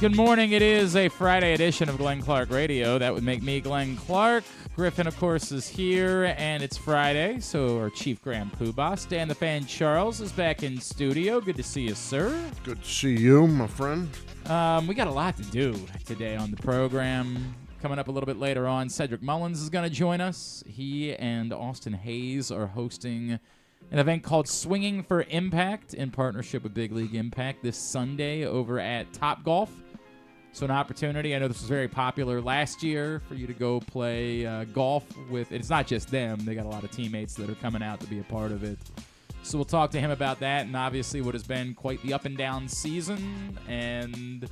Good morning. It is a Friday edition of Glenn Clark Radio. That would make me Glenn Clark. Griffin, of course, is here, and it's Friday, so our Chief Grand Poobah, Stan the Fan Charles, is back in studio. Good to see you, sir. Good to see you, my friend. We got a lot to do today on the program. Coming up a little bit later on, Cedric Mullins is going to join us. He and Austin Hayes are hosting an event called Swinging for Impact in partnership with Big League Impact this Sunday over at Topgolf. So an opportunity. I know this was very popular last year for you to go play golf with. It's not just them. They got a lot of teammates that are coming out to be a part of it. So we'll talk to him about that and obviously what has been quite the up and down season and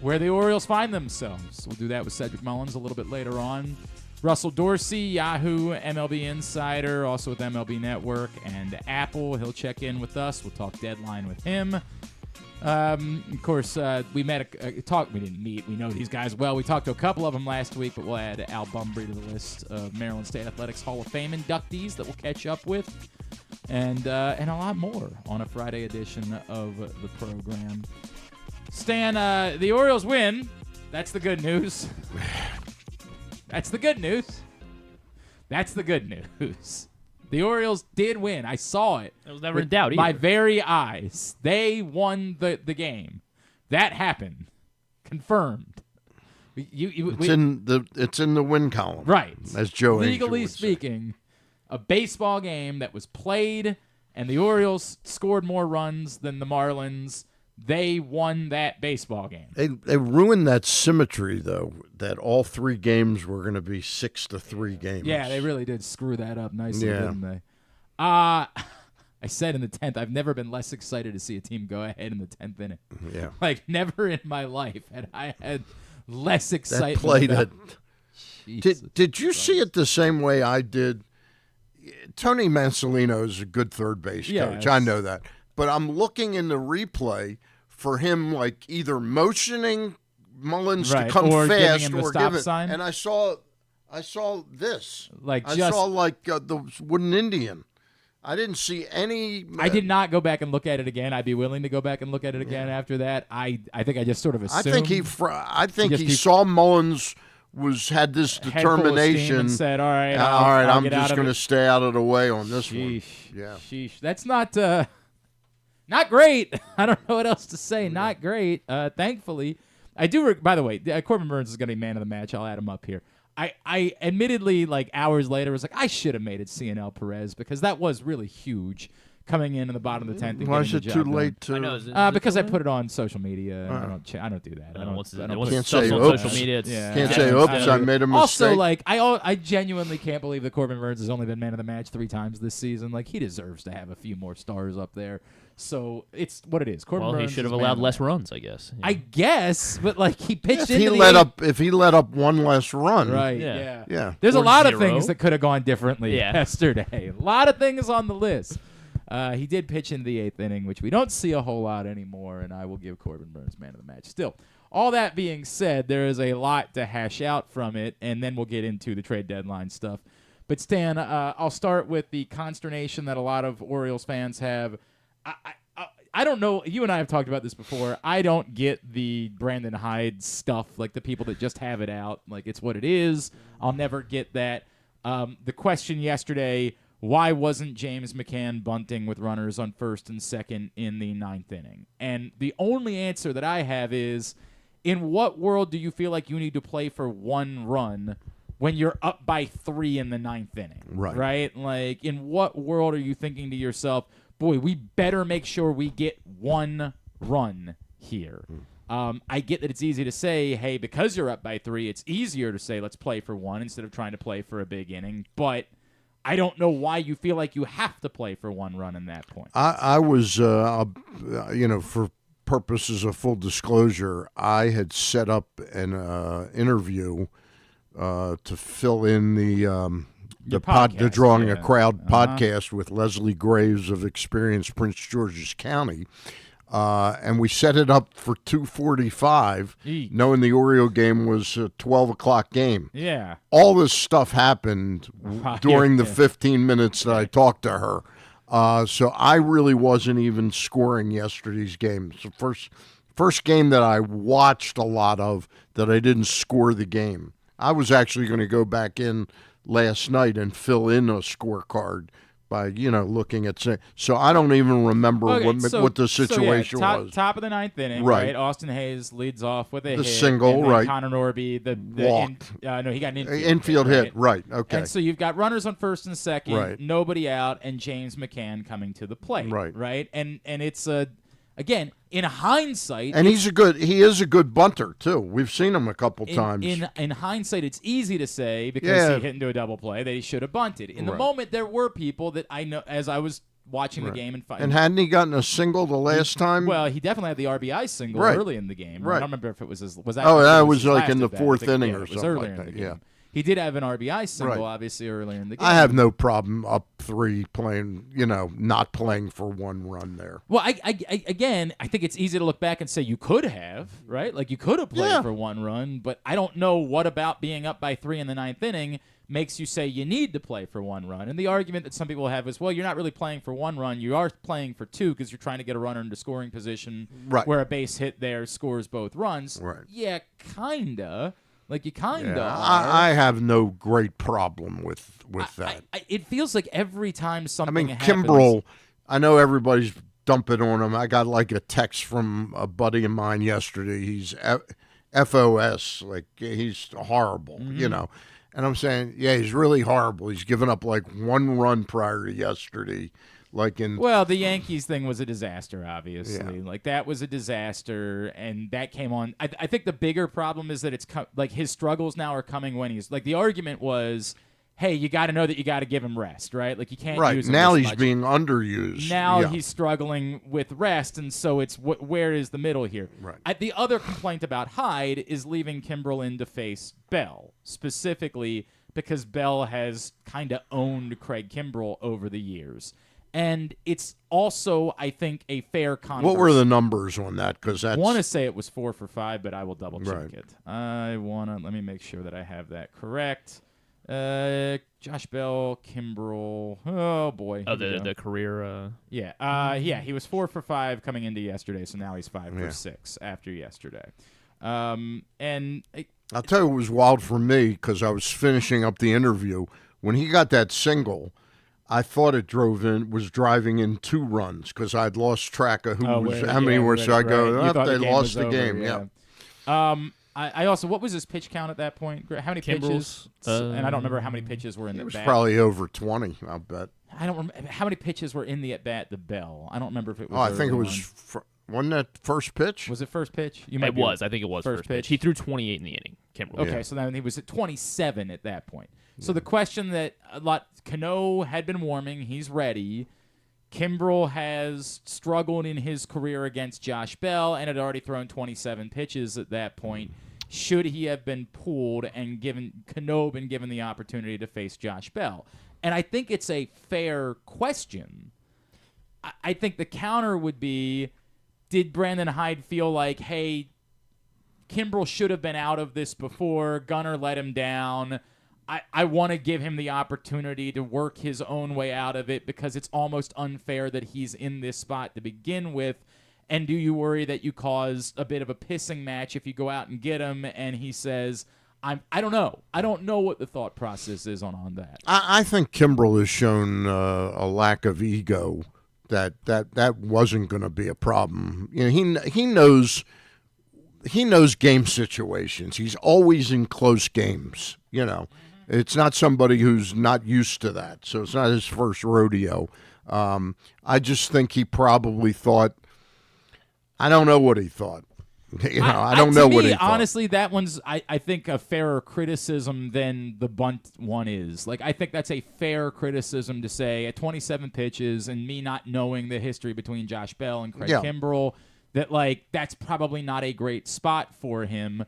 where the Orioles find themselves. We'll do that with Cedric Mullins a little bit later on. Russell Dorsey, Yahoo, MLB Insider, also with MLB Network and Apple. He'll check in with us. We'll talk deadline with him. Of course, we met we didn't meet. We know these guys well. We talked to a couple of them last week, but we'll add Al Bumbry to the list of Maryland State Athletics Hall of Fame inductees that we'll catch up with, and a lot more on a Friday edition of the program. Stan, the Orioles win. That's the good news. That's the good news. That's the good news. The Orioles did win. I saw it. It was never in doubt either. My very eyes. They won the game. That happened. Confirmed. It's in the win column. Right. As Joe Legally speaking, a baseball game that was played, and the Orioles scored more runs than the Marlins. They won that baseball game. They ruined that symmetry, though, that all three games were going to be 6-3 games. Yeah, they really did screw that up nicely, didn't they? I said in the 10th, I've never been less excited to see a team go ahead in the 10th inning. Yeah. Like, never in my life had I had less excitement. That play Did you see it the same way I did? Tony Mansolino is a good third base coach. I know that. But I'm looking in the replay for him, like, either motioning Mullins to come or fast giving him or the stop give it. sign. And I saw this. Like I saw the wooden Indian. I didn't see any. I did not go back and look at it again. I'd be willing to go back and look at it again after that. I think I just sort of assumed. I think he saw Mullins had this determination and said, "All right, I'm just going to stay out of the way on this one." Yeah, sheesh. That's not great. I don't know what else to say. Not great. Thankfully, I do. By the way, Corbin Burns is going to be man of the match. I'll add him up here. I admittedly, like hours later, was like, I should have made it CNL Perez because that was really huge coming in the bottom of the 10th. Why is it too late to? I know, because I put it on social media. I don't do that. Can't say oops. Social media. Can't say oops. I made a mistake. Also, like I genuinely can't believe that Corbin Burns has only been man of the match 3 times this season. Like he deserves to have a few more stars up there. So it's what it is. Corbin Burns he should have allowed less runs, I guess. Yeah. I guess, but like he pitched if he let up one less run, right? Yeah. There's a lot 0. of things that could have gone differently yesterday. A lot of things on the list. He did pitch in the 8th inning, which we don't see a whole lot anymore, and I will give Corbin Burns man of the match. Still, all that being said, there is a lot to hash out from it, and then we'll get into the trade deadline stuff. But Stan, I'll start with the consternation that a lot of Orioles fans have. I don't know. You and I have talked about this before. I don't get the Brandon Hyde stuff, like the people that just have it out. Like, it's what it is. I'll never get that. The question yesterday, why wasn't James McCann bunting with runners on first and second in the 9th inning? And the only answer that I have is, in what world do you feel like you need to play for 1 run when you're up by 3 in the 9th inning? Right? Like, in what world are you thinking to yourself, boy, we better make sure we get 1 run here? I get that it's easy to say, hey, because you're up by 3, it's easier to say let's play for 1 instead of trying to play for a big inning. But I don't know why you feel like you have to play for 1 run in that point. I was, for purposes of full disclosure, I had set up an interview to fill in the Drawing a Crowd podcast with Leslie Graves of Experience Prince George's County. And we set it up for 2:45, knowing the Oriole game was a 12 o'clock game. Yeah. All this stuff happened during the 15 minutes that I talked to her. So I really wasn't even scoring yesterday's game. So first first game that I watched a lot of that I didn't score the game. I was actually going to go back in last night and fill in a scorecard by looking at. So I don't even remember what the situation was. Top of the ninth inning, right? Austin Hayes leads off with a hit, single, and then right? Connor Norby, no, he got an infield hit, right? Okay. And so you've got runners on first and second, right. Nobody out, and James McCann coming to the plate, right? And it's again, in hindsight, and he is a good bunter too. We've seen him a couple times. In hindsight, it's easy to say because he hit into a double play that he should have bunted. In the moment, there were people that I know as I was watching the game and hadn't he gotten a single the last time? Well, he definitely had the RBI single early in the game. Right. I don't remember if it was his. Was that? Oh, that was like in the fourth inning or something earlier like that. In the game. He did have an RBI single, right. obviously, earlier in the game. I have no problem up 3 playing, not playing for 1 run there. Well, I think it's easy to look back and say you could have, right? Like you could have played for 1 run, but I don't know what about being up by 3 in the 9th inning makes you say you need to play for 1 run. And the argument that some people have is, well, you're not really playing for 1 run. You are playing for 2 because you're trying to get a runner into scoring position where a base hit there scores both runs. Right. Yeah, kinda. Like you kind of are. I have no great problem with that. It feels like every time something happens. Kimbrel, I know everybody's dumping on him. I got like a text from a buddy of mine yesterday. He's FOS, like he's horrible, And I'm saying, he's really horrible. He's given up like 1 run prior to yesterday. Well, the Yankees thing was a disaster, obviously. Yeah. Like, that was a disaster, and that came on. I think the bigger problem is that it's like his struggles now are coming when he's like the argument was, hey, you got to know that you got to give him rest, right? Like you can't use him now this he's much. Being underused. Now he's struggling with rest, and so it's where is the middle here? Right. The other complaint about Hyde is leaving Kimbrel in to face Bell, specifically because Bell has kind of owned Craig Kimbrel over the years. And it's also, I think, a fair conversation. What were the numbers on that? Because I want to say it was 4 for 5, but I will double check it. Let me make sure that I have that correct. Josh Bell, Kimbrel. Oh boy. Oh, the career. He was 4 for 5 coming into yesterday, so now he's 5 for 6 after yesterday. And I'll tell you, it was wild for me because I was finishing up the interview when he got that single. I thought it was driving in 2 runs because I'd lost track of how many were. So I go, they lost the game. Yeah. I also, what was his pitch count at that point? How many pitches? And I don't remember how many pitches were in the bat. It was probably over 20, I'll bet. I don't remember how many pitches were in the at bat. The Bell. I don't remember if it was. Oh, I think it was. Wasn't that first pitch? Was it first pitch? I think it was first pitch. He threw 28 in the inning. Okay, so then he was at 27 at that point. So the question that Cano had been warming, he's ready. Kimbrel has struggled in his career against Josh Bell and had already thrown 27 pitches at that point. Should he have been pulled and Cano been given the opportunity to face Josh Bell? And I think it's a fair question. I think the counter would be, did Brandon Hyde feel like, hey, Kimbrel should have been out of this before, Gunnar let him down, I want to give him the opportunity to work his own way out of it because it's almost unfair that he's in this spot to begin with. And do you worry that you cause a bit of a pissing match if you go out and get him and he says, I don't know. I don't know what the thought process is on that. I think Kimbrel has shown a lack of ego that wasn't going to be a problem. He knows game situations. He's always in close games, It's not somebody who's not used to that, so it's not his first rodeo. I just think he probably thought, I don't know what he thought. I don't know what he thought. Honestly, that one's, I think, a fairer criticism than the bunt one is. Like, I think that's a fair criticism to say at 27 pitches and me not knowing the history between Josh Bell and Craig Kimbrel, that, that's probably not a great spot for him.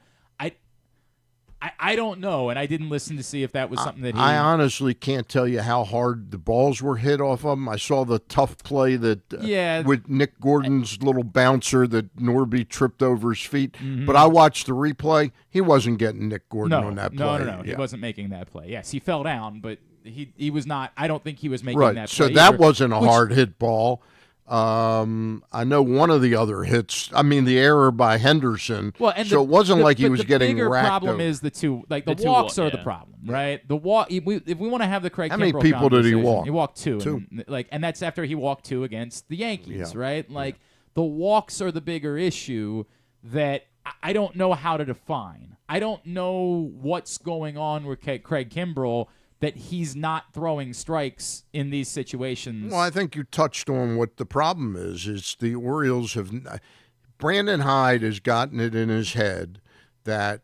I don't know, and I didn't listen to see if that was something that he... I honestly can't tell you how hard the balls were hit off of him. I saw the tough play that with Nick Gordon's little bouncer that Norby tripped over his feet. Mm-hmm. But I watched the replay. He wasn't getting Nick Gordon on that play. No. He wasn't making that play. Yes, he fell down, but he was not... I don't think he was making that play so that wasn't a hard hit ball. I know one of the other hits. I mean, the error by Henderson. Well, and so it wasn't like he was getting bigger racked problem over. is the walks are the problem, right? The walk. If we want to have the Craig How Kimbrell many people did he conversation, walk? He walked two. Two. And that's after he walked 2 against the Yankees, Yeah. right? Like the walks are the bigger issue that I don't know how to define. I don't know what's going on with Craig Kimbrell that he's not throwing strikes in these situations. Well, I think you touched on what the problem is. It's the Orioles have – Brandon Hyde has gotten it in his head that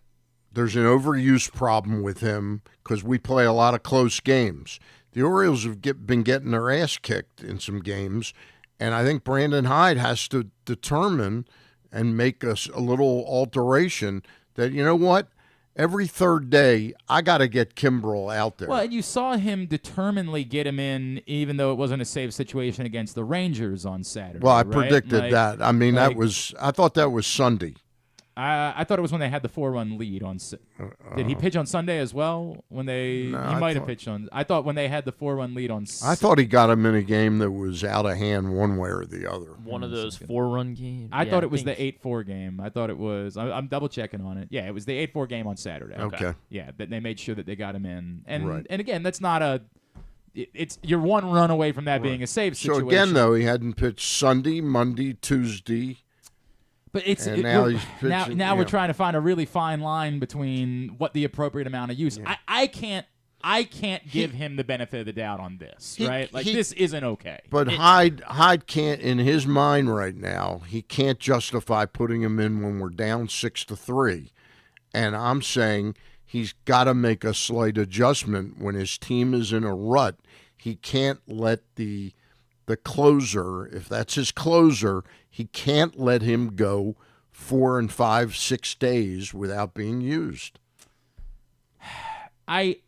there's an overuse problem with him because we play a lot of close games. The Orioles have been getting their ass kicked in some games, and I think Brandon Hyde has to determine and make a little alteration that, you know what? Every third day, I got to get Kimbrell out there. Well, and you saw him determinedly get him in, even though it wasn't a safe situation against the Rangers on Saturday. Well, I right? predicted that. I mean, I thought that was Sunday. I thought it was when they had the 4-run lead on. Did he pitch on Sunday as well? He might have pitched on. I thought when they had the 4-run lead on. I thought he got him in a game that was out of hand one way or the other. One of those 4-run games. I thought it was the 8-4 game. I thought it was. I'm double checking on it. Yeah, it was the 8-4 game on Saturday. Okay. Yeah, that they made sure that they got him in, Right. and again, that's not a. You're 1 run away from that being a safe situation. So again, though, he hadn't pitched Sunday, Monday, Tuesday. But now we're trying to find a really fine line between what the appropriate amount of use. Yeah. I can't give him the benefit of the doubt on this, right? Like this isn't okay. But Hyde can't, in his mind right now, he can't justify putting him in when we're down 6-3. And I'm saying he's got to make a slight adjustment when his team is in a rut. He can't let the closer, if that's his closer, he can't let him go 4 and 5, 6 days without being used. I'd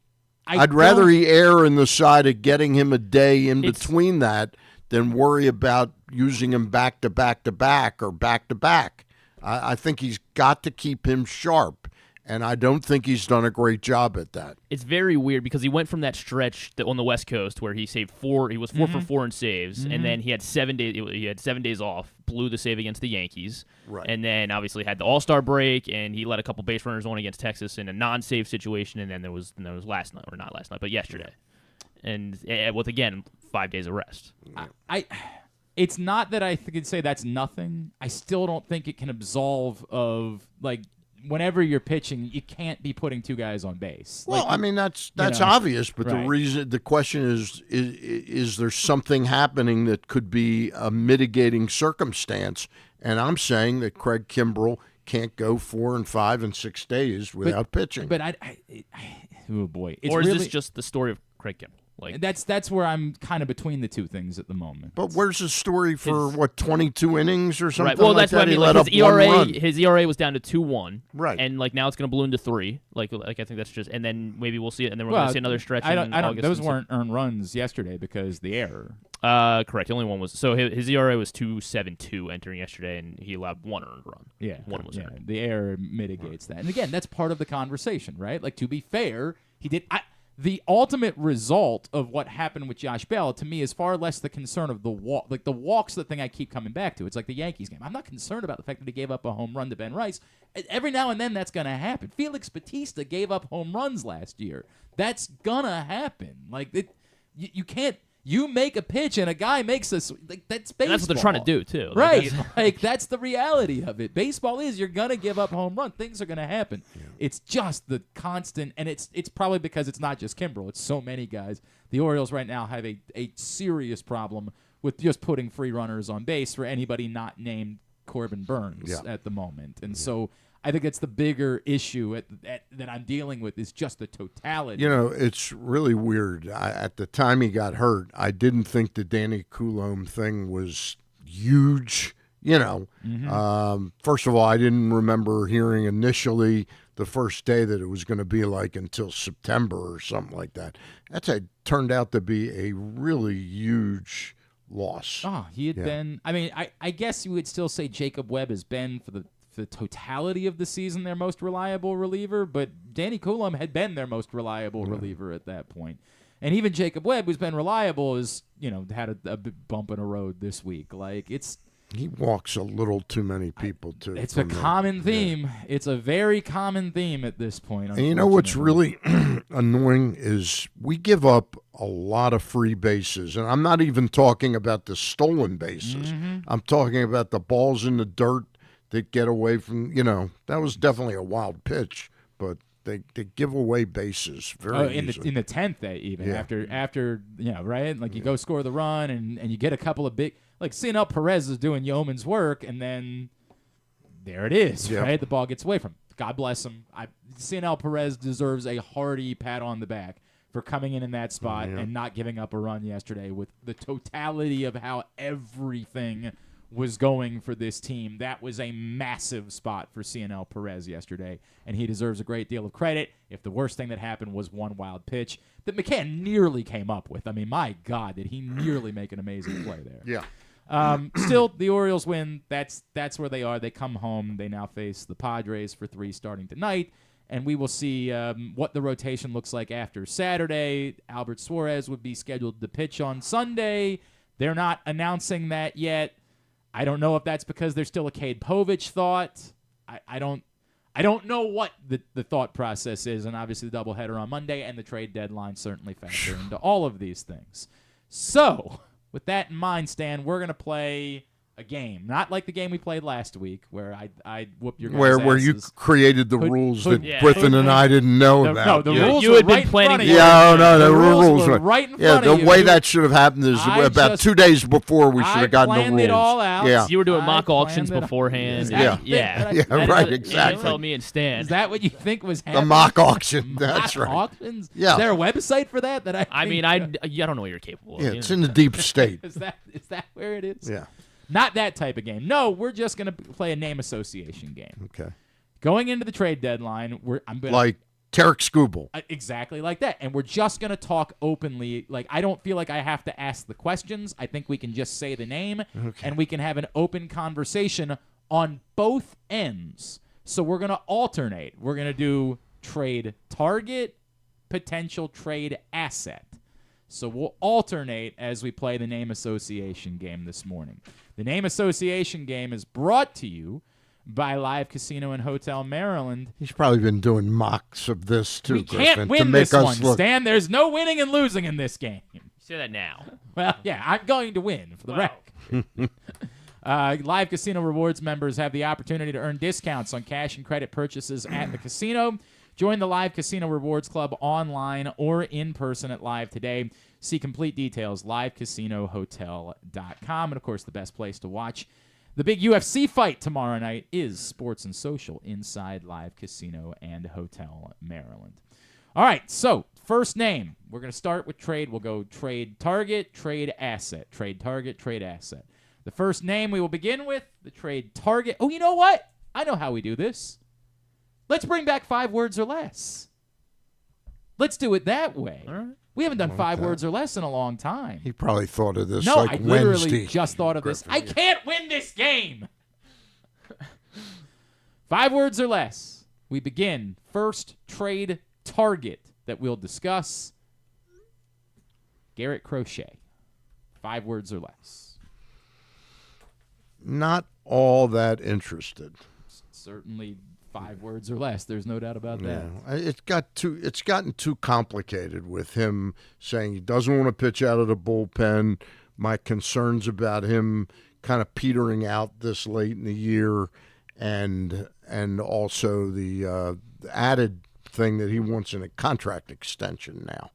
rather he err in the side of getting him a day in between that than worry about using him back to back to back or back to back. I think he's got to keep him sharp. And I don't think he's done a great job at that. It's very weird because he went from that stretch on the West Coast where he saved 4. He was 4 for 4 in saves, and then he had 7 days. He had 7 days off. Blew the save against the Yankees, right? And then obviously had the All-Star break, and he let a couple base runners on against Texas in a non-save situation. And then there was last night, or not last night, but yesterday, and with again 5 days of rest. It's not that I could say that's nothing. I still don't think it can absolve of like. Whenever you're pitching, you can't be putting 2 guys on base. Well, I mean that's obvious, but the question is there something happening that could be a mitigating circumstance? And I'm saying that Craig Kimbrell can't go 4 and 5 and 6 days without pitching. But oh boy, or is this just the story of Craig Kimbrell? Like that's where I'm kind of between the two things at the moment. But where's the story for 22 innings or something? Right. Well, that's like what that? I mean. Like his ERA was down to 2.1. Right. And like now it's going to balloon to 3. Like I think that's just, and then maybe we'll see it, and then we're going to see another stretch. I don't. August those weren't earned runs yesterday because the error. Correct. The only one was his ERA was 2.72 entering yesterday, and he allowed 1 earned run. Yeah. One was earned. The error mitigates that, and again, that's part of the conversation, right? Like to be fair, he did. The ultimate result of what happened with Josh Bell, to me, is far less the concern of the walk. Like, the walk's the thing I keep coming back to. It's like the Yankees game. I'm not concerned about the fact that he gave up a home run to Ben Rice. Every now and then, that's going to happen. Felix Bautista gave up home runs last year. That's going to happen. Like, you can't... You make a pitch and a guy makes a like that's baseball. And that's what they're trying to do too, right? Like that's the reality of it. Baseball is you're gonna give up home run. Things are gonna happen. Yeah. It's just the constant, and it's probably because it's not just Kimbrell. It's so many guys. The Orioles right now have a serious problem with just putting free runners on base for anybody not named Corbin Burns at the moment, and so. I think it's the bigger issue that I'm dealing with is just the totality. You know, it's really weird. At the time he got hurt, I didn't think the Danny Coulombe thing was huge. You know, first of all, I didn't remember hearing initially the first day that it was going to be like until September or something like that. Turned out to be a really huge loss. Oh, he had been. I mean, I guess you would still say Jacob Webb has been for the totality of the season their most reliable reliever, but Danny Coulombe had been their most reliable reliever at that point. And even Jacob Webb, who's been reliable, is had a big bump in the road this week. Like he walks a little too many people too. It's a common theme. Yeah. It's a very common theme at this point. And you know what's really annoying is we give up a lot of free bases, and I'm not even talking about the stolen bases. I'm talking about the balls in the dirt that get away from. That was definitely a wild pitch, but they give away bases very easily. In the 10th even after right, like you go score the run and you get a couple of big. Like, Cionel Perez is doing yeoman's work, and then there it is, right? The ball gets away from him. God bless him. Cionel Perez deserves a hearty pat on the back for coming in that spot and not giving up a run yesterday with the totality of how everything was going for this team. That was a massive spot for Cionel Perez yesterday, and he deserves a great deal of credit. If the worst thing that happened was one wild pitch that McCann nearly came up with. I mean, my God, did he nearly make an amazing play there. Yeah. Still, the Orioles win. That's where they are. They come home. They now face the Padres for 3 starting tonight, and we will see what the rotation looks like after Saturday. Albert Suarez would be scheduled to pitch on Sunday. They're not announcing that yet. I don't know if that's because there's still a Cade Povich thought. I don't know what the thought process is, and obviously the doubleheader on Monday and the trade deadline certainly factor into all of these things. So, with that in mind, Stan, we're going to play a game. Not like the game we played last week where I whooped your guys' Where you created the rules that Griffin and I didn't know about. No, the rules you were had been right planning. The rules were right in front of you. The way that should have happened is about 2 days before we should have gotten the rules. I planned it all out. Yeah. You were doing mock auctions beforehand. Right, exactly. You told me and Stan. Is that what you think was happening? The mock auction. That's right. Auctions? Yeah. Is there a website for that? I don't know what you're capable of. Yeah, it's in the deep state. Is that where it is? Yeah. Not that type of game. No, we're just going to play a name association game. Okay. Going into the trade deadline, like Tarik Skubal. Exactly like that. And we're just going to talk openly. Like, I don't feel like I have to ask the questions. I think we can just say the name, and we can have an open conversation on both ends. So we're going to alternate. We're going to do trade target, potential trade asset. So we'll alternate as we play the name association game this morning. The name association game is brought to you by Live Casino and Hotel Maryland. He's probably been doing mocks of this too, Griffin. We can't win this one, Stan. There's no winning and losing in this game. Say that now. Well, yeah, I'm going to win for the record. Live Casino Rewards members have the opportunity to earn discounts on cash and credit purchases at the casino. Join the Live Casino Rewards Club online or in person at Live today. See complete details, livecasinohotel.com. And, of course, the best place to watch the big UFC fight tomorrow night is Sports and Social inside Live Casino and Hotel Maryland. All right, so first name. We're going to start with trade. We'll go trade target, trade asset. Trade target, trade asset. The first name we will begin with, the trade target. Oh, you know what? I know how we do this. Let's bring back 5 words or less. Let's do it that way. All right. We haven't done 5 words or less in a long time. He probably thought of this no, like I literally Wednesday. just thought of this. I can't win this game. 5 words or less. We begin. First trade target that we'll discuss. Garrett Crochet. 5 words or less. Not all that interested. Certainly 5 words or less. There's no doubt about that. It's gotten too complicated with him saying he doesn't want to pitch out of the bullpen. My concerns about him kind of petering out this late in the year, and also the added thing that he wants in a contract extension now.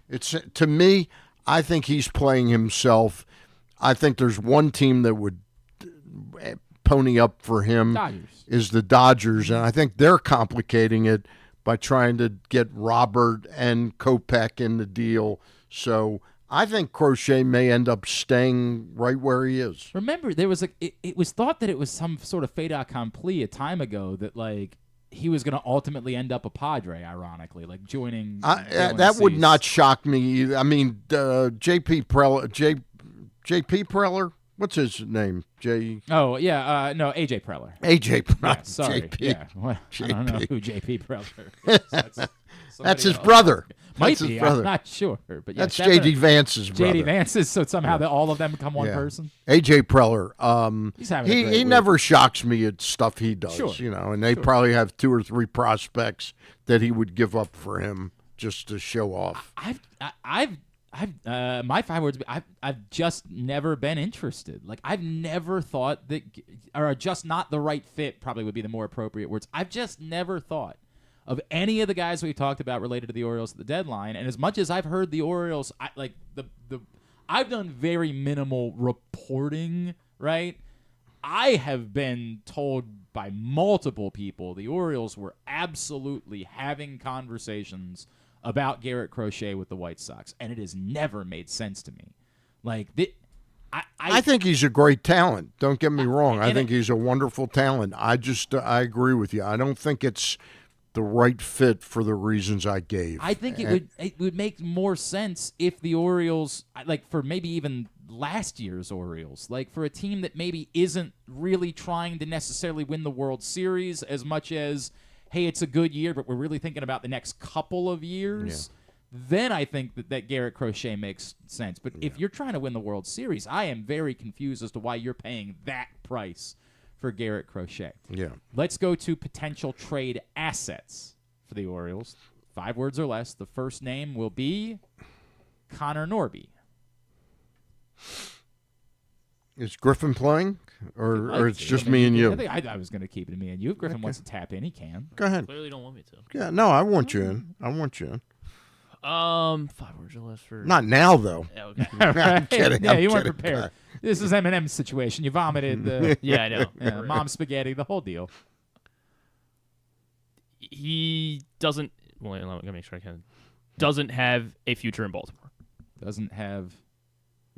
It's, to me, I think he's playing himself. I think there's one team that would pony up for him. Is the Dodgers, and I think they're complicating it by trying to get Robert and Kopech in the deal. So I think Crochet may end up staying right where he is. Remember, there was it was thought that it was some sort of fait accompli a time ago that like he was going to ultimately end up a Padre, ironically, like joining. That would not shock me either. I mean, J.P. Preller. What's his name? Oh, yeah. No, A.J. Preller. A.J. Preller. Yeah, sorry. JP. Yeah. Well, I don't know who J.P. Preller is. That's his brother. Might his be. brother. I'm not sure. But yeah, That's J.D. Vance's brother. J.D. Vance's, so somehow all of them become one person. A.J. Preller. He's having a great he week. never shocks me at stuff he does, Sure. and they probably have 2 or 3 prospects that he would give up for him just to show off. My 5 words. I've just never been interested. Like I've never thought that, or just not the right fit. Probably would be the more appropriate words. I've just never thought of any of the guys we talked about related to the Orioles at the deadline. And as much as I've heard the Orioles, I've done very minimal reporting. Right, I have been told by multiple people the Orioles were absolutely having conversations about Garrett Crochet with the White Sox, and it has never made sense to me. Like, I think he's a great talent. Don't get me wrong. I think he's a wonderful talent. I agree with you. I don't think it's the right fit for the reasons I gave. I think it would make more sense if the Orioles, like for maybe even last year's Orioles, like for a team that maybe isn't really trying to necessarily win the World Series as much as, hey, it's a good year, but we're really thinking about the next couple of years, then I think that Garrett Crochet makes sense. But if you're trying to win the World Series, I am very confused as to why you're paying that price for Garrett Crochet. Yeah. Let's go to potential trade assets for the Orioles. 5 words or less. The first name will be Connor Norby. Is Griffin playing, or it's just me and you? I think I was going to keep it to me and you. If Griffin wants to tap in, he can. Go ahead. Clearly don't want me to. Yeah, no, I want you in. 5 words or less for. Not now, though. Yeah, okay. I'm kidding. Yeah, I'm you weren't kidding. prepared. This is Eminem's situation. You vomited the Yeah, I know. mom spaghetti, the whole deal. He doesn't. Well, let me make sure I can. Doesn't have a future in Baltimore. Doesn't have.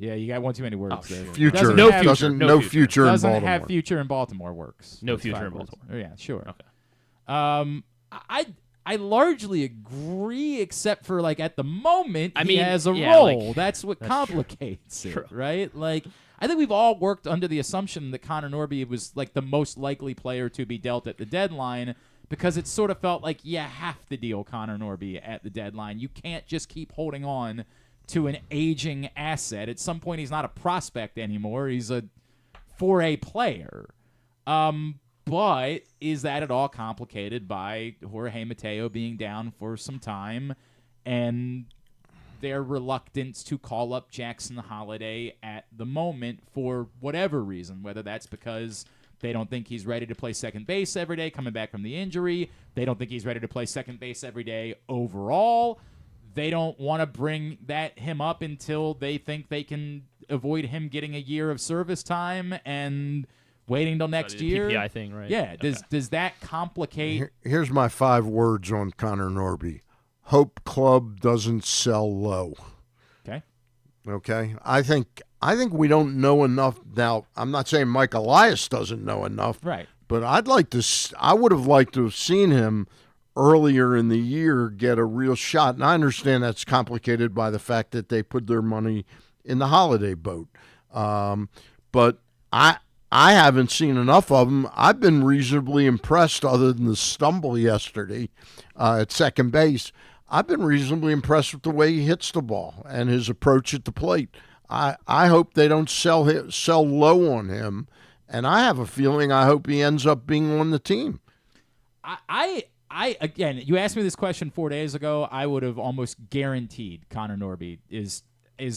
Yeah, you got one too many words there. Future. Doesn't No have, future. No future in doesn't Baltimore. have future in Baltimore works. No That's future 5 in words. Baltimore. Oh, yeah, sure. Okay. I largely agree, except for like at the moment I he mean, has a yeah, role. like, that's what that's complicates true. it, right? Like I think we've all worked under the assumption that Connor Norby was like the most likely player to be dealt at the deadline because it sort of felt like you have to deal Connor Norby at the deadline. You can't just keep holding on to an aging asset. At some point, he's not a prospect anymore. He's a 4A player. But is that at all complicated by Jorge Mateo being down for some time and their reluctance to call up Jackson Holliday at the moment for whatever reason, whether that's because they don't think he's ready to play second base every day coming back from the injury, they don't think he's ready to play second base every day overall, they don't want to bring him up until they think they can avoid him getting a year of service time and waiting till next year. PPI thing, right? Yeah. Okay. Does that complicate? Here's my 5 words on Connor Norby. Hope Club doesn't sell low. Okay. Okay. I think we don't know enough now. I'm not saying Mike Elias doesn't know enough, Right. but I would have liked to have seen him earlier in the year get a real shot. And I understand that's complicated by the fact that they put their money in the holiday boat. But I haven't seen enough of him. I've been reasonably impressed, other than the stumble yesterday at second base. I've been reasonably impressed with the way he hits the ball and his approach at the plate. I hope they don't sell low on him, and I have a feeling I hope he ends up being on the team. Again, you asked me this question 4 days ago, I would have almost guaranteed Connor Norby is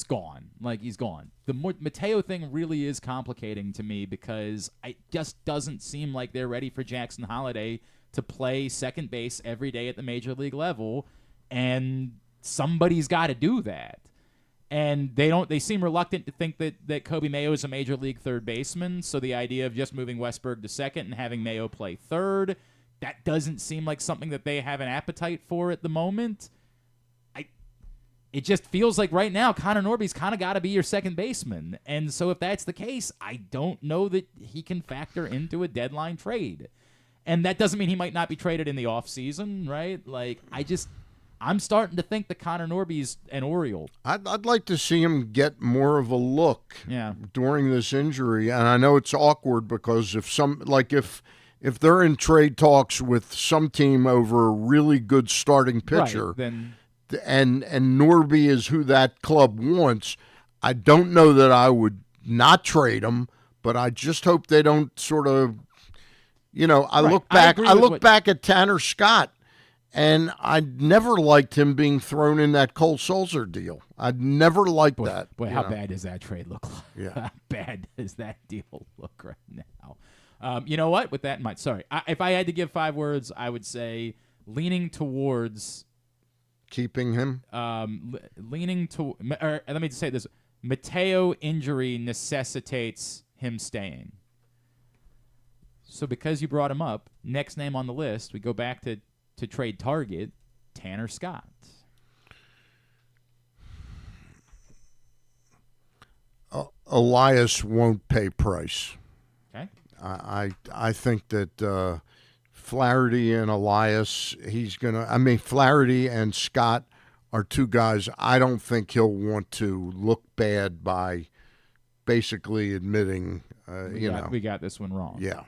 gone. Like, he's gone. The Mateo thing really is complicating to me because it just doesn't seem like they're ready for Jackson Holliday to play second base every day at the major league level, and somebody's got to do that. And they seem reluctant to think that Kobe Mayo is a major league third baseman, so the idea of just moving Westberg to second and having Mayo play third, that doesn't seem like something that they have an appetite for at the moment. It just feels like right now Connor Norby's kind of got to be your second baseman. And so if that's the case, I don't know that he can factor into a deadline trade. And that doesn't mean he might not be traded in the offseason, right? Like, I'm starting to think that Connor Norby's an Oriole. I'd like to see him get more of a look during this injury. And I know it's awkward because if they're in trade talks with some team over a really good starting pitcher, right, and Norby is who that club wants, I don't know that I would not trade him, but I just hope they don't sort of, I look back at Tanner Scott, and I never liked him being thrown in that Cole Sulzer deal. I'd never liked that. Boy, how bad does that trade look like? Yeah. How bad does that deal look right now? You know what? With that in mind, sorry. If I had to give 5 words, I would say leaning towards keeping him. Leaning to. Or let me just say this: Mateo injury necessitates him staying. So because you brought him up, next name on the list, we go back to trade target, Tanner Scott. Elias won't pay price. Okay. I think that Flaherty and Elias, Flaherty and Scott are 2 guys I don't think he'll want to look bad by basically admitting, we got this one wrong. Yeah.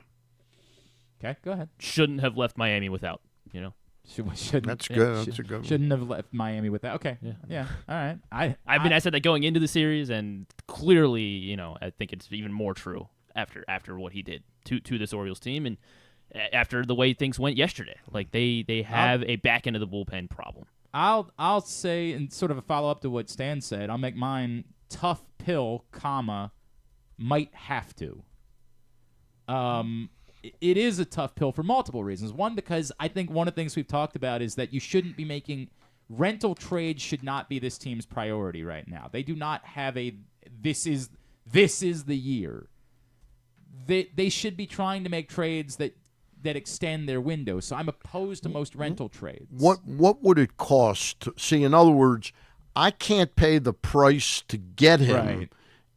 Okay, go ahead. Shouldn't have left Miami without, Shouldn't. That's good. That's a good one. Shouldn't have left Miami with that. Okay. Yeah. All right. I said that going into the series, and clearly, I think it's even more true after what he did to this Orioles team, and after the way things went yesterday. Like they have a back end of the bullpen problem. I'll say, and sort of a follow up to what Stan said, I'll make mine tough pill, might have to. It is a tough pill for multiple reasons. One, because I think one of the things we've talked about is that you shouldn't be making rental trades should not be this team's priority right now. They do not have this is the year. They should be trying to make trades that extend their window. So I'm opposed to most rental trades. What would it cost? See, in other words, I can't pay the price to get him, right,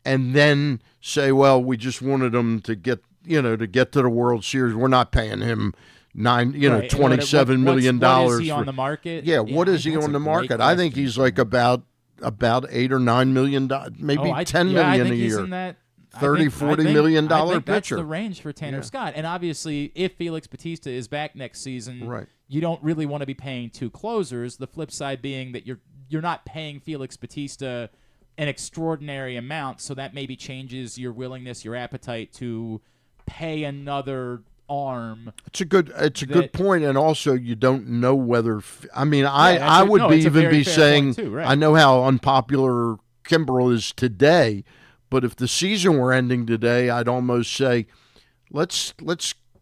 and then say, well, we just wanted him to get to the World Series. We're not paying him right. $27 million. What is he on the market? Yeah, what is he on the market? I think he's like about $8 or $9 million, maybe $10 million a year. In that $40 million pitcher. That's the range for Tanner Scott. And obviously, if Felix Bautista is back next season, right, you don't really want to be paying 2 closers. The flip side being that you're not paying Felix Bautista an extraordinary amount, so that maybe changes your willingness, your appetite to pay another arm. It's a good point, and also you don't know whether. I would be saying too, right. I know how unpopular Kimbrel is today, but if the season were ending today, I'd almost say let's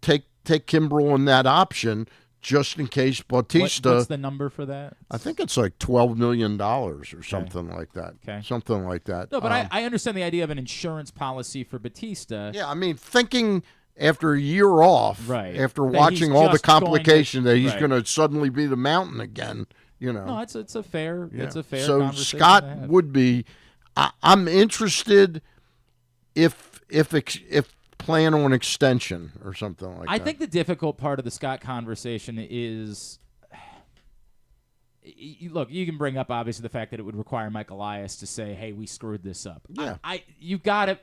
take Kimbrel on that option just in case Bautista. What's the number for that? I think it's like $12 million or something like that. Okay. Something like that. No, but I understand the idea of an insurance policy for Bautista. Yeah, thinking after a year off, right, after that watching all the complication that he's right, going to suddenly be the mountain again. No, it's a fair. Yeah. It's a fair. So conversation Scott to have. would be. I'm interested if plan on extension or something like that. I think the difficult part of the Scott conversation is, look, you can bring up obviously the fact that it would require Mike Elias to say, "Hey, we screwed this up." Yeah, you've got to,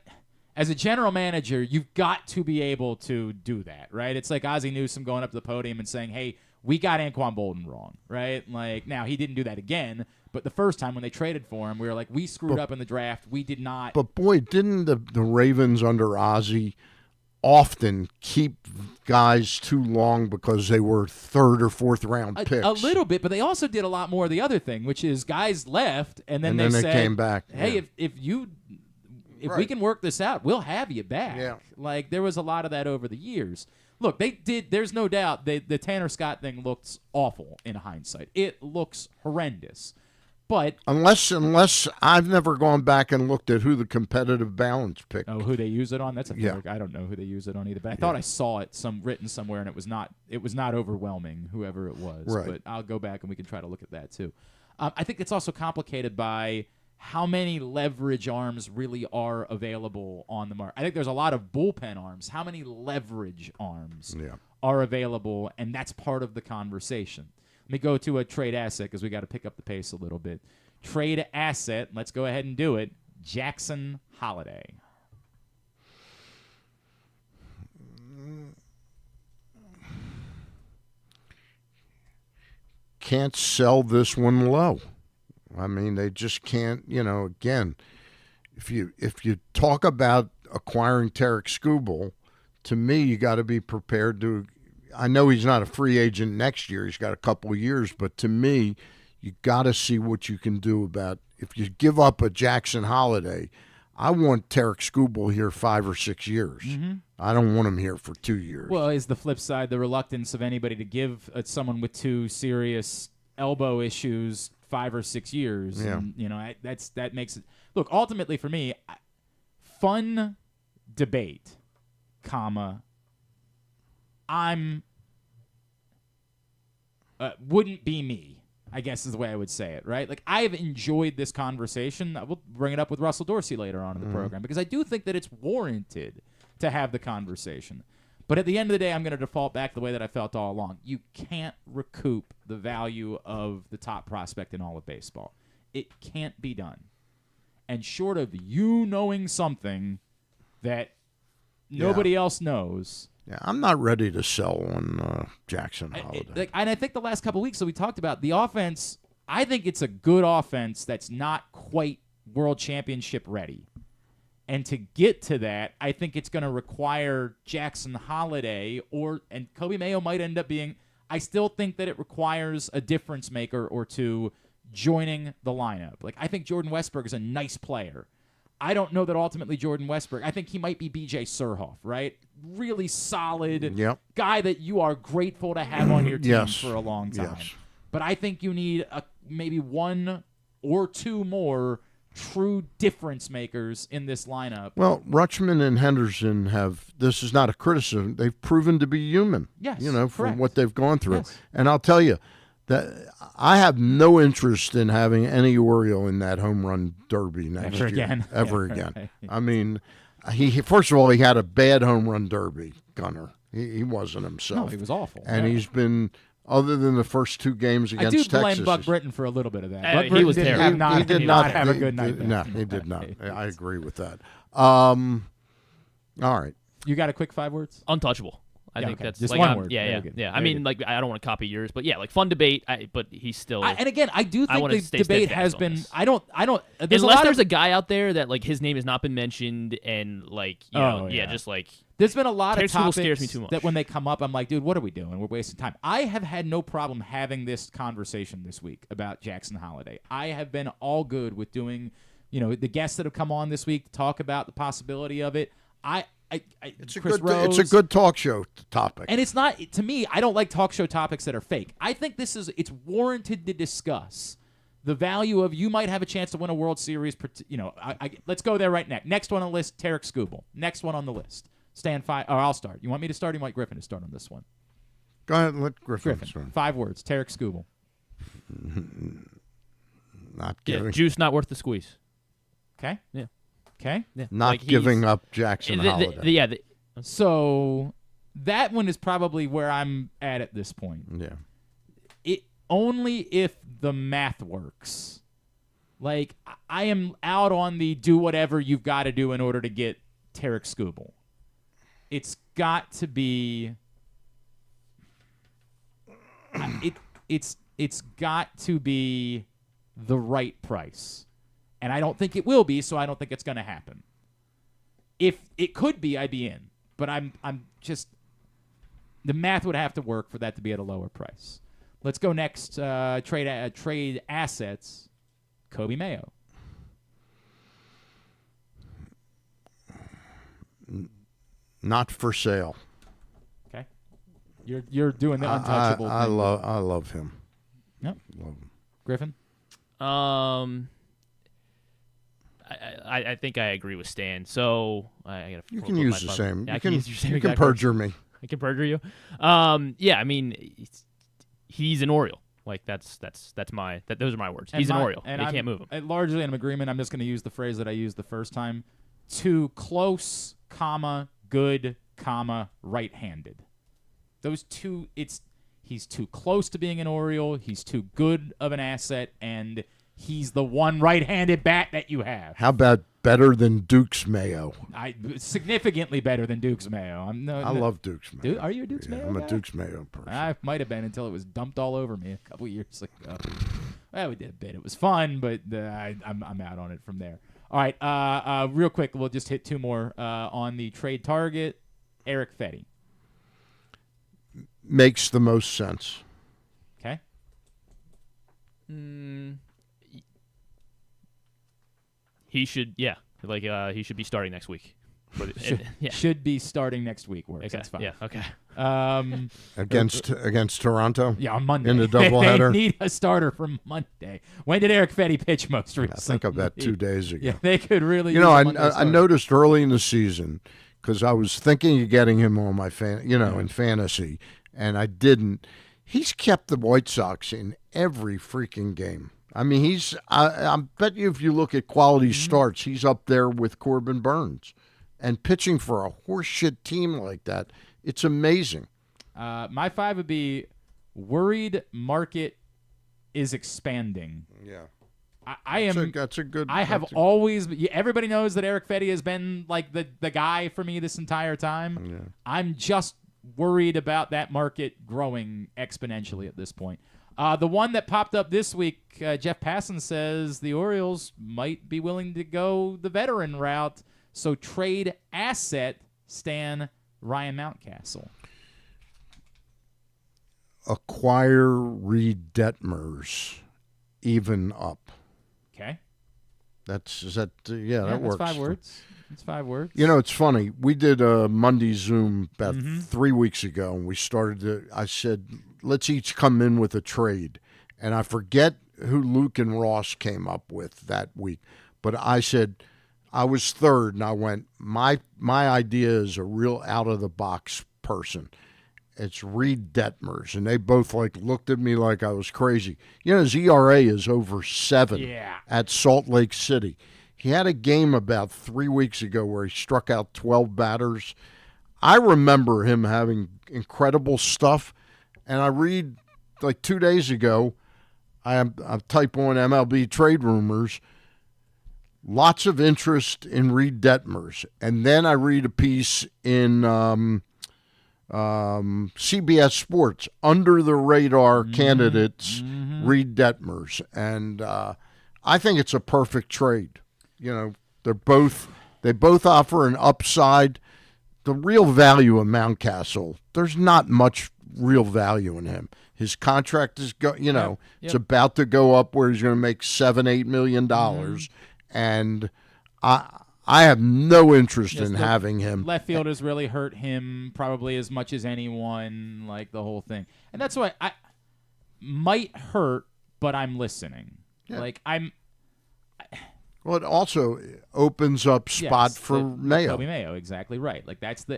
as a general manager, you've got to be able to do that, right? It's like Ozzie Newsome going up to the podium and saying, "Hey, we got Anquan Bolden wrong," right? Like, now he didn't do that again, but the first time when they traded for him, we were like, we screwed up in the draft. We did not. But boy, didn't the Ravens under Ozzie often keep guys too long because they were 3rd or 4th round picks? A little bit, but they also did a lot more of the other thing, which is guys left, and then they said, came back. Hey, if we can work this out, we'll have you back. Yeah. Like, there was a lot of that over the years. Look, they did. There's no doubt the Tanner Scott thing looks awful in hindsight. It looks horrendous. But unless I've never gone back and looked at who the competitive balance picked. Oh, who they use it on? That's a yeah. I don't know who they use it on either. But I thought I saw it written somewhere, and it was not overwhelming, whoever it was. Right. But I'll go back and we can try to look at that too. I think it's also complicated by how many leverage arms really are available on the market. I think there's a lot of bullpen arms. How many leverage arms are available? And that's part of the conversation. Let me go to a trade asset because we got to pick up the pace a little bit. Trade asset, let's go ahead and do it. Jackson Holiday. can't sell this one low. I mean, they just can't. Again, if you talk about acquiring Tarik Skubal, to me, you got to be prepared to. I know he's not a free agent next year; he's got a couple of years. But to me, you got to see what you can do about if you give up a Jackson Holiday. I want Tarik Skubal here 5 or 6 years. Mm-hmm. I don't want him here for 2 years. Well, is the flip side the reluctance of anybody to give someone with 2 serious elbow issues 5 or 6 years? Yeah. And, that makes it look. Ultimately, for me, fun debate, wouldn't be me. I guess is the way I would say it, right? Like, I've enjoyed this conversation. We'll bring it up with Russell Dorsey later on in the program because I do think that it's warranted to have the conversation. But at the end of the day, I'm going to default back the way that I felt all along. You can't recoup the value of the top prospect in all of baseball. It can't be done. And short of you knowing something that nobody else knows. Yeah, I'm not ready to sell on Jackson Holiday. And I think the last couple of weeks that we talked about, the offense, I think it's a good offense that's not quite world championship ready. And to get to that, I think it's going to require Jackson Holiday and Kobe Mayo might end up being, I still think that it requires a difference maker or two joining the lineup. Like, I think Jordan Westburg is a nice player. I don't know that ultimately Jordan Westburg, I think he might be B.J. Surhoff, right? Really solid guy that you are grateful to have on your team for a long time. Yes. But I think you need maybe 1 or 2 more true difference makers in this lineup. Well, Rutschman and Henderson this is not a criticism, they've proven to be human, from what they've gone through. Yes. And I'll tell you, that I have no interest in having any Oriole in that home run derby next year. Ever again. Right. I mean, he first of all, he had a bad home run derby, Gunner. He wasn't himself. No, he was awful. And he's been, other than the first 2 games against Texas. I do blame Buck Britton for a little bit of that. Buck he was terrible. He did not have a good night. No, he did not. I agree with that. All right. You got a quick 5 words? Untouchable. I think that's just like, one word. Yeah. I mean, like, I don't want to copy yours, but yeah, like, fun debate. But he's still. And again, I do think the debate has been. I don't. Unless there's a guy out there that like his name has not been mentioned, and like just like. There's been a lot of topics scares me too much. that when they come up, I'm like, dude, what are we doing? We're wasting time. I have had no problem having this conversation this week about Jackson Holiday. I have been all good with doing, the guests that have come on this week to talk about the possibility of it. It's a good talk show topic. And it's not, to me, I don't like talk show topics that are fake. I think it's warranted to discuss the value of you might have a chance to win a World Series. Let's go there right now. Next one on the list, Tarik Skubal. Next one on the list. Stand 5, or I'll start. You want me to start or you want Griffin to start on this one? Go ahead, let Griffin start. 5 words, Tarik Skubal. Not giving. Juice not worth the squeeze. Okay? Yeah. Okay? Yeah. Not giving up Jackson Holiday. So that one is probably where I'm at this point. Yeah. Only if the math works. Like, I am out on the do whatever you've got to do in order to get Tarik Skubal. It's got to be. It's got to be the right price, and I don't think it will be. So I don't think it's going to happen. If it could be, I'd be in. But I'm just. The math would have to work for that to be at a lower price. Let's go next. Trade assets. Kobe Mayo. Not for sale. Okay, you're doing the untouchable. I love him. Yep. Love him. Griffin. I think I agree with Stan. So I gotta. You can use the same. Yeah, you can perjure me. I can perjure you. Yeah, I mean, he's an Oriole. Like those are my words. He's an Oriole. And you can't move him. Largely in agreement. I'm just going to use the phrase that I used the first time. Too close, good, right-handed. Those two, he's too close to being an Oriole. He's too good of an asset, and He's the one right-handed bat that you have. How about better than Duke's Mayo? Significantly better than Duke's Mayo. I love Duke's Mayo. Are you a Duke's Mayo I'm guy? a Duke's Mayo person. I might have been until it was dumped all over me a couple years ago. Well, we did a bit. It was fun, but I'm out on it from there. All right, real quick, we'll just hit two more on the trade target. Eric Fetty. Makes the most sense. Okay. He should, he should be starting next week. Should be starting next week. Works. Okay. That's fine. Yeah. Okay. Against Toronto. Yeah, on Monday in the doubleheader. They need a starter for Monday. When did Eric Fetty pitch most recently? I think about 2 days ago. Yeah, they could really. I noticed early in the season because I was thinking of getting him on my in fantasy, and I didn't. He's kept the White Sox in every freaking game. I mean, I bet you if you look at quality starts, he's up there with Corbin Burns. And pitching for a horseshit team like that, it's amazing. My 5 would be worried market is expanding. Yeah. I am. That's a good. I have always. Everybody knows that Eric Fetty has been like the guy for me this entire time. Yeah. I'm just worried about that market growing exponentially at this point. The one that popped up this week, Jeff Passan says the Orioles might be willing to go the veteran route. So trade asset Stan Ryan Mountcastle. Acquire Reed Detmers, even up. Okay. That works. That's 5 words. It's 5 words. You know, it's funny. We did a Monday Zoom about 3 weeks ago, and we started I said, let's each come in with a trade. And I forget who Luke and Ross came up with that week. But I said, I was third, and I went, my idea is a real out-of-the-box person. It's Reed Detmers. And they both looked at me like I was crazy. You know, his ERA is over 7 at Salt Lake City. He had a game about 3 weeks ago where he struck out 12 batters. I remember him having incredible stuff. And I read, 2 days ago, I type on MLB trade rumors, lots of interest in Reed Detmers. And then I read a piece in CBS Sports, under-the-radar candidates, Reed Detmers. And I think it's a perfect trade. You know, they both offer an upside. The real value of Mountcastle, there's not much real value in him. His contract is it's about to go up where he's going to make $7-8 million, and I have no interest in having him. Left fielders really hurt him probably as much as anyone, the whole thing, and that's why I might hurt, but I'm listening. Yeah. Well, it also opens up spot for Mayo. Toby Mayo, exactly right.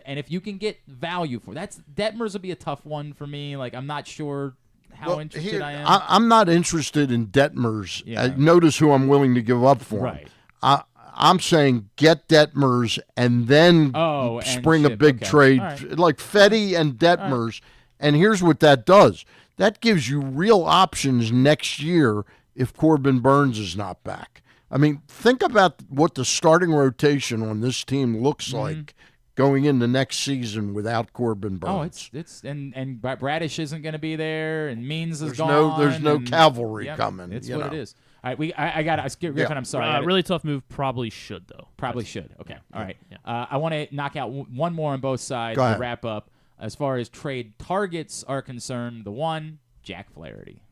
And if you can get value for Detmers would be a tough one for me. I'm not sure how interested I am. I'm not interested in Detmers. Notice who I'm willing to give up for him. I'm saying get Detmers and then spring a big trade like Fetty and Detmers. And here's what that does. That gives you real options next year if Corbin Burns is not back. I mean, think about what the starting rotation on this team looks like going into next season without Corbin Burns. And Bradish isn't going to be there, and Means is gone. There's no cavalry coming. It's what it is. All right, I got to skip Griffin. I'm sorry. Really tough move. Probably should though. Probably should. Okay. All right. I want to knock out one more on both sides to wrap up. As far as trade targets are concerned, the one, Jack Flaherty.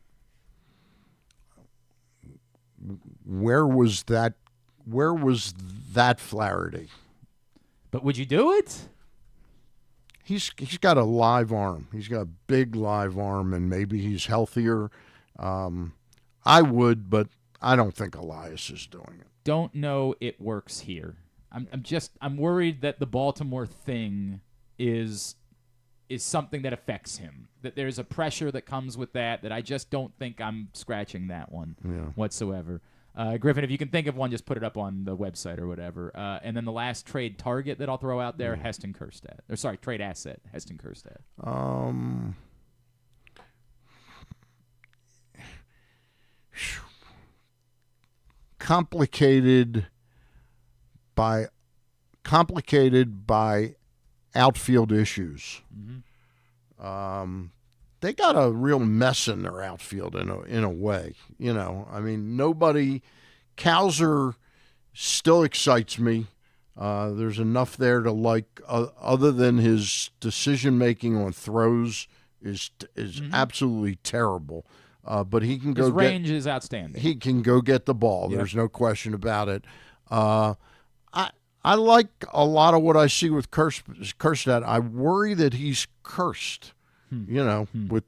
Where was that Flaherty? But would you do it? He's got a live arm. He's got a big live arm, and maybe he's healthier. I would, but I don't think Elias is doing it. Don't know it works here. I'm worried that the Baltimore thing is something that affects him. That there's a pressure that comes with that I just don't think I'm scratching that one whatsoever. Griffin, if you can think of one, just put it up on the website or whatever. And then the last trade target that I'll throw out there, Heston Kjerstad. Or sorry, trade asset, Heston Kjerstad. complicated by outfield issues. They got a real mess in their outfield in a way. You know, I mean, Cowser still excites me. There's enough there to like, other than his decision making on throws is absolutely terrible. But he can go. His range is outstanding. He can go get the ball. Yep. There's no question about it. I like a lot of what I see with Kjerstad. I worry that he's cursed. You know, with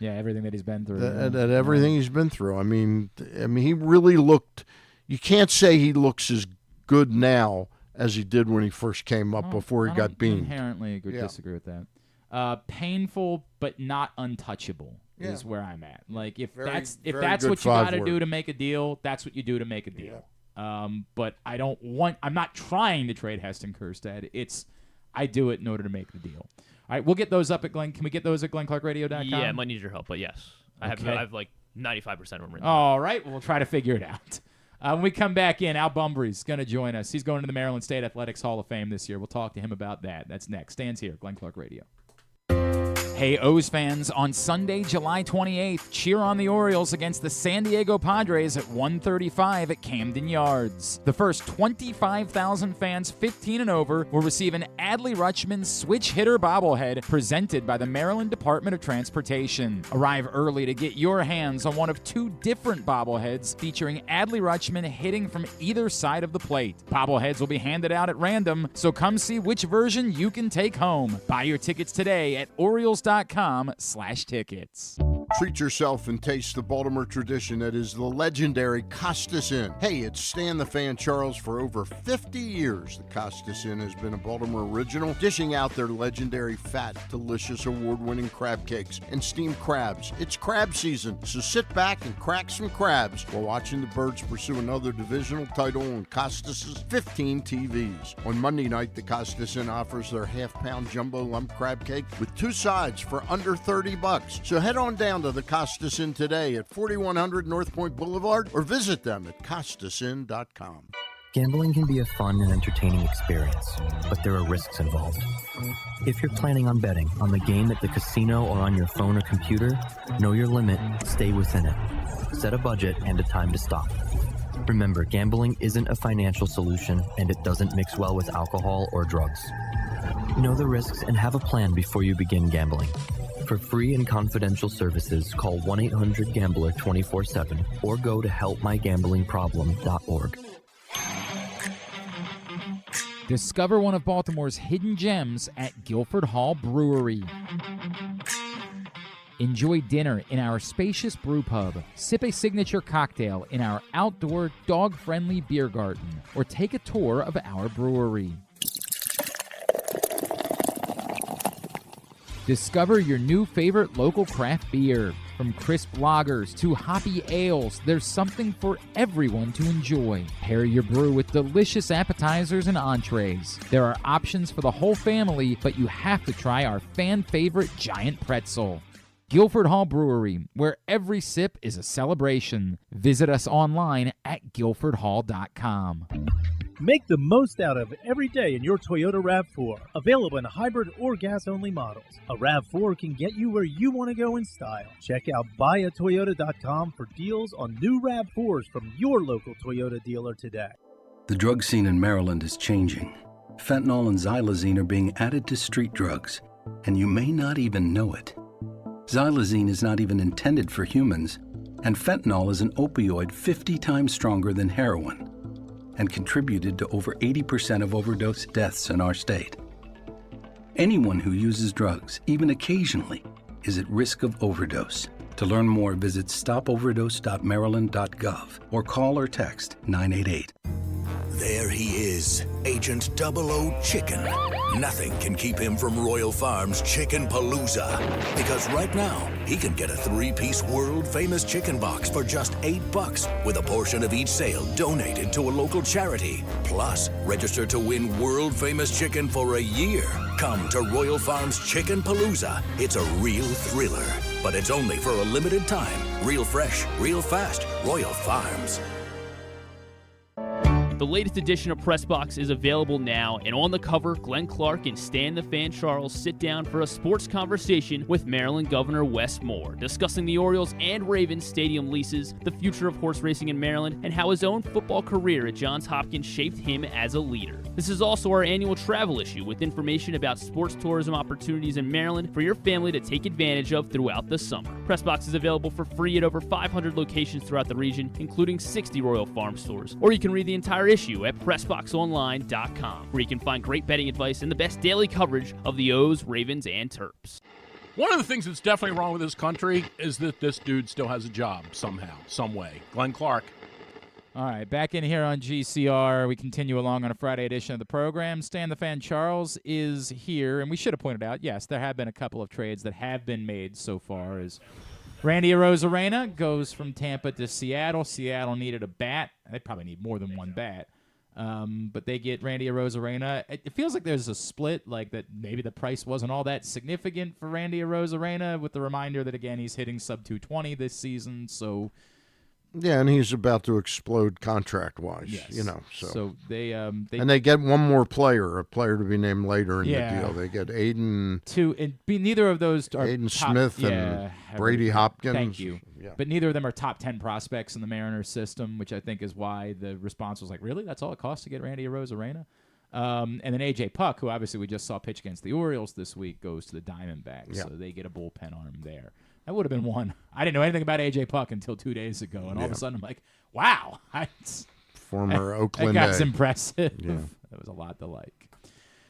everything that he's been through. Everything he's been through. I mean, he really looked. You can't say he looks as good now as he did when he first came up before he got beamed. Inherently disagree with that. Painful but not untouchable is where I'm at. Like if that's what you got to do to make a deal, that's what you do to make a deal. Yeah. But I'm not trying to trade Heston Kjerstad. I do it in order to make the deal. All right, we'll get those up at Glenn. Can we get those at GlennClarkRadio.com? Yeah, I might need your help, but yes. I have like 95% of them written. All right, we'll try to figure it out. When we come back in, Al Bumbry's going to join us. He's going to the Maryland State Athletics Hall of Fame this year. We'll talk to him about that. That's next. Stands here, Glenn Clark Radio. Hey, O's fans, on Sunday, July 28th, cheer on the Orioles against the San Diego Padres at 1:35 at Camden Yards. The first 25,000 fans 15 and over will receive an Adley Rutschman switch hitter bobblehead presented by the Maryland Department of Transportation. Arrive early to get your hands on one of 2 different bobbleheads featuring Adley Rutschman hitting from either side of the plate. Bobbleheads will be handed out at random, so come see which version you can take home. Buy your tickets today at Orioles.com/tickets. Treat yourself and taste the Baltimore tradition that is the legendary Costas Inn. Hey, it's Stan the Fan Charles. For over 50 years, the Costas Inn has been a Baltimore original, dishing out their legendary fat, delicious, award-winning crab cakes and steamed crabs. It's crab season, so sit back and crack some crabs while watching the Birds pursue another divisional title on Costas' 15 TVs. On Monday night, the Costas Inn offers their half-pound jumbo lump crab cake with 2 sides for under $30. So head on down to the Costas Inn today at 4100 North Point Boulevard or visit them at CostasInn.com. Gambling can be a fun and entertaining experience, but there are risks involved. If you're planning on betting on the game at the casino or on your phone or computer, know your limit, stay within it. Set a budget and a time to stop. Remember, gambling isn't a financial solution and it doesn't mix well with alcohol or drugs. Know the risks and have a plan before you begin gambling. For free and confidential services, call 1-800-GAMBLER 24/7 or go to helpmygamblingproblem.org. Discover one of Baltimore's hidden gems at Guilford Hall Brewery. Enjoy dinner in our spacious brew pub, sip a signature cocktail in our outdoor dog-friendly beer garden, or take a tour of our brewery. Discover your new favorite local craft beer. From crisp lagers to hoppy ales, there's something for everyone to enjoy. Pair your brew with delicious appetizers and entrees. There are options for the whole family, but you have to try our fan-favorite giant pretzel. Guilford Hall Brewery, where every sip is a celebration. Visit us online at guilfordhall.com. Make the most out of every day in your Toyota RAV4. Available in hybrid or gas-only models. A RAV4 can get you where you want to go in style. Check out buyatoyota.com for deals on new RAV4s from your local Toyota dealer today. The drug scene in Maryland is changing. Fentanyl and xylazine are being added to street drugs, and you may not even know it. Xylazine is not even intended for humans, and fentanyl is an opioid 50 times stronger than heroin, and contributed to over 80% of overdose deaths in our state. Anyone who uses drugs, even occasionally, is at risk of overdose. To learn more, visit stopoverdose.maryland.gov or call or text 988. There he is, Agent 00 Chicken. Nothing can keep him from Royal Farms Chicken Palooza. Because right now, he can get a 3-piece world-famous chicken box for just $8 with a portion of each sale donated to a local charity. Plus, register to win world-famous chicken for a year. Come to Royal Farms Chicken Palooza. It's a real thriller, but it's only for a limited time. Real fresh, real fast. Royal Farms. The latest edition of Press Box is available now, and on the cover, Glenn Clark and Stan the Fan Charles sit down for a sports conversation with Maryland Governor Wes Moore, discussing the Orioles and Ravens stadium leases, the future of horse racing in Maryland, and how his own football career at Johns Hopkins shaped him as a leader. This is also our annual travel issue with information about sports tourism opportunities in Maryland for your family to take advantage of throughout the summer. Press Box is available for free at over 500 locations throughout the region, including 60 Royal Farm stores. Or you can read the entire issue at PressBoxOnline.com, where you can find great betting advice and the best daily coverage of the O's, Ravens, and Terps. One of the things that's definitely wrong with this country is that this dude still has a job somehow, some way. Glenn Clark. All right, back in here on GCR. We continue along on a Friday edition of the program. Stan the Fan Charles is here, and we should have pointed out, yes, there have been a couple of trades that have been made so far. As Randy Arozarena goes from Tampa to Seattle. Seattle needed a bat. They probably need more than one bat. But they get Randy Arozarena. It feels like there's a split, like that maybe the price wasn't all that significant for Randy Arozarena, with the reminder that, again, he's hitting sub 220 this season, so... Yeah, and he's about to explode contract-wise, yes. So they get one more player, a player to be named later in the deal. They get Aiden. Neither of those are Aiden top, Smith and Brady Hopkins. Thank you. Yeah. But neither of them are top 10 prospects in the Mariners system, which I think is why the response was like, really? That's all it costs to get Randy Arozarena? And then A.J. Puck, who obviously we just saw pitch against the Orioles this week, goes to the Diamondbacks, so they get a bullpen arm there. That would have been one. I didn't know anything about A.J. Puck until 2 days ago, and all of a sudden I'm like, wow. Former Oakland That guy's A. impressive. Yeah. That was a lot to like.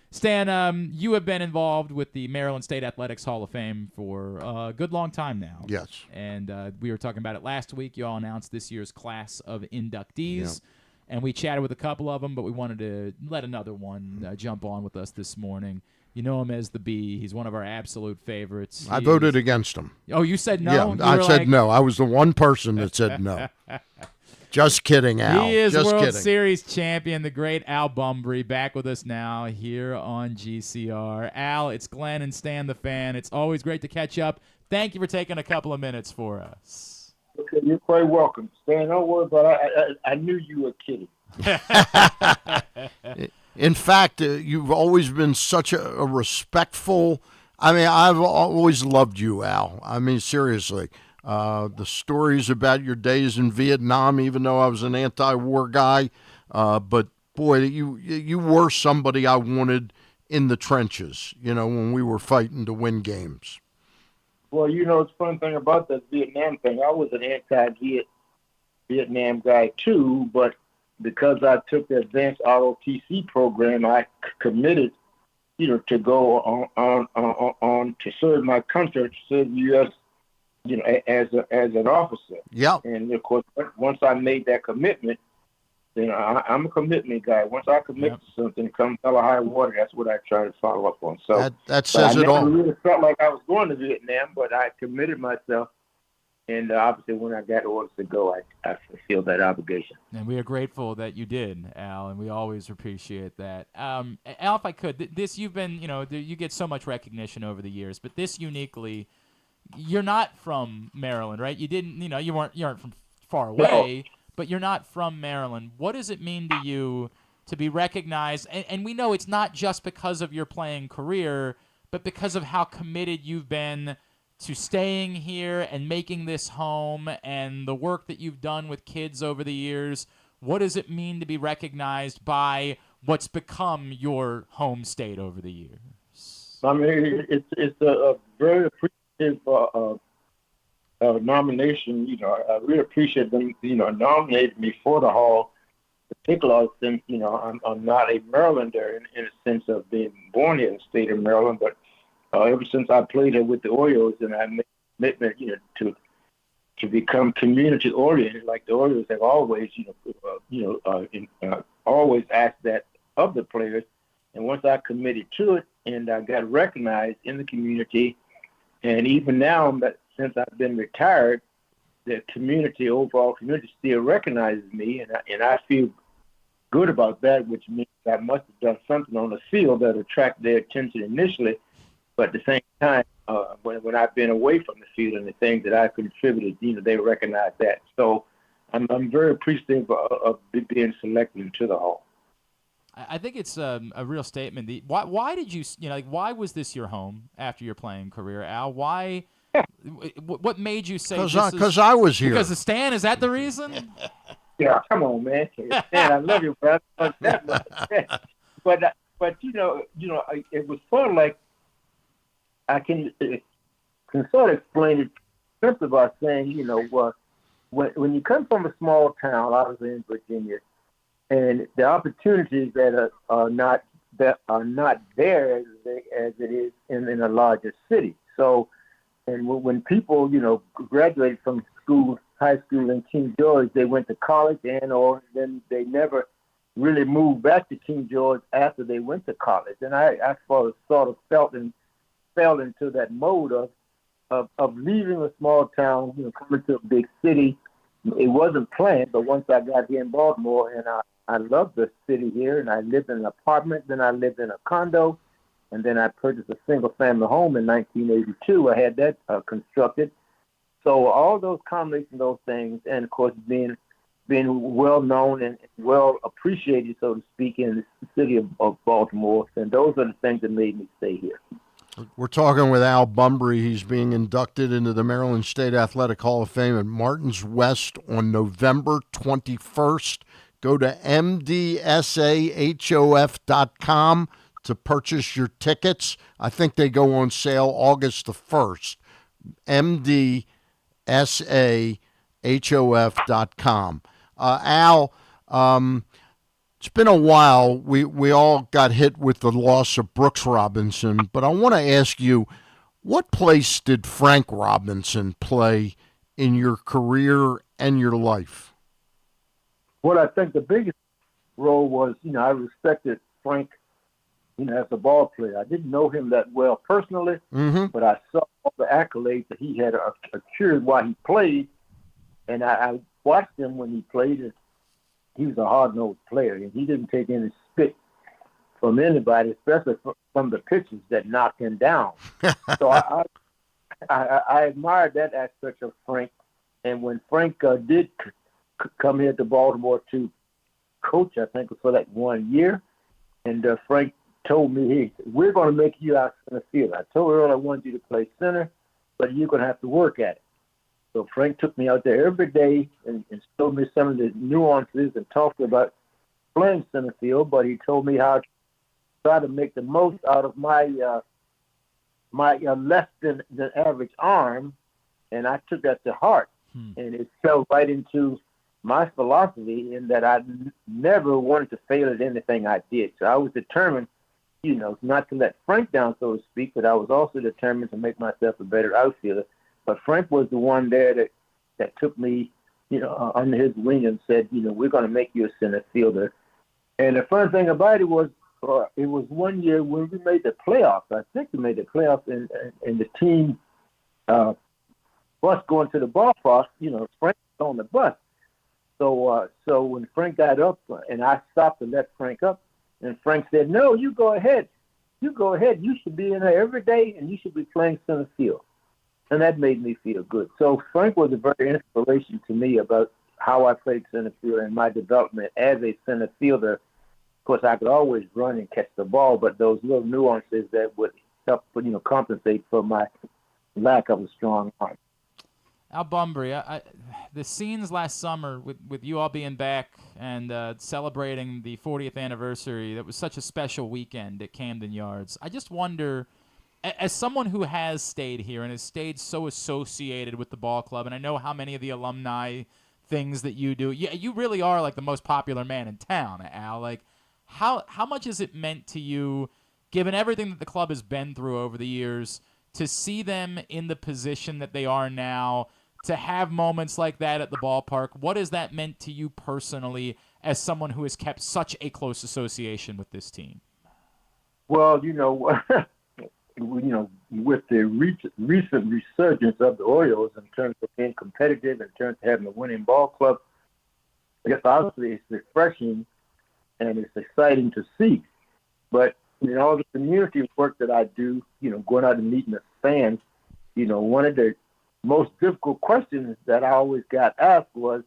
Stan, you have been involved with the Maryland State Athletics Hall of Fame for a good long time now. Yes. And we were talking about it last week. You all announced this year's class of inductees. And we chatted with a couple of them, but we wanted to let another one jump on with us this morning. You know him as the Bee. He's one of our absolute favorites. I voted against him. Oh, you said no? Yeah, I said no. I was the one person that said no. Just kidding, Al. He is Just World kidding. Series champion, the great Al Bumbry, back with us now here on GCR. Al, it's Glenn and Stan the Fan. It's always great to catch up. Thank you for taking a couple of minutes for us. Okay, you're quite welcome. Stan, don't worry about it. I knew you were kidding. In fact, you've always been such a respectful. I mean, I've always loved you, Al. I mean, seriously. The stories about your days in Vietnam, even though I was an anti-war guy, but boy, you were somebody I wanted in the trenches, when we were fighting to win games. Well, it's a fun thing about that Vietnam thing. I was an anti-Vietnam guy too, but because I took the advanced ROTC program, I committed, to go on to serve my country, to serve the U.S., as an officer. Yeah. And of course, once I made that commitment, then I'm a commitment guy. Once I commit to something, come hell or high water, that's what I try to follow up on. So that says it all. I really felt like I was going to Vietnam, but I committed myself. And obviously, when I got orders to go, I feel that obligation. And we are grateful that you did, Al, and we always appreciate that. Al, if I could, this you've been, you get so much recognition over the years, but this uniquely, you're not from Maryland, right? You didn't, you aren't from far away, but you're not from Maryland. What does it mean to you to be recognized? And we know it's not just because of your playing career, but because of how committed you've been to staying here and making this home and the work that you've done with kids over the years. What does it mean to be recognized by what's become your home state over the years? I mean, it's a very appreciative nomination. I really appreciate them, nominating me for the Hall, particularly since, I'm not a Marylander in a sense of being born here in the state of Maryland, but ever since I played here with the Orioles, and I made a commitment, to become community oriented, like the Orioles have always, always asked that of the players. And once I committed to it, and I got recognized in the community, and even now, since I've been retired, the overall community still recognizes me, and I feel good about that, which means I must have done something on the field that attracted their attention initially. But at the same time, when I've been away from the field and the things that I contributed, they recognize that. So I'm very appreciative of being selected into the Hall. I think it's a real statement. Why did you like? Why was this your home after your playing career, Al? Why? What made you say? Because I was here. Because of Stan? Is that the reason? Yeah, come on, man. Stan, I love you, brother. But it was sort of like I can sort of explain it simply by saying, when you come from a small town, I was in Virginia, and the opportunities that are not there as it is in a larger city. So, and when people graduate from high school in King George, they went to college or then they never really moved back to King George after they went to college. And I sort of fell into that mode of leaving a small town, coming to a big city. It wasn't planned, but once I got here in Baltimore, and I loved the city here, and I lived in an apartment, then I lived in a condo, and then I purchased a single-family home in 1982. I had that constructed. So all those combinations, those things, and of course being well known and well appreciated, so to speak, in the city of Baltimore, and those are the things that made me stay here. We're talking with Al Bumbry. He's being inducted into the Maryland State Athletic Hall of Fame at Martins West on November 21st. Go to mdsahof.com to purchase your tickets. I think they go on sale August the 1st. mdsahof.com. Al, it's been a while. We all got hit with the loss of Brooks Robinson, but I want to ask you, what place did Frank Robinson play in your career and your life? Well, I think the biggest role was, I respected Frank, as a ball player. I didn't know him that well personally, but I saw all the accolades that he had accrued while he played, and I watched him when he played, and he was a hard-nosed player, and he didn't take any spit from anybody, especially from the pitchers that knocked him down. So I admired that aspect of Frank. And when Frank did come here to Baltimore to coach, I think for that 1 year, and Frank told me, hey, we're going to make you out center field. I told Earl I wanted you to play center, but you're going to have to work at it. So Frank took me out there every day and showed me some of the nuances and talked about playing center field, but he told me how to try to make the most out of my less than average arm, and I took that to heart. And it fell right into my philosophy in that I never wanted to fail at anything I did. So I was determined, not to let Frank down, so to speak, but I was also determined to make myself a better outfielder. But Frank was the one there that took me, under his wing and said, we're going to make you a center fielder. And the fun thing about it was 1 year when we made the playoffs. I think we made the playoffs, and the team bus going to the ballpark, Frank was on the bus. So when Frank got up, and I stopped to let Frank up, and Frank said, no, you go ahead. You go ahead. You should be in there every day, and you should be playing center field. And that made me feel good. So Frank was a very inspiration to me about how I played center field and my development as a center fielder. Of course, I could always run and catch the ball, but those little nuances that would help, compensate for my lack of a strong arm. Al Bumbry, the scenes last summer with you all being back and celebrating the 40th anniversary, that was such a special weekend at Camden Yards. I just wonder, as someone who has stayed here and has stayed so associated with the ball club, and I know how many of the alumni things that you do, you really are like the most popular man in town, Al. Like, how much has it meant to you, given everything that the club has been through over the years, to see them in the position that they are now, to have moments like that at the ballpark? What has that meant to you personally as someone who has kept such a close association with this team? Well, with the recent resurgence of the Orioles in terms of being competitive, in terms of having a winning ball club, I guess obviously it's refreshing and it's exciting to see. But all the community work that I do, going out and meeting the fans, one of the most difficult questions that I always got asked was,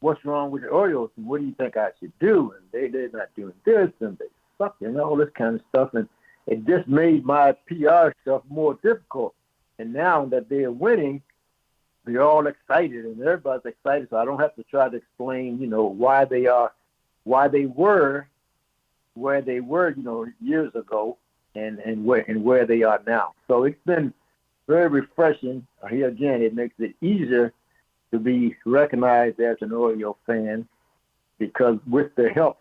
what's wrong with the Orioles and what do you think I should do? And they're not doing this and they suck and all this kind of stuff. And it just made my PR stuff more difficult. And now that they're winning, they're all excited and everybody's excited. So I don't have to try to explain, why they were where they were, years ago and where they are now. So it's been very refreshing. Here again, it makes it easier to be recognized as an Oriole fan because with the help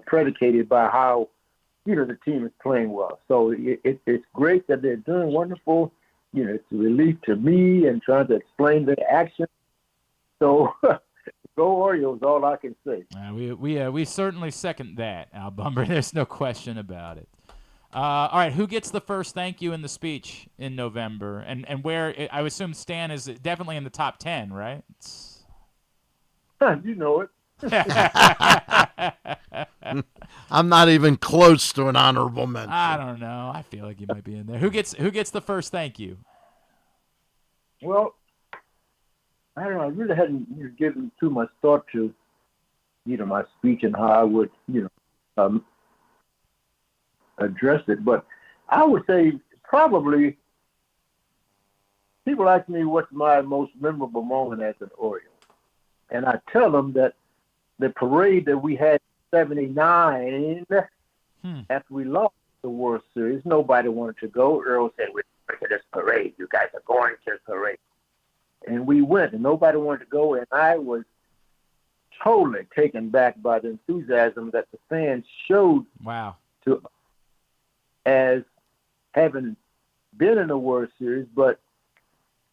predicated by how the team is playing well. So it's great that they're doing wonderful. It's a relief to me and trying to explain their action. So go Orioles, all I can say. We certainly second that, Al Bumbry. There's no question about it. All right, who gets the first thank you in the speech in November? And where, I would assume Stan is definitely in the top 10, right? You know it. I'm not even close to an honorable mention. I don't know. I feel like you might be in there. Who gets the first thank you? Well, I don't know. I really hadn't given too much thought to, my speech and how I would, address it. But I would say probably people ask me what's my most memorable moment as an Oriole. And I tell them that the parade that we had in 79 after we lost the World Series, nobody wanted to go. Earl said, we're going to this parade. You guys are going to the parade. And we went, and nobody wanted to go. And I was totally taken back by the enthusiasm that the fans showed to as having been in the World Series, but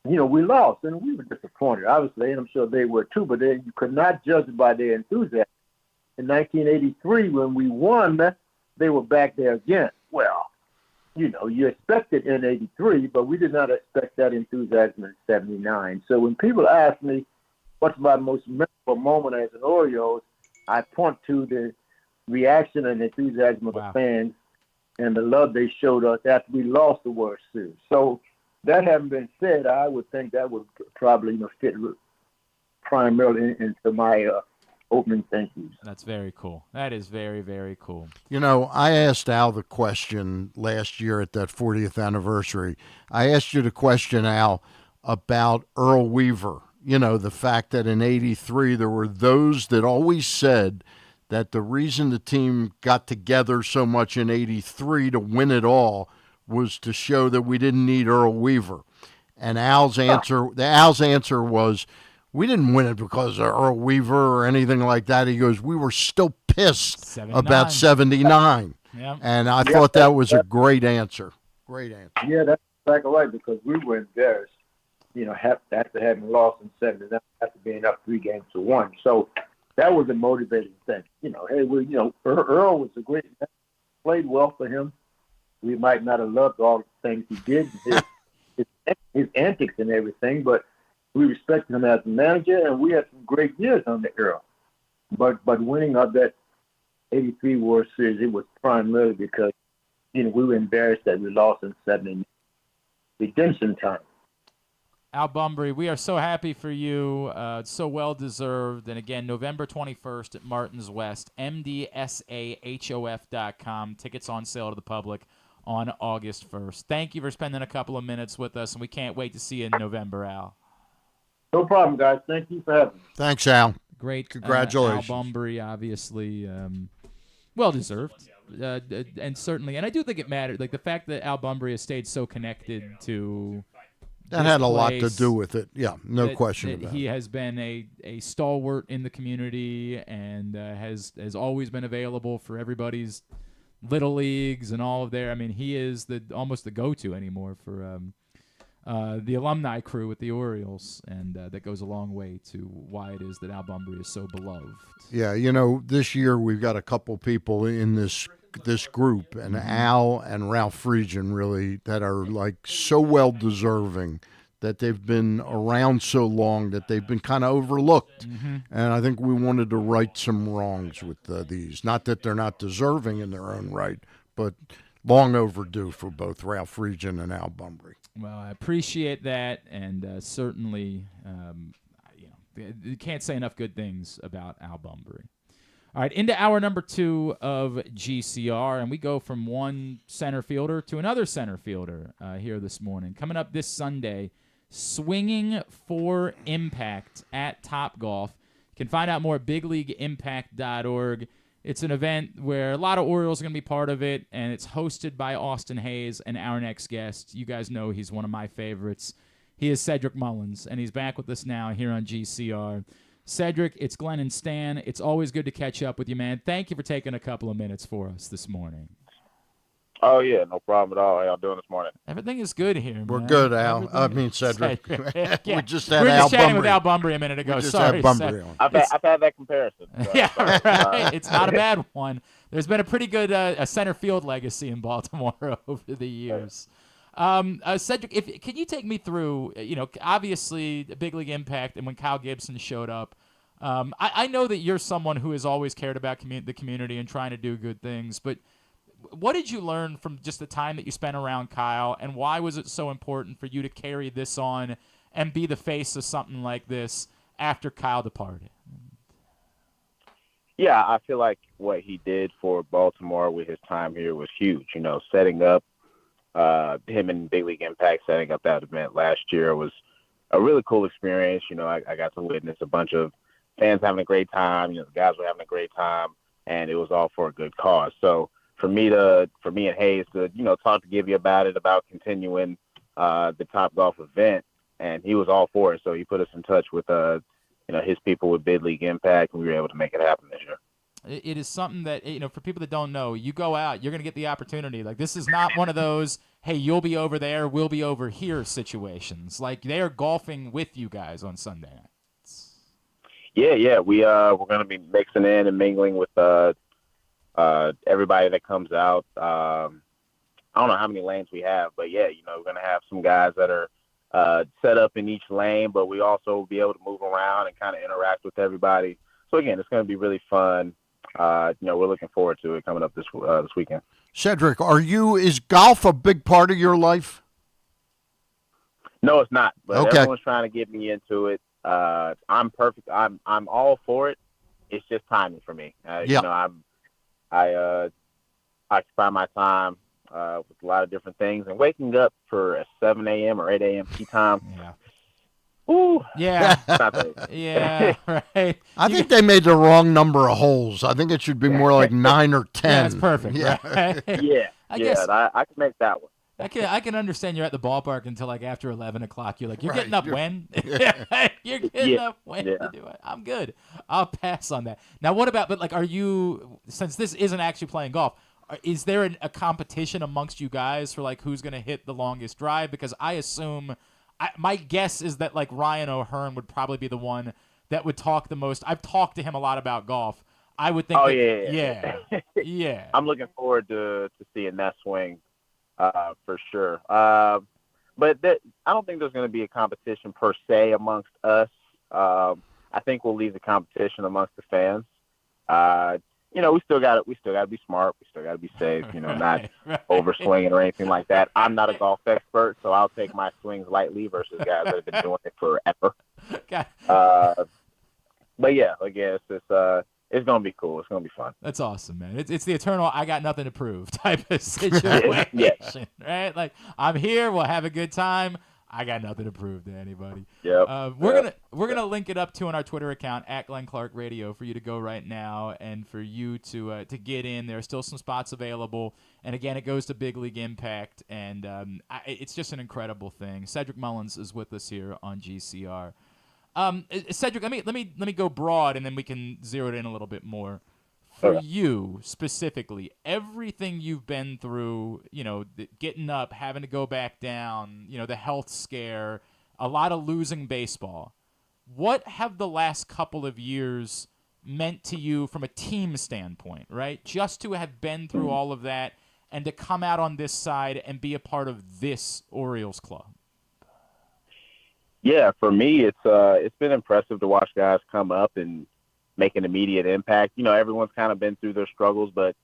we lost and we were disappointed, obviously, and I'm sure they were too, but you could not judge by their enthusiasm. In 1983, when we won, they were back there again. Well, you expected in 83, but we did not expect that enthusiasm in 79. So when people ask me what's my most memorable moment as an Orioles, I point to the reaction and enthusiasm of the fans and the love they showed us after we lost the World Series. So that having been said, I would think that would probably fit primarily into my opening thank yous. That's very cool. That is very, very cool. I asked Al the question last year at that 40th anniversary. I asked you the question, Al, about Earl Weaver. The fact that in 83 there were those that always said that the reason the team got together so much in 83 to win it all was to show that we didn't need Earl Weaver. And Al's answer was, we didn't win it because of Earl Weaver or anything like that. He goes, we were still pissed about 79. Yep. And I thought that was a great answer. Great answer. Yeah, that's exactly right, because we were embarrassed, after having lost in 79, after being up 3-1. So that was a motivating thing. Earl was a great man, played well for him. We might not have loved all the things he did, his antics and everything, but we respected him as a manager, and we had some great years under Earl. But winning of that 83 World Series, it was primarily because, we were embarrassed that we lost in 79. Redemption time. Al Bumbry, we are so happy for you. It's so well-deserved. And, again, November 21st at Martin's West, MDSAHOF.com. Tickets on sale to the public on August 1st. Thank you for spending a couple of minutes with us, and we can't wait to see you in November, Al. No problem, guys. Thank you for having me. Thanks, Al. Great. Congratulations. Al Bumbry, obviously, well-deserved. And certainly, and I do think it mattered, like the fact that Al Bumbry has stayed so connected to that had a lot to do with it. Yeah, no question about it. He has been a stalwart in the community and has always been available for everybody's little leagues and all of their. I mean, he is almost the go-to anymore for the alumni crew with the Orioles, and that goes a long way to why it is that Al Bumbry is so beloved. Yeah, this year we've got a couple people in this group, and Al and Ralph Friedgen really that are like so well deserving that they've been around so long that they've been kind of overlooked. Mm-hmm. And I think we wanted to right some wrongs with these. Not that they're not deserving in their own right, but long overdue for both Ralph Regent and Al Bumbry. Well, I appreciate that, and certainly, you can't say enough good things about Al Bumbry. All right, into hour number 2 of GCR, and we go from one center fielder to another center fielder here this morning. Coming up this Sunday, Swinging for Impact at Topgolf. You can find out more at bigleagueimpact.org. It's an event where a lot of Orioles are going to be part of it, and it's hosted by Austin Hayes and our next guest. You guys know he's one of my favorites. He is Cedric Mullins, and he's back with us now here on GCR. Cedric, it's Glenn and Stan. It's always good to catch up with you, man. Thank you for taking a couple of minutes for us this morning. Oh, yeah, no problem at all. How y'all doing this morning? Everything is good here, man. We're good, Al. Cedric. Yeah. We just had Al Bumbry. We were just chatting with Al Bumbry a minute ago. Sorry, on. I've had that comparison. So, yeah, right. It's not a bad one. There's been a pretty good a center field legacy in Baltimore over the years. Cedric, can you take me through, obviously the Big League Impact and when Kyle Gibson showed up, I know that you're someone who has always cared about the community and trying to do good things, but what did you learn from just the time that you spent around Kyle, and why was it so important for you to carry this on and be the face of something like this after Kyle departed? Yeah, I feel like what he did for Baltimore with his time here was huge. Setting up him and Big League Impact, setting up that event last year was a really cool experience. I got to witness a bunch of fans having a great time. The guys were having a great time, and it was all for a good cause. So for me and Hayes to, talk to Gibby about it, about continuing the Topgolf event, and he was all for it. So he put us in touch with, his people with Big League Impact, and we were able to make it happen this year. It is something that, for people that don't know, you go out, you're going to get the opportunity. Like, this is not one of those, hey, you'll be over there, we'll be over here situations. Like, they are golfing with you guys on Sunday nights. Yeah. We're going to be mixing in and mingling with everybody that comes out. I don't know how many lanes we have, but yeah, we're going to have some guys that are set up in each lane, but we also will be able to move around and kind of interact with everybody. So again, it's going to be really fun. We're looking forward to it coming up this weekend. Cedric, is golf a big part of your life? No, it's not. But okay. Everyone's trying to get me into it. I'm perfect. I'm all for it. It's just timing for me. I occupy my time with a lot of different things, and waking up for a 7 a.m. or 8 a.m. tee time. Yeah. Ooh. Yeah. Yeah, right. I think they made the wrong number of holes. I think it should be more like 9 or 10. Yeah, that's perfect. Yeah. Right? Yeah. I guess I can make that one. I can understand you're at the ballpark until like after 11 o'clock. You're like, you're Right. getting up when? You're getting up when to do it. I'm good. I'll pass on that. Now, what about, are you, since this isn't actually playing golf, is there a competition amongst you guys for who's going to hit the longest drive? Because I assume, my guess is that Ryan O'Hearn would probably be the one that would talk the most. I've talked to him a lot about golf. I would think. Yeah. I'm looking forward to seeing that swing. For sure. But I don't think there's going to be a competition per se amongst us. I think we'll leave the competition amongst the fans. We still got to be smart. We still got to be safe, not over swinging or anything like that. I'm not a golf expert, so I'll take my swings lightly versus guys that have been doing it forever. Okay. But yeah, again, it's going to be cool. It's going to be fun. That's awesome, man. It's the eternal I got nothing to prove type of situation, Yeah. right? I'm here. We'll have a good time. I got nothing to prove to anybody. Yep. We're gonna link it up to on our Twitter account at Glenn Clark Radio for you to go right now and for you to get in. There are still some spots available, and again, it goes to Big League Impact, and it's just an incredible thing. Cedric Mullins is with us here on GCR. Cedric, let me go broad, and then we can zero it in a little bit more. For you specifically, everything you've been through, getting up, having to go back down, the health scare, a lot of losing baseball. What have the last couple of years meant to you from a team standpoint, right? Just to have been through all of that and to come out on this side and be a part of this Orioles club. Yeah, for me, it's been impressive to watch guys come up and make an immediate impact. Everyone's kind of been through their struggles, but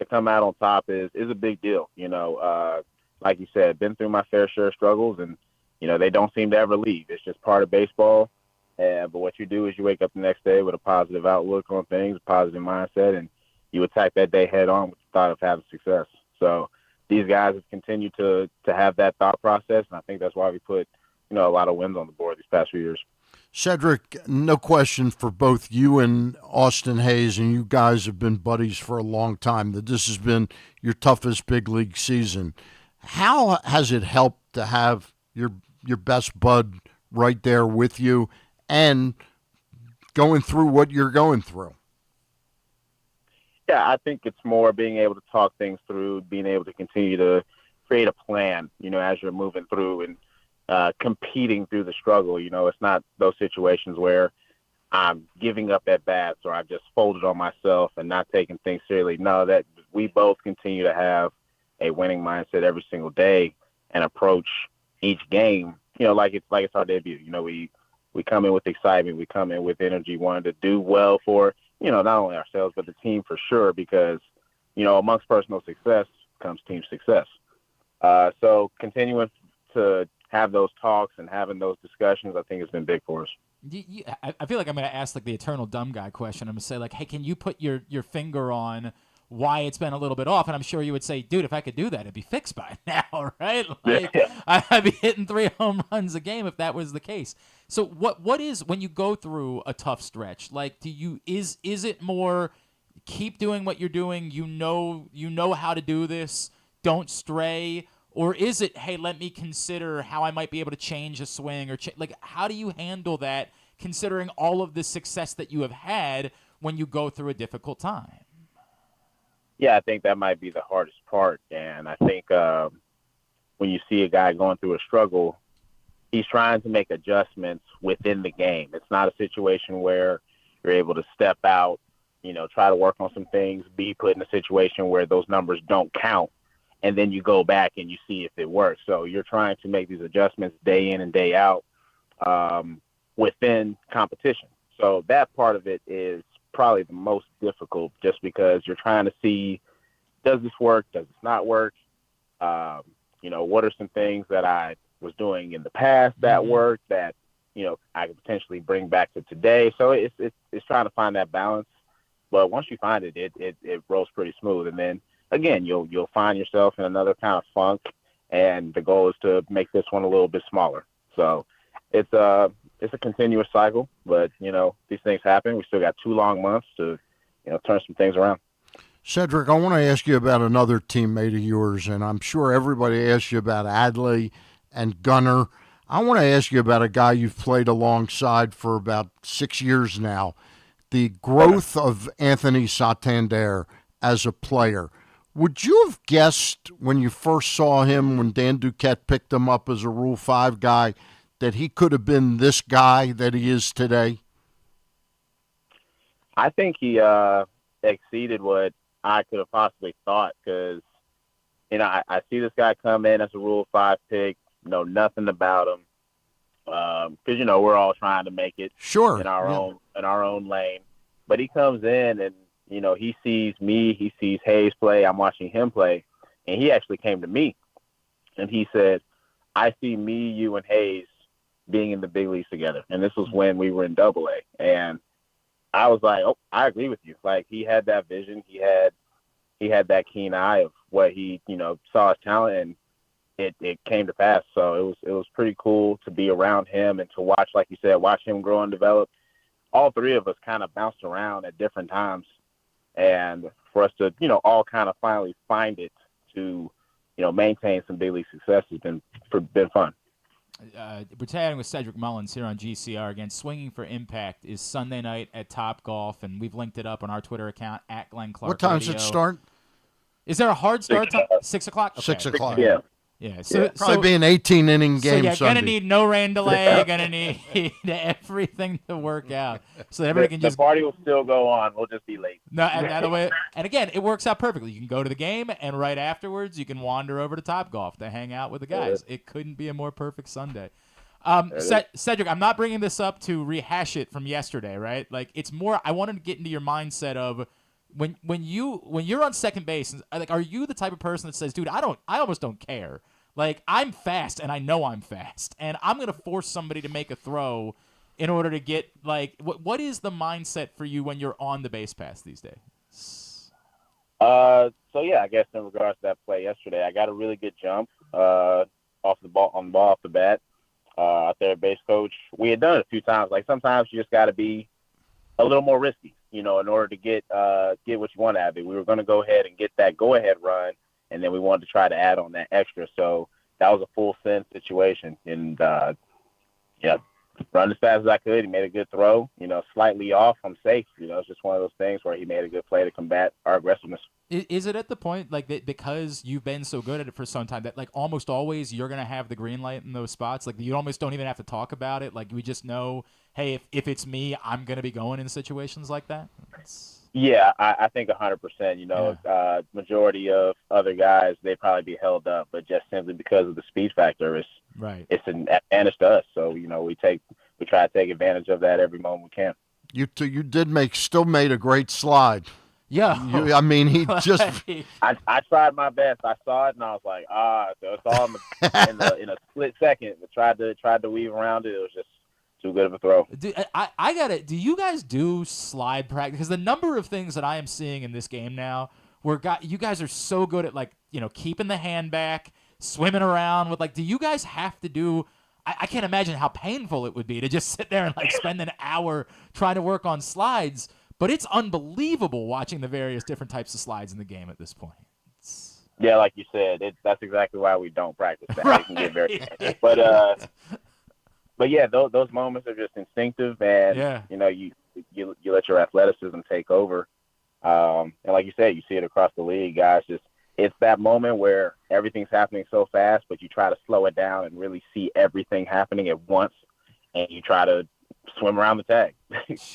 to come out on top is a big deal. You know, like you said, been through my fair share of struggles, and you know they don't seem to ever leave. It's just part of baseball. But what you do is you wake up the next day with a positive outlook on things, a positive mindset, and you attack that day head on with the thought of having success. So these guys have continued to have that thought process, and I think that's why we put, you know, a lot of wins on the board these past few years. Cedric, no question for both you and Austin Hayes, and you guys have been buddies for a long time, that this has been your toughest big league season. How has it helped to have your best bud right there with you and going through what you're going through? Yeah, I think it's more being able to talk things through, being able to continue to create a plan, you know, as you're moving through and competing through the struggle. You know, it's not those situations where I'm giving up at bats or I've just folded on myself and not taking things seriously. No, that we both continue to have a winning mindset every single day and approach each game, you know, like it's our debut. You know, we come in with excitement, we come in with energy, wanting to do well for, you know, not only ourselves but the team for sure, because, you know, amongst personal success comes team success. So continuing to have those talks and having those discussions, I think has been big for us. I feel like I'm going to ask like the eternal dumb guy question. I'm going to say like, hey, can you put your finger on why it's been a little bit off? And I'm sure you would say, dude, if I could do that, it'd be fixed by now, right? Like, I'd be hitting 3 home runs a game if that was the case. So what is, when you go through a tough stretch, like is it more keep doing what you're doing, you know how to do this, don't stray? Or is it, hey, let me consider how I might be able to change a swing or like how do you handle that considering all of the success that you have had when you go through a difficult time? Yeah, I think that might be the hardest part. And I think when you see a guy going through a struggle, he's trying to make adjustments within the game. It's not a situation where you're able to step out, you know, try to work on some things, be put in a situation where those numbers don't count, and then you go back and you see if it works. So you're trying to make these adjustments day in and day out within competition. So that part of it is probably the most difficult, just because you're trying to see, does this work? Does this not work? You know, what are some things that I was doing in the past that worked that, you know, I could potentially bring back to today? So it's trying to find that balance. But once you find it, it rolls pretty smooth. And then again, you'll find yourself in another kind of funk, and the goal is to make this one a little bit smaller. So it's a continuous cycle, but, you know, these things happen. We still got 2 long months to, you know, turn some things around. Cedric, I want to ask you about another teammate of yours, and I'm sure everybody asks you about Adley and Gunnar. I want to ask you about a guy you've played alongside for about 6 years now, the growth of Anthony Santander as a player. Would you have guessed when you first saw him, when Dan Duquette picked him up as a Rule 5 guy, that he could have been this guy that he is today? I think he exceeded what I could have possibly thought, because, you know, I see this guy come in as a Rule 5 pick, know nothing about him, because, you know, we're all trying to make it in our own lane. But he comes in and, you know, he sees me, he sees Hayes play, I'm watching him play, and he actually came to me and he said, I see me, you, and Hayes being in the big leagues together. And this was when we were in Double-A. And I was like, oh, I agree with you. Like, he had that vision. He had that keen eye of what he, you know, saw his talent, and it came to pass. So it was pretty cool to be around him and to watch, like you said, watch him grow and develop. All 3 of us kind of bounced around at different times. And for us to, you know, all kind of finally find it to, you know, maintain some big league success has been fun. We're chatting with Cedric Mullins here on GCR. Again, Swinging for Impact is Sunday night at Topgolf, and we've linked it up on our Twitter account at Glenn Clark. What time Radio. does it start? Is there a hard start time? 6 o'clock? Okay. 6 o'clock. Yeah. Yeah, so probably be an 18-inning game. So you're Sunday. gonna need no rain delay. You're gonna need everything to work out, so everybody can just. The party will still go on. We'll just be late. No, and again, it works out perfectly. You can go to the game, and right afterwards, you can wander over to Topgolf to hang out with the guys. It couldn't be a more perfect Sunday. Cedric, I'm not bringing this up to rehash it from yesterday, right? Like, it's more. I wanted to get into your mindset of when you're on second base, like, are you the type of person that says, dude, I almost don't care. Like, I'm fast and I know I'm fast, and I'm gonna force somebody to make a throw in order to get, like, what is the mindset for you when you're on the base pass these days? So yeah, I guess in regards to that play yesterday, I got a really good jump off the ball off the bat. Out there, base coach, we had done it a few times. Like, sometimes you just got to be a little more risky, in order to get what you want out of it. We were going to go ahead and get that go-ahead run, and then we wanted to try to add on that extra. So that was a full send situation, and run as fast as I could. He made a good throw, slightly off. I'm safe. It's just one of those things where he made a good play to combat our aggressiveness. Is it at the point, like, that because you've been so good at it for some time, that, like, almost always you're going to have the green light in those spots? Like, you almost don't even have to talk about it. Like, we just know, hey, if it's me, I'm going to be going in situations like that? Yeah, I think 100%. Majority of other guys, they'd probably be held up, but just simply because of the speed factor, it's an advantage to us. So, we try to take advantage of that every moment we can. You still made a great slide. Yeah. He just. I tried my best. I saw it and I was like, so it's all in a split second. I tried to weave around it. It was just too good of a throw. Do you guys do slide practice? Because the number of things that I am seeing in this game now, where you guys are so good at, like, keeping the hand back, swimming around with, like, do you guys have to do? I can't imagine how painful it would be to just sit there and, like, spend an hour trying to work on slides. But it's unbelievable watching the various different types of slides in the game at this point. Yeah, like you said, that's exactly why we don't practice that. Right. It can get very but yeah, those moments are just instinctive, and you let your athleticism take over. And like you said, you see it across the league, guys. It's that moment where everything's happening so fast, but you try to slow it down and really see everything happening at once, and you try to swim around the tag.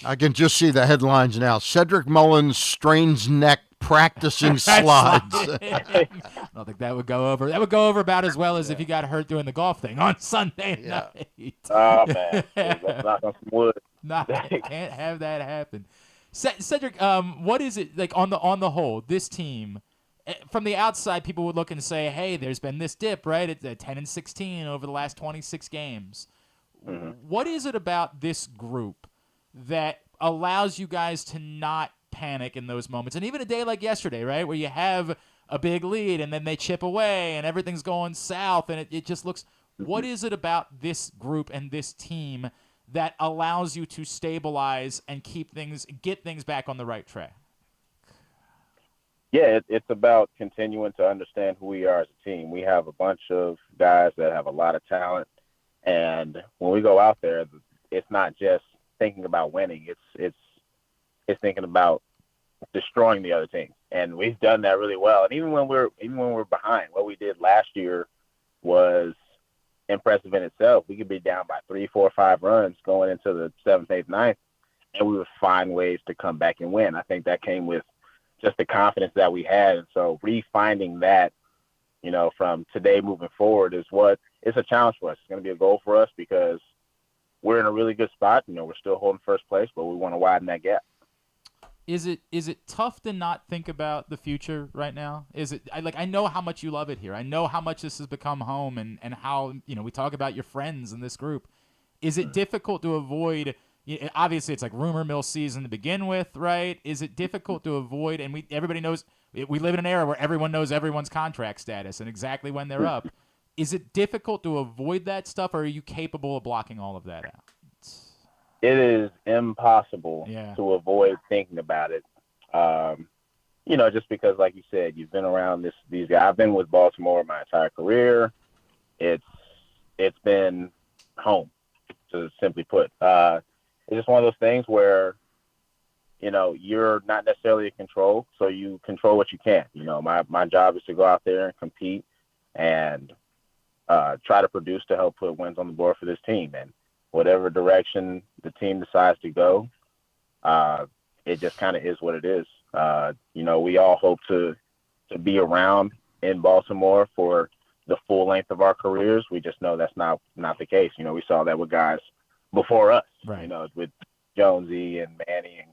I can just see the headlines now. Cedric Mullins strains neck practicing slides. I don't think that would go over. That would go over about as well as if you got hurt doing the golf thing on Sunday night. Oh, man. Let's knock on some wood. Can't have that happen. Cedric, what is it like on the whole, this team? From the outside, people would look and say, hey, there's been this dip, right? It's 10-16 over the last 26 games. Mm-hmm. What is it about this group that allows you guys to not panic in those moments? And even a day like yesterday, right, where you have a big lead and then they chip away and everything's going south and it just looks – what is it about this group and this team that allows you to stabilize and get things back on the right track? Yeah, it's about continuing to understand who we are as a team. We have a bunch of guys that have a lot of talent. And when we go out there, it's not just thinking about winning. It's thinking about destroying the other team. And we've done that really well. And even when we're behind, what we did last year was impressive in itself. We could be down by 3, 4, 5 runs going into the 7th, 8th, 9th, and we would find ways to come back and win. I think that came with just the confidence that we had. And so refinding that, from today moving forward it's a challenge for us. It's going to be a goal for us because we're in a really good spot. We're still holding first place, but we want to widen that gap. Is it tough to not think about the future right now? I know how much you love it here. I know how much this has become home and how, we talk about your friends in this group. Is it difficult to avoid, obviously it's like rumor mill season to begin with, right? Is it difficult to avoid, and everybody knows, we live in an era where everyone knows everyone's contract status and exactly when they're up. Is it difficult to avoid that stuff, or are you capable of blocking all of that out? It is impossible to avoid thinking about it. Just because, like you said, you've been around these guys. I've been with Baltimore my entire career. It's been home, to simply put. It's just one of those things where, you're not necessarily in control, so you control what you can. My job is to go out there and compete and try to produce to help put wins on the board for this team. And whatever direction the team decides to go, it just kind of is what it is. We all hope to be around in Baltimore for the full length of our careers. We just know that's not the case. We saw that with guys before us, right. With Jonesy and Manny and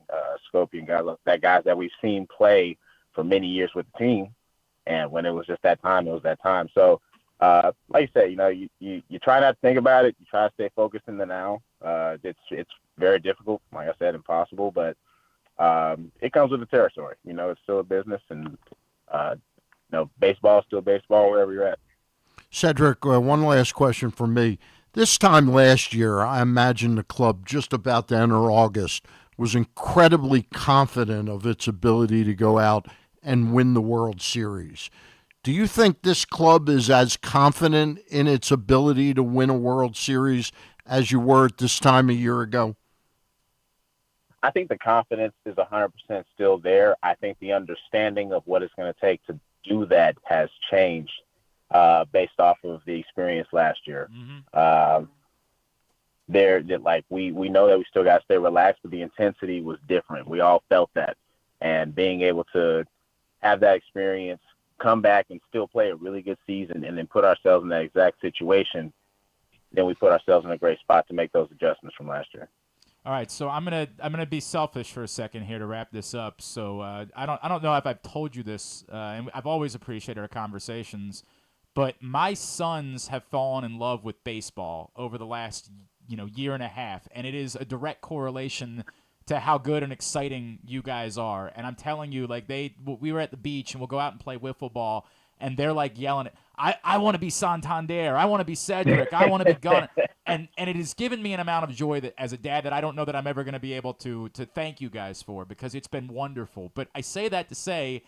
Scopey and guys that we've seen play for many years with the team. And when it was just that time, it was that time. So, like you said, you try not to think about it. You try to stay focused in the now. It's very difficult, like I said, impossible, but it comes with the territory. It's still a business, and baseball is still baseball wherever you're at. Cedric, one last question for me. This time last year, I imagine the club just about to enter August was incredibly confident of its ability to go out and win the World Series. Do you think this club is as confident in its ability to win a World Series as you were at this time a year ago? I think the confidence is 100% still there. I think the understanding of what it's going to take to do that has changed based off of the experience last year. Mm-hmm. We know that we still got to stay relaxed, but the intensity was different. We all felt that. And being able to have that experience, come back and still play a really good season, and then put ourselves in that exact situation, then we put ourselves in a great spot to make those adjustments from last year. All right, so I'm gonna be selfish for a second here to wrap this up. So I don't know if I've told you this, and I've always appreciated our conversations, but my sons have fallen in love with baseball over the last year and a half, and it is a direct correlation to how good and exciting you guys are. And I'm telling you, we were at the beach and we'll go out and play wiffle ball, and they're yelling, I want to be Santander, I want to be Cedric, I want to be Gunnar. And it has given me an amount of joy that as a dad that I don't know that I'm ever going to be able to thank you guys for, because it's been wonderful. But I say that to say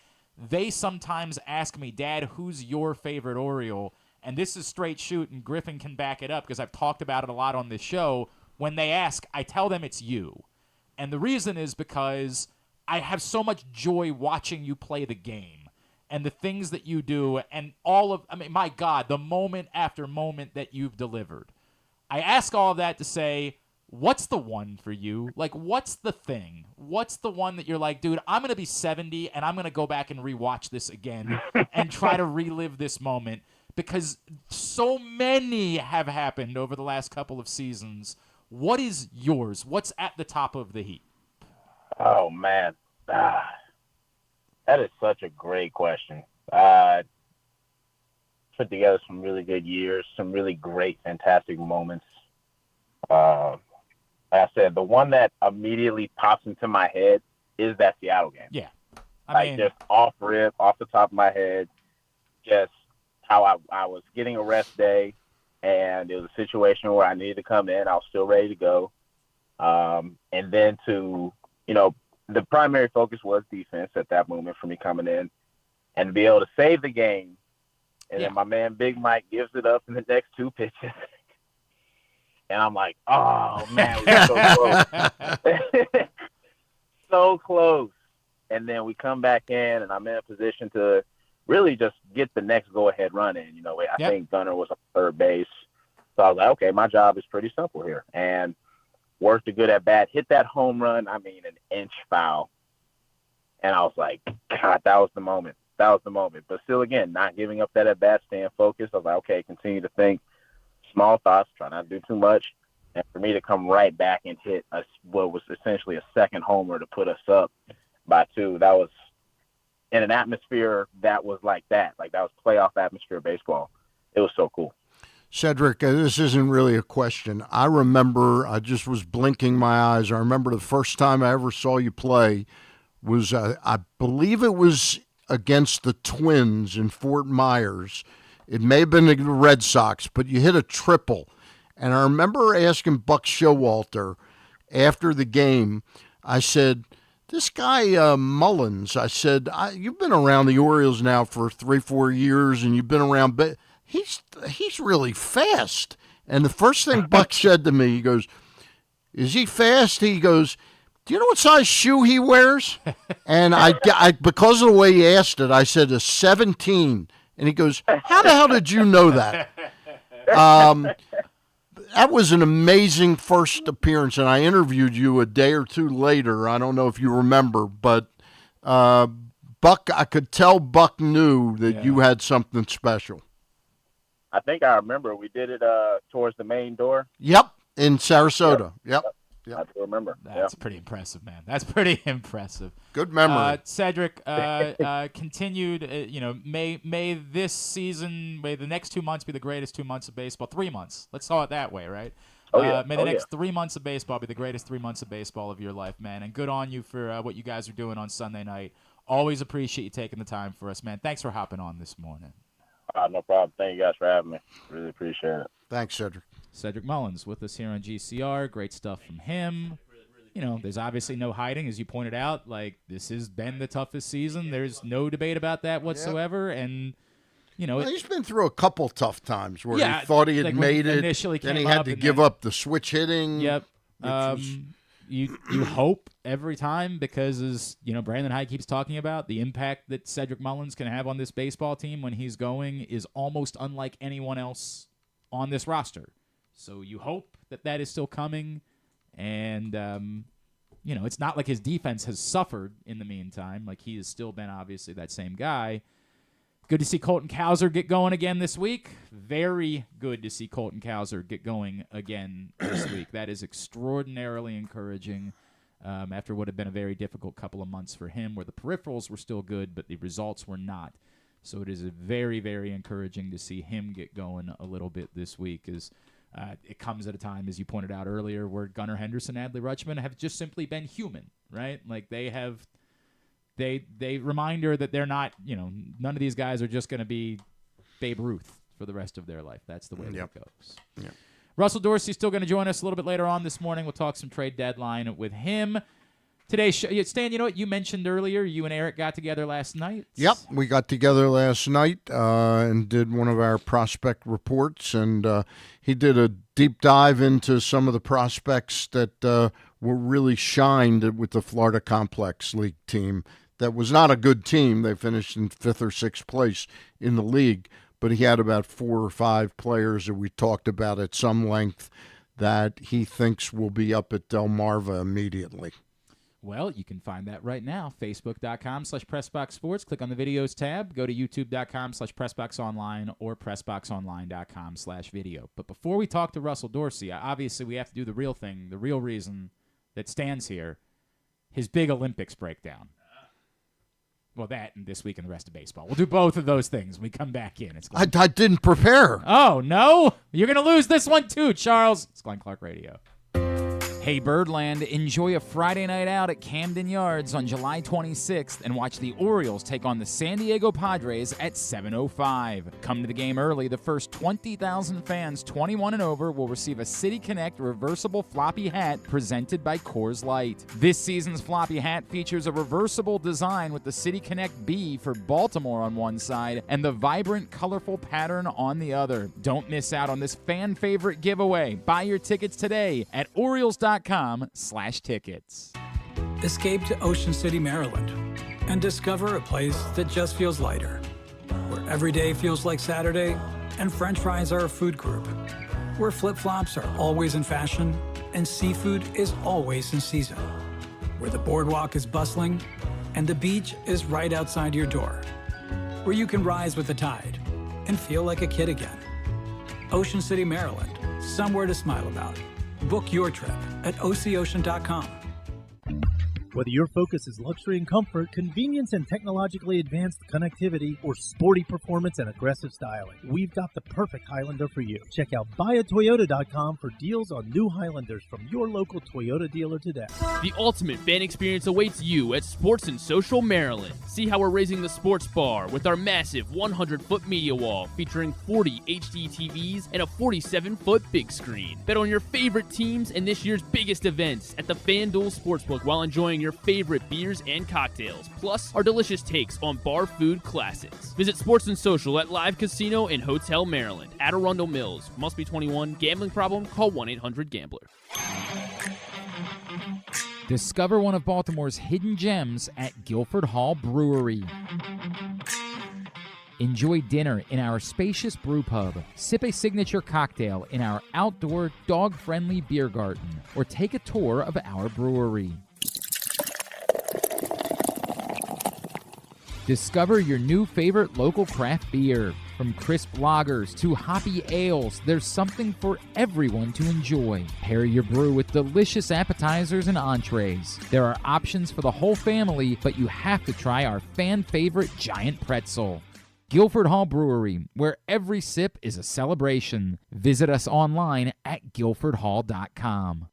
they sometimes ask me, Dad, who's your favorite Oriole? And this is straight shoot, and Griffin can back it up because I've talked about it a lot on this show. When they ask, I tell them it's you. And the reason is because I have so much joy watching you play the game and the things that you do, and my God, the moment after moment that you've delivered. I ask all of that to say, what's the one for you? What's the thing? What's the one that you're like, dude, I'm going to be 70 and I'm going to go back and rewatch this again and try to relive this moment, because so many have happened over the last couple of seasons. What is yours? What's at the top of the heap? Oh, man. That is such a great question. Put together some really good years, some really great, fantastic moments. Like I said, the one that immediately pops into my head is that Seattle game. Yeah. Just off the top of my head, just how I was getting a rest day, and it was a situation where I needed to come in. I was still ready to go. And then the primary focus was defense at that moment for me coming in, and to be able to save the game. And then my man, Big Mike, gives it up in the next two pitches. And I'm like, oh, man, we're so close. So close. And then we come back in, and I'm in a position to really just get the next go-ahead run in. I think Gunnar was on third base. So I was like, okay, my job is pretty simple here. And worked a good at-bat, hit that home run, an inch foul. And I was like, God, that was the moment. That was the moment. But still, again, not giving up that at-bat, staying focused. I was like, okay, continue to think small thoughts, try not to do too much. And for me to come right back and hit what was essentially a second homer to put us up by 2, that was in an atmosphere that was like that. That was playoff atmosphere baseball. It was so cool. Cedric, this isn't really a question. I remember, I just was blinking my eyes. I remember the first time I ever saw you play was, I believe it was against the Twins in Fort Myers. It may have been the Red Sox, but you hit a triple. And I remember asking Buck Showalter after the game, I said, this guy Mullins, I said, you've been around the Orioles now for 3-4 years, and you've been around, but he's really fast. And the first thing Buck said to me, he goes, is he fast? He goes, do you know what size shoe he wears? And I because of the way he asked it, I said a 17. And he goes, how the hell did you know that? That was an amazing first appearance, and I interviewed you a day or two later. I don't know if you remember, but Buck, I could tell Buck knew that you had something special. I think I remember we did it towards the main door. Yep, in Sarasota. Yep. I do remember. That's pretty impressive, man. That's pretty impressive. Good memory. Cedric, continued, may this season, may the next 2 months be the greatest 2 months of baseball. 3 months. Let's call it that way, right? May the next 3 months of baseball be the greatest 3 months of baseball of your life, man. And good on you for what you guys are doing on Sunday night. Always appreciate you taking the time for us, man. Thanks for hopping on this morning. No problem. Thank you guys for having me. Really appreciate it. Thanks, Cedric. Cedric Mullins with us here on GCR. Great stuff from him. There's obviously no hiding, as you pointed out. Like, this has been the toughest season. There's no debate about that whatsoever. Yep. And, he's been through a couple tough times where he thought he had made it. Then he had to give up the switch hitting. Yep. You hope every time because, as Brandon Hyde keeps talking about, the impact that Cedric Mullins can have on this baseball team when he's going is almost unlike anyone else on this roster. So you hope that is still coming. And, it's not like his defense has suffered in the meantime. Like, he has still been, obviously, that same guy. Good to see Colton Cowser get going again this week. Very good to see Colton Cowser get going again this week. That is extraordinarily encouraging after what had been a very difficult couple of months for him, where the peripherals were still good, but the results were not. So it is very, very encouraging to see him get going a little bit this week. It comes at a time, as you pointed out earlier, where Gunnar Henderson, Adley Rutschman have just simply been human, right? Like, they reminder that they're not, none of these guys are just going to be Babe Ruth for the rest of their life. That's the way that goes. Yep. Russell Dorsey still going to join us a little bit later on this morning. We'll talk some trade deadline with him. Today's show, Stan, you know what you mentioned earlier? You and Eric got together last night. Yep, we got together last night and did one of our prospect reports, and he did a deep dive into some of the prospects that were really shined with the Florida Complex League team. That was not a good team. They finished in 5th or 6th place in the league, but he had about 4 or 5 players that we talked about at some length that he thinks will be up at Delmarva immediately. Well, you can find that right now. Facebook.com/PressBoxSports. Click on the videos tab. Go to YouTube.com/PressBoxOnline or PressBoxOnline.com/video. But before we talk to Russell Dorsey, obviously we have to do the real thing, the real reason that stands here, his big Olympics breakdown. Well, that and this week and the rest of baseball. We'll do both of those things when we come back in. I didn't prepare. Oh, no? You're going to lose this one too, Charles. It's Glenn Clark Radio. Hey, Birdland, enjoy a Friday night out at Camden Yards on July 26th and watch the Orioles take on the San Diego Padres at 7:05. Come to the game early. The first 20,000 fans 21 and over will receive a City Connect reversible floppy hat presented by Coors Light. This season's floppy hat features a reversible design with the City Connect B for Baltimore on one side and the vibrant, colorful pattern on the other. Don't miss out on this fan favorite giveaway. Buy your tickets today at Orioles.com/tickets. Escape to Ocean City, Maryland, and discover a place that just feels lighter, where every day feels like Saturday and French fries are a food group, where flip-flops are always in fashion and seafood is always in season, where the boardwalk is bustling and the beach is right outside your door, where you can rise with the tide and feel like a kid again. Ocean City, Maryland, somewhere to smile about. Book your trip at OCOcean.com. Whether your focus is luxury and comfort, convenience and technologically advanced connectivity, or sporty performance and aggressive styling, we've got the perfect Highlander for you. Check out buyatoyota.com for deals on new Highlanders from your local Toyota dealer today. The ultimate fan experience awaits you at Sports and Social Maryland. See how we're raising the sports bar with our massive 100-foot media wall featuring 40 HD TVs and a 47-foot big screen. Bet on your favorite teams and this year's biggest events at the FanDuel Sportsbook while enjoying your favorite beers and cocktails, plus our delicious takes on bar food classics. Visit Sports and Social at Live Casino and Hotel Maryland at Arundel Mills. Must be 21. Gambling problem? Call 1-800-GAMBLER. Discover one of Baltimore's hidden gems at Guilford Hall Brewery. Enjoy dinner in our spacious brew pub, sip a signature cocktail in our outdoor dog-friendly beer garden, or take a tour of our brewery. Discover your new favorite local craft beer. From crisp lagers to hoppy ales, there's something for everyone to enjoy. Pair your brew with delicious appetizers and entrees. There are options for the whole family, but you have to try our fan-favorite giant pretzel. Guilford Hall Brewery, where every sip is a celebration. Visit us online at guilfordhall.com.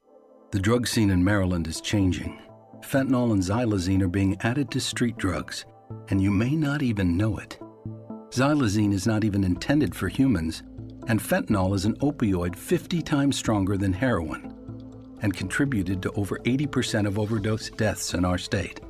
The drug scene in Maryland is changing. Fentanyl and xylazine are being added to street drugs, and you may not even know it. Xylazine is not even intended for humans, and fentanyl is an opioid 50 times stronger than heroin and contributed to over 80% of overdose deaths in our state.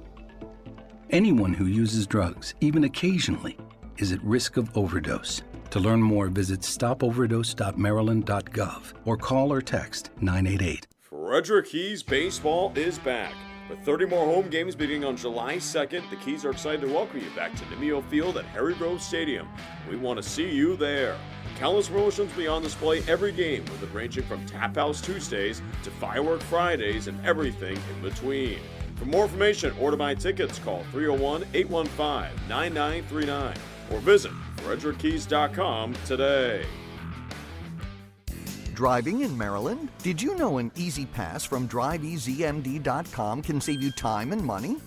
Anyone who uses drugs, even occasionally, is at risk of overdose. To learn more, visit stopoverdose.maryland.gov or call or text 988. Frederick Keys baseball is back. With 30 more home games beginning on July 2nd, the Keys are excited to welcome you back to Nimio Field at Harry Grove Stadium. We want to see you there. Countless promotions will be on display every game, with it ranging from Tap House Tuesdays to Firework Fridays and everything in between. For more information or to buy tickets, call 301-815-9939 or visit frederickkeys.com today. Driving in Maryland? Did you know an Easy Pass from driveeasymd.com can save you time and money?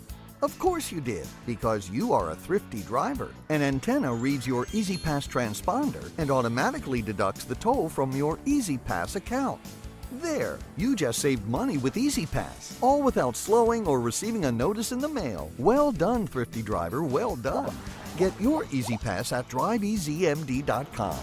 Of course you did, because you are a thrifty driver. An antenna reads your Easy Pass transponder and automatically deducts the toll from your Easy Pass account. There, you just saved money with Easy Pass, all without slowing or receiving a notice in the mail. Well done, thrifty driver, well done. Get your Easy Pass at driveeasymd.com.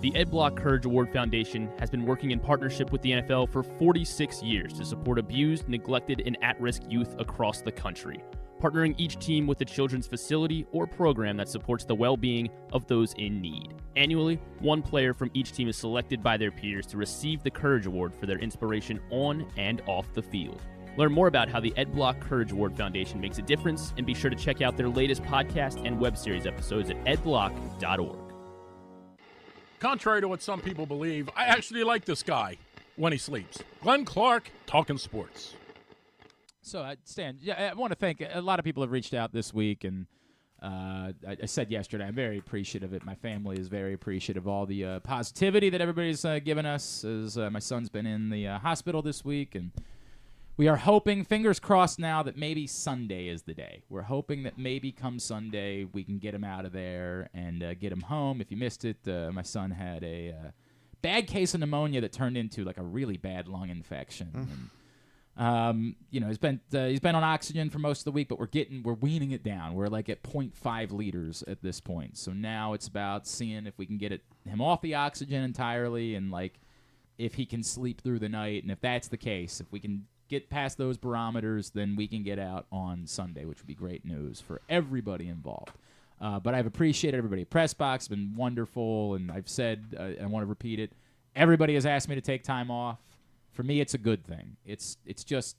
The Ed Block Courage Award Foundation has been working in partnership with the NFL for 46 years to support abused, neglected, and at-risk youth across the country, partnering each team with a children's facility or program that supports the well-being of those in need. Annually, one player from each team is selected by their peers to receive the Courage Award for their inspiration on and off the field. Learn more about how the Ed Block Courage Award Foundation makes a difference, and be sure to check out their latest podcast and web series episodes at edblock.org. Contrary to what some people believe, I actually like this guy when he sleeps. Glenn Clark, talking sports. So, Stan, I want to thank a lot of people have reached out this week, and I said yesterday, I'm very appreciative of it. My family is very appreciative of all the positivity that everybody's given us. As my son's been in the hospital this week, and we are hoping, fingers crossed now, that maybe Sunday is the day. We're hoping that maybe come Sunday we can get him out of there and get him home. If you missed it, my son had a bad case of pneumonia that turned into like a really bad lung infection. And, he's been on oxygen for most of the week, but we're weaning it down. We're like at 0.5 liters at this point. So now it's about seeing if we can get him off the oxygen entirely, and like if he can sleep through the night. And if that's the case, if we can get past those barometers, then we can get out on Sunday, which would be great news for everybody involved. But I've appreciated everybody. Press box has been wonderful, and I've said, I want to repeat it, everybody has asked me to take time off. For me, it's a good thing. It's just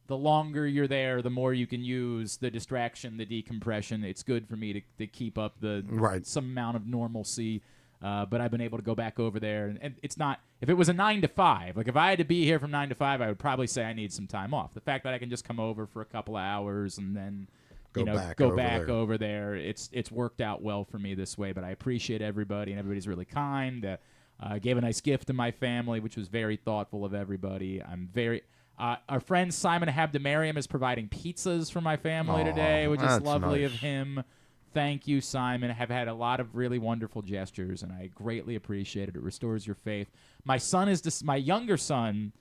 the longer you're there, the more you can use the distraction, the decompression. It's good for me to keep up some amount of normalcy. But I've been able to go back over there, and it's not. If it was a 9 to 5, like if I had to be here from 9 to 5, I would probably say I need some time off. The fact that I can just come over for a couple of hours and then go back over there, it's worked out well for me this way. But I appreciate everybody, and everybody's really kind. Gave a nice gift to my family, which was very thoughtful of everybody. I'm very. Our friend Simon Habdamariam is providing pizzas for my family today, which is lovely of him. Thank you, Simon. I have had a lot of really wonderful gestures, and I greatly appreciate it. It restores your faith. My younger son,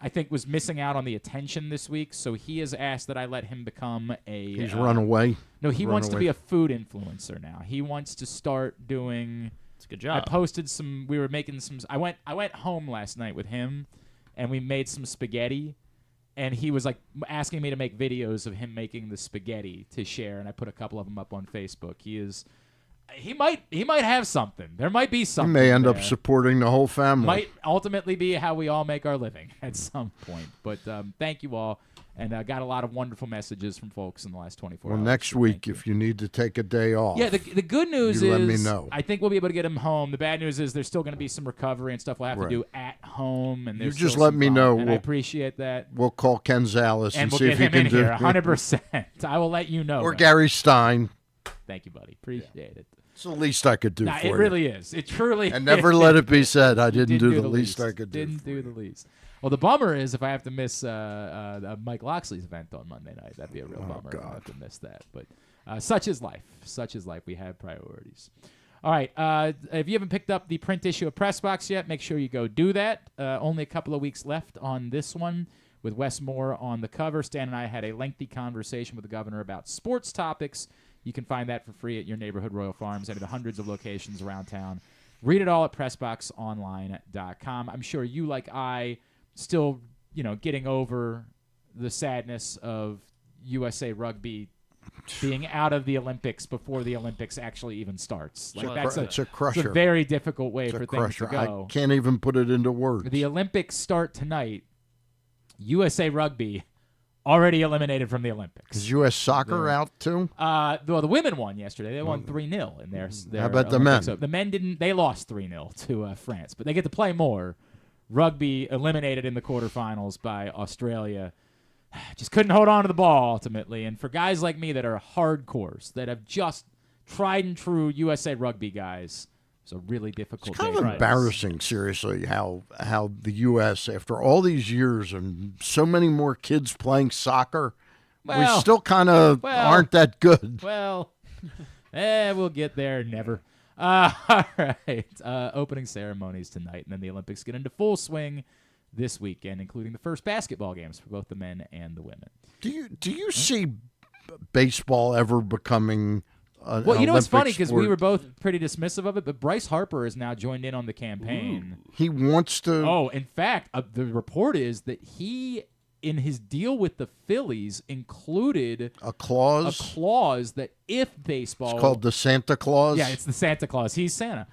I think, was missing out on the attention this week, so he has asked that I let him become a... He's run away? No, he wants to be a food influencer now. He wants to start doing... It's a good job. I posted some... We were making some... I went home last night with him, and we made some spaghetti. And he was like asking me to make videos of him making the spaghetti to share, and I put a couple of them up on Facebook. He might have something. There might be something. He may end up supporting the whole family. Might ultimately be how we all make our living at some point. But thank you all, and I got a lot of wonderful messages from folks in the last 24 hours. Well, next week, if you need to take a day off. Yeah, the good news is let me know. I think we'll be able to get him home. The bad news is there's still going to be some recovery and stuff we'll have to do at home. And you just let me know. And I appreciate that. We'll call Ken Zales and we'll see if he can do it. 100%. I will let you know. Or Gary Stein. Thank you, buddy. Appreciate it. It's the least I could do for you. It really is. It truly And never let it be said I didn't do the least I could do. Didn't do the least. Well, the bummer is if I have to miss Mike Loxley's event on Monday night, that'd be a real bummer. God. I have to miss that. But such is life. Such is life. We have priorities. All right. If you haven't picked up the print issue of Press Box yet, make sure you go do that. Only a couple of weeks left on this one with Wes Moore on the cover. Stan and I had a lengthy conversation with the governor about sports topics. You can find that for free at your neighborhood Royal Farms, any of the hundreds of locations around town. Read it all at PressBoxOnline.com. I'm sure you, like I, still, getting over the sadness of USA Rugby being out of the Olympics before the Olympics actually even starts. It's a crusher. It's a very difficult way for things to go. I can't even put it into words. The Olympics start tonight. USA Rugby already eliminated from the Olympics. Is U.S. Soccer out too? The women won yesterday. They won 3-0 in their How about the men? The men didn't. They lost 3-0 to France, but they get to play more. Rugby eliminated in the quarterfinals by Australia. Just couldn't hold on to the ball ultimately. And for guys like me that are hardcores, that have just tried and true USA Rugby guys, it's a really difficult It's kind day. of embarrassing, seriously, how the U.S., after all these years and so many more kids playing soccer, we still kind of aren't that good. Well, we'll get there. Never. All right. Opening ceremonies tonight, and then the Olympics get into full swing this weekend, including the first basketball games for both the men and the women. Do you see baseball ever becoming an Well, it's funny because sport? we were both pretty dismissive of it, but Bryce Harper has now joined in on the campaign. He wants to. Oh, in fact, the report is that he, in his deal with the Phillies, included a clause that if baseball, it's called the Santa Claus. Yeah, it's the Santa Claus. He's Santa.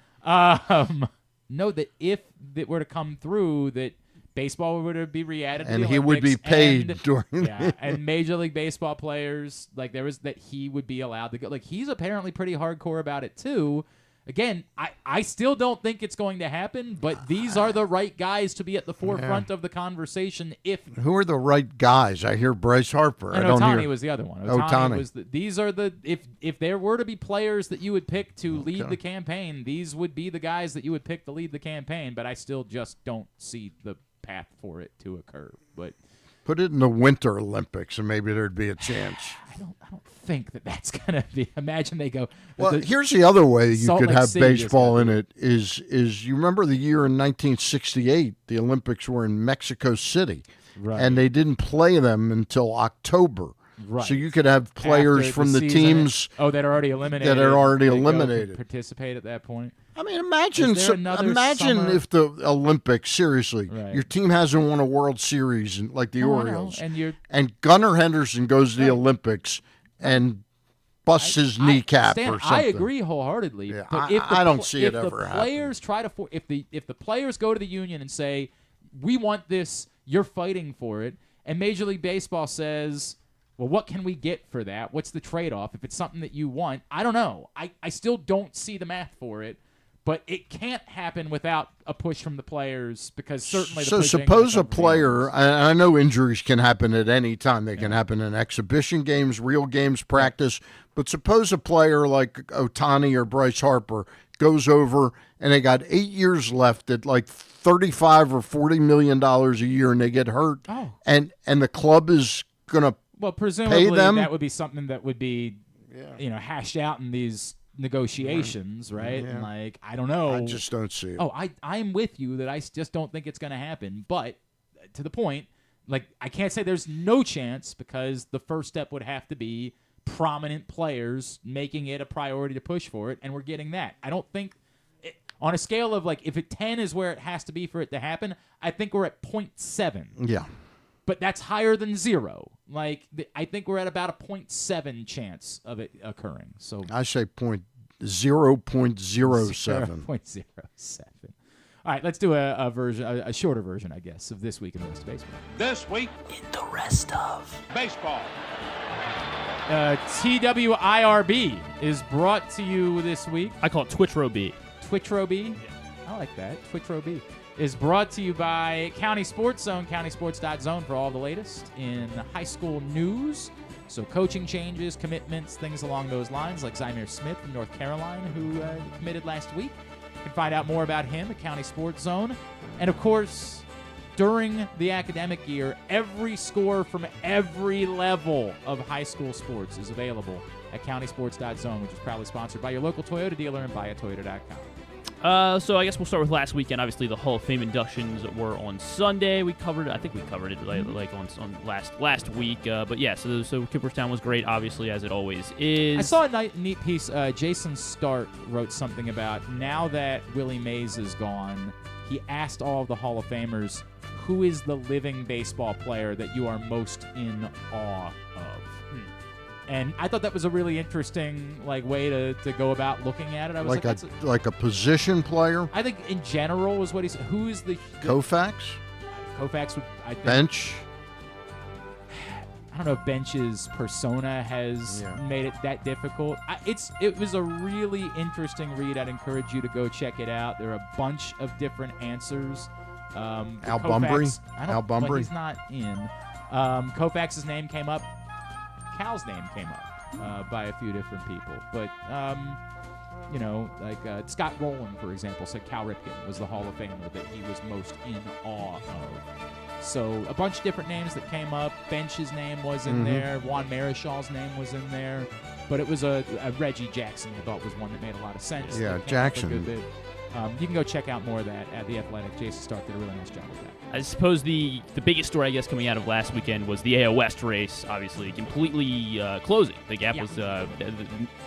No, that if that were to come through, that baseball would be re-added to and the he would be Olympics, paid and, during. and Major League Baseball players, like there was that he would be allowed to go. Like he's apparently pretty hardcore about it too. Again, I still don't think it's going to happen, but these are the right guys to be at the forefront of the conversation. Who are the right guys? I hear Bryce Harper. And I don't Ohtani hear was the other one. Ohtani was these are the if there were to be players that you would pick to lead the campaign, these would be the guys that you would pick to lead the campaign. But I still just don't see the path for it to occur. But put it in the Winter Olympics, and maybe there'd be a chance. I don't think that's gonna be. Imagine they go. Well, here's the other way you Salt could Lake have City baseball in it is you remember the year in 1968 the Olympics were in Mexico City, right. and they didn't play them until October. Right. So you could have players After from the season teams that are already eliminated. That are already they go eliminated. Participate at that point. I mean, imagine summer? if the Olympics, seriously, Right. your team hasn't won a World Series like the No, I know. Orioles, And Gunnar Henderson goes to the Olympics and busts his kneecap Stan, or something. I agree wholeheartedly. Yeah, but if I don't see it if ever the players try to if the players go to the union and say, "We want this," you're fighting for it, and Major League Baseball says, "Well, what can we get for that? What's the trade-off? If it's something that you want," I don't know. I still don't see the math for it. But it can't happen without a push from the players because certainly the So push ain't suppose gonna a come from the player, and I know injuries can happen at any time. They can happen in exhibition games, real games, practice. But suppose a player like Ohtani or Bryce Harper goes over and they got 8 years left at like $35 or $40 million a year and they get hurt. Oh. And the club is going to presumably pay them? that would be something that would be hashed out in these negotiations, right? Yeah. And like, I don't know. I just don't see it. Oh, I'm with you that I just don't think it's going to happen. But to the point, like, I can't say there's no chance because the first step would have to be prominent players making it a priority to push for it, and we're getting that. I don't think on a scale of like if 10 is where it has to be for it to happen, I think we're at 0.7. Yeah. But that's higher than 0. Like, I think we're at about a 0.7 chance of it occurring. So I say 0.07. 0.07. All right, let's do a shorter version, I guess, of This Week in the Rest of Baseball. This week in the rest of baseball. TWIRB is brought to you this week. I call it Twitch Row B. Twitch Row B? I like that. Twitch Row B. is brought to you by County Sports Zone, countysports.zone for all the latest in high school news. So coaching changes, commitments, things along those lines, like Zymir Smith from North Carolina, who committed last week. You can find out more about him at County Sports Zone. And, of course, during the academic year, every score from every level of high school sports is available at countysports.zone, which is proudly sponsored by your local Toyota dealer and buyatoyota.com. So I guess we'll start with last weekend. Obviously, the Hall of Fame inductions were on Sunday. I think we covered it like on last week. But yeah, so Cooperstown was great, obviously, as it always is. I saw a neat piece. Jason Stark wrote something about now that Willie Mays is gone. He asked all of the Hall of Famers, who is the living baseball player that you are most in awe of? And I thought that was a really interesting way to go about looking at it. I was like a position player. I think in general was what he said. Who is the Koufax? Koufax would, I think. Bench. I don't know if Bench's persona has made it that difficult. It was a really interesting read. I'd encourage you to go check it out. There are a bunch of different answers. Al Bumbry. He's not in. Koufax's name came up. Cal's name came up by a few different people. But, Scott Rowland, for example, said Cal Ripken was the Hall of Famer that he was most in awe of. So a bunch of different names that came up. Bench's name was in there. Juan Marischal's name was in there. But it was a Reggie Jackson I thought was one that made a lot of sense. Yeah, Jackson. You can go check out more of that at The Athletic. Jason Stark did a really nice job with that. I suppose the biggest story, I guess, coming out of last weekend was the AL West race, obviously, completely closing. The gap was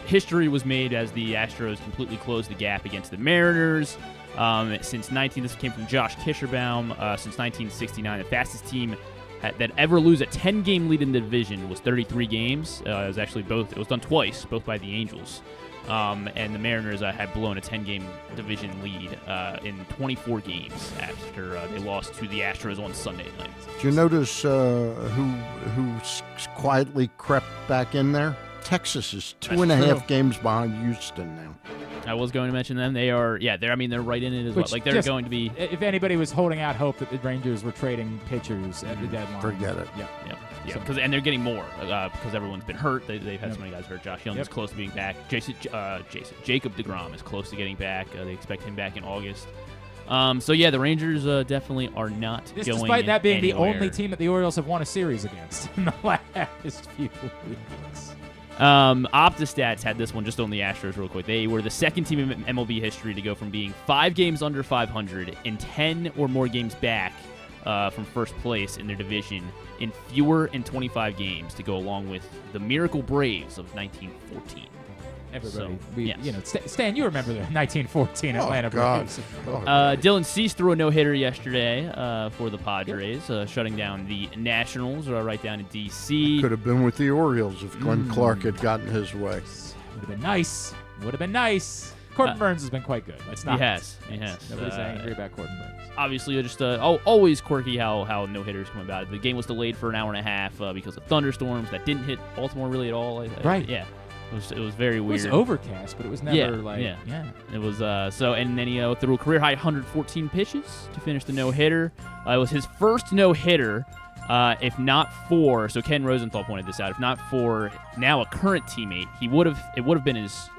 history was made as the Astros completely closed the gap against the Mariners. This came from Josh Kischerbaum, since 1969, the fastest team that ever lose a 10-game lead in the division was 33 games. It was actually it was done twice, both by the Angels. And the Mariners had blown a 10-game division lead in 24 games after they lost to the Astros on Sunday night. Did you notice who quietly crept back in there? Texas is 2.5 games behind Houston now. I was going to mention them. They are, they're right in it as well. They're going to be. If anybody was holding out hope that the Rangers were trading pitchers at the deadline, forget it. Yeah, and they're getting more because everyone's been hurt. They've had so many guys hurt. Josh Young is close to being back. Jacob DeGrom is close to getting back. They expect him back in August. The Rangers definitely are not going despite that being anywhere. the only team that the Orioles have won a series against in the last few weeks. OptaStats had this one just on the Astros real quick. They were the second team in MLB history to go from being 5 games under 500 and 10 or more games back from first place in their division in fewer than 25 games to go along with the Miracle Braves of 1914. Everybody, Stan, you remember the 1914 Atlanta Braves. Dylan Cease threw a no-hitter yesterday for the Padres, shutting down the Nationals right down in D.C. Could have been with the Orioles if Glenn Clark had gotten his way. Would have been nice. Corbin Burns has been quite good. He has. Nobody's angry about Corbin Burns. Obviously, just always quirky how no-hitters come about. The game was delayed for an hour and a half because of thunderstorms that didn't hit Baltimore really at all. Right. Yeah. It was very weird. It was overcast, but it was never It was and then he threw a career high 114 pitches to finish the no-hitter. It was his first no-hitter, if not for Ken Rosenthal pointed this out. If not for now a current teammate, it would have been his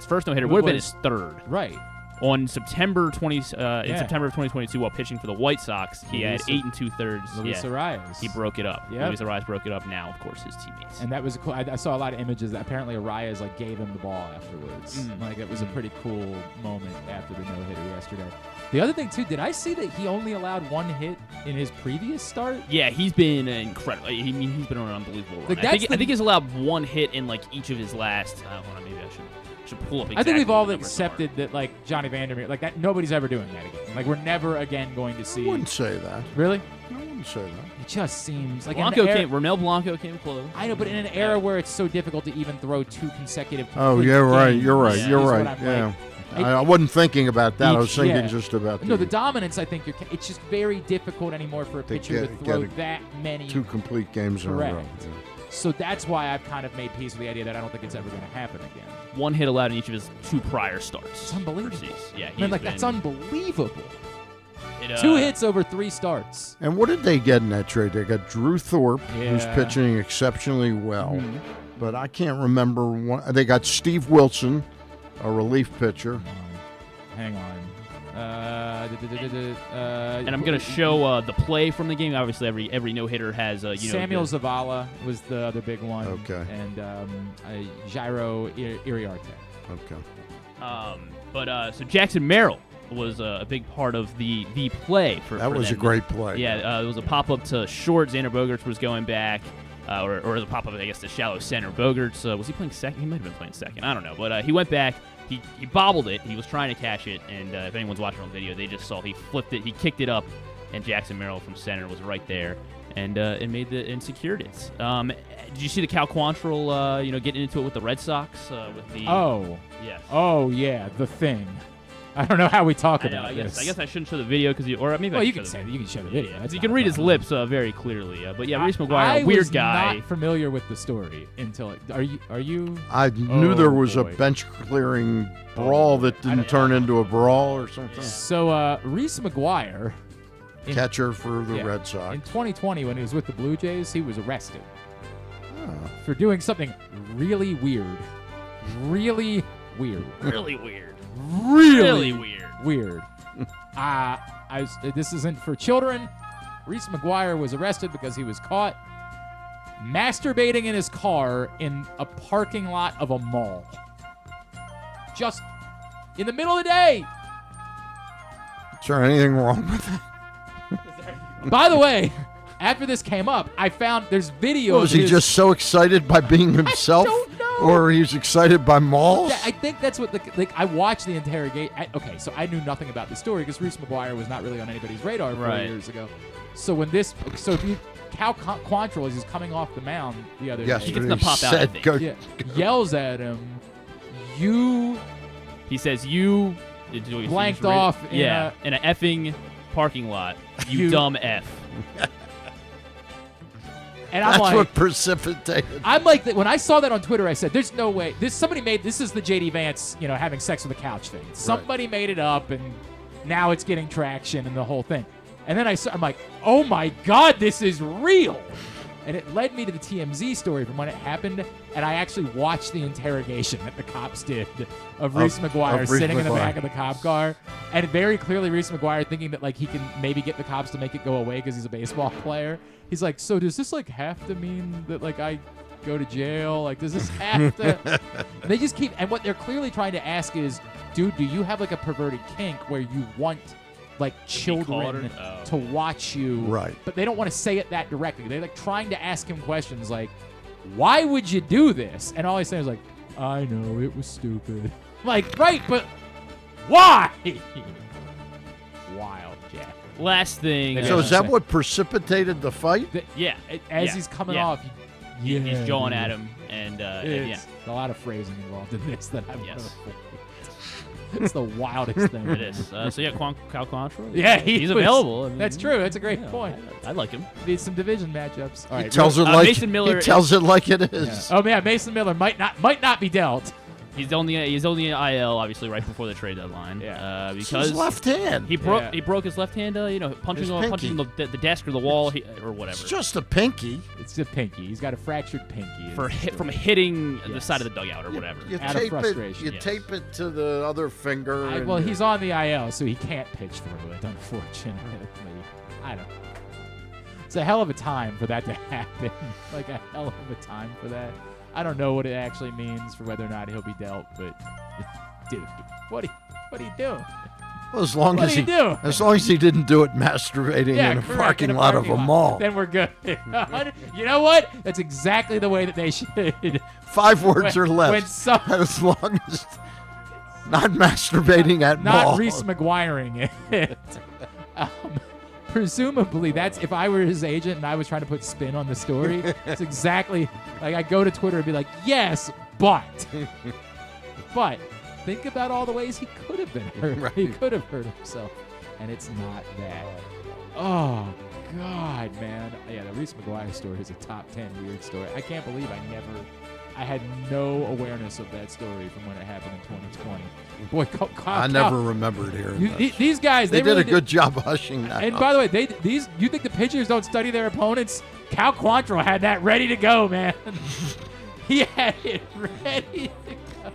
first no-hitter would have been his third. Right. On September 20 in September of 2022, while pitching for the White Sox, he had 8 2/3. Luis Arias. He broke it up. Yep. Luis Arias broke it up. Now, of course, his teammates. And that was cool. I saw a lot of images that apparently Arias gave him the ball afterwards. It was a pretty cool moment after the no-hitter yesterday. The other thing too, did I see that he only allowed 1 hit in his previous start? Yeah, he's been incredible. He's been on an unbelievable run. I think he's allowed 1 hit in each of his last. Hold on, maybe I should pull up exactly. I think we've all accepted that Johnny Vandermeer, that nobody's ever doing that again. We're never again going to see. I wouldn't say that. Really? I wouldn't say that. It just seems like Ronel Blanco came close. I know, but in an era where it's so difficult to even throw 2 consecutive. Oh, yeah, right. You're right. You're right. Yeah. I wasn't thinking about that. I was thinking just about the dominance. I think it's just very difficult anymore for a pitcher to throw that many 2 complete games in a row. Yeah. So that's why I've kind of made peace with the idea that I don't think it's ever going to happen again. 1 hit allowed in each of his 2 prior starts. It's unbelievable. Yeah, that's unbelievable. It did. 2 hits over 3 starts. And what did they get in that trade? They got Drew Thorpe, who's Yeah. pitching exceptionally well. Mm-hmm. But I can't remember one. They got Steve Wilson, a relief pitcher. Hang on. And I'm going to show the play from the game. Obviously, every no-hitter has, Samuel Zavala was the other big one. Okay. And Jairo Iriarte. Okay. So Jackson Merrill was a big part of the play for That was them. a great play. Yeah, it was a pop-up to short. Xander Bogaerts was going back. Or the pop-up, I guess, to shallow center. Bogaerts, was he playing second? He might have been playing second. I don't know. But he went back. He bobbled it. He was trying to catch it. And if anyone's watching on video, they just saw he flipped it. He kicked it up. And Jackson Merrill from center was right there. And secured it. Did you see the Cal Quantrill, getting into it with the Red Sox? With the yes. Oh, yeah, the thing. I don't know how we talk about this. this. I guess I shouldn't show the video because you can say you can show the video. You can read his lips very clearly. But yeah, Reese McGuire, weird guy. I was not familiar with the story until are you? I knew there was boy. a bench clearing brawl that didn't turn into a brawl or something. So Reese McGuire, catcher for the Red Sox. In 2020, when he was with the Blue Jays, he was arrested for doing something really weird. Really weird. Really weird. Really weird. Weird. This isn't for children. Reese McGuire was arrested because he was caught masturbating in his car in a parking lot of a mall. Just in the middle of the day. Is there anything wrong with that? By the way, after this came up, I found there's videos. Was he just so excited by being himself? I don't know. Or he was excited by malls? Yeah, I think that's what I watched the interrogation. Okay, so I knew nothing about the story because Reese McGuire was not really on anybody's radar 4 years ago. So when Cal Quantrill, as he's coming off the mound the other day, he gets the pop out. I think. Yells at him. He says you blanked off. In an effing parking lot. You dumb F. And I'm That's what precipitated. I'm like, when I saw that on Twitter, I said, "There's no way." This is the JD Vance, having sex with a couch thing. Somebody made it up, and now it's getting traction and the whole thing. And then I'm like, "Oh my God, this is real!" And it led me to the TMZ story from when it happened, and I actually watched the interrogation that the cops did of Reese McGuire sitting in the back of the cop car, and very clearly Reese McGuire thinking that he can maybe get the cops to make it go away because he's a baseball player. He's like, so does this have to mean that I go to jail? Does this have to? And they just keep, and what they're clearly trying to ask is, dude, do you have a perverted kink where you want children to watch you? Right. But they don't want to say it that directly. They're trying to ask him questions like, why would you do this? And all he's saying is I know it was stupid. Right, but why? Wild, Jack. Last thing. So is that what precipitated the fight? As he's coming off, he's jawing at him, and a lot of phrasing involved in this that I've heard before. It's the wildest thing. It is. Cal Quantrill? Yeah, he's available. That's true. That's a great point. I like him. Need some division matchups. All right, He tells it like it is. Yeah. Oh man, Mason Miller might not be dealt. He's on the IL, obviously, right before the trade deadline. Yeah. Because his left hand. He broke his left hand. Punching the desk or the wall or whatever. It's just a pinky. It's a pinky. He's got a fractured pinky. From hitting the side of the dugout or whatever. Out of frustration. You tape it to the other finger. Well, he's on the IL, so he can't pitch through it. Unfortunately, I don't know. It's a hell of a time for that to happen. A hell of a time for that. I don't know what it actually means for whether or not he'll be dealt, but dude, what are you doing? Well, as long as he didn't do it masturbating in a parking lot of a mall, then we're good. You know what? That's exactly the way that they should. 5 words or less. As long as not masturbating at mall. Not Reese McGuiring it. Presumably, that's if I were his agent and I was trying to put spin on the story. It's exactly I go to Twitter and be like, yes, but think about all the ways he could have been hurt. Right. He could have hurt himself, and it's not that. Oh God, man. Yeah, the Reese McGuire story is a top 10 weird story. I can't believe I never I had no awareness of that story from when it happened in 2020. Boy, I never remembered hearing this. These guys, they really did a good job hushing that. And up. by the way, you think the pitchers don't study their opponents? Cal Quantrill had that ready to go, man. He had it ready to go.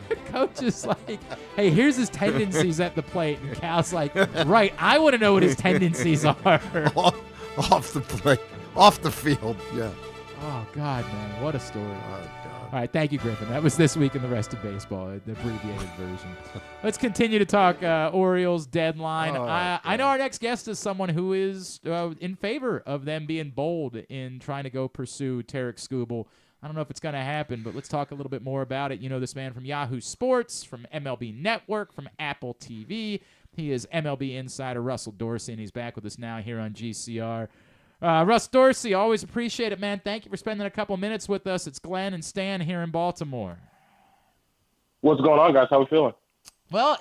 The coach is like, hey, here's his tendencies at the plate. And Cal's like, right, I want to know what his tendencies are. Off the plate, off the field, yeah. Oh, God, man, what a story. Oh, God. All right, thank you, Griffin. That was This Week in the Rest of Baseball, the abbreviated version. Let's continue to talk Orioles deadline. I know our next guest is someone who is in favor of them being bold in trying to go pursue Tarik Skubal. I don't know if it's going to happen, but let's talk a little bit more about it. You know this man from Yahoo Sports, from MLB Network, from Apple TV. He is MLB insider Russell Dorsey, and he's back with us now here on GCR. Russ Dorsey, always appreciate it, man. Thank you for spending a couple minutes with us. It's Glenn and Stan here in Baltimore. What's going on, guys? How we feeling? Well,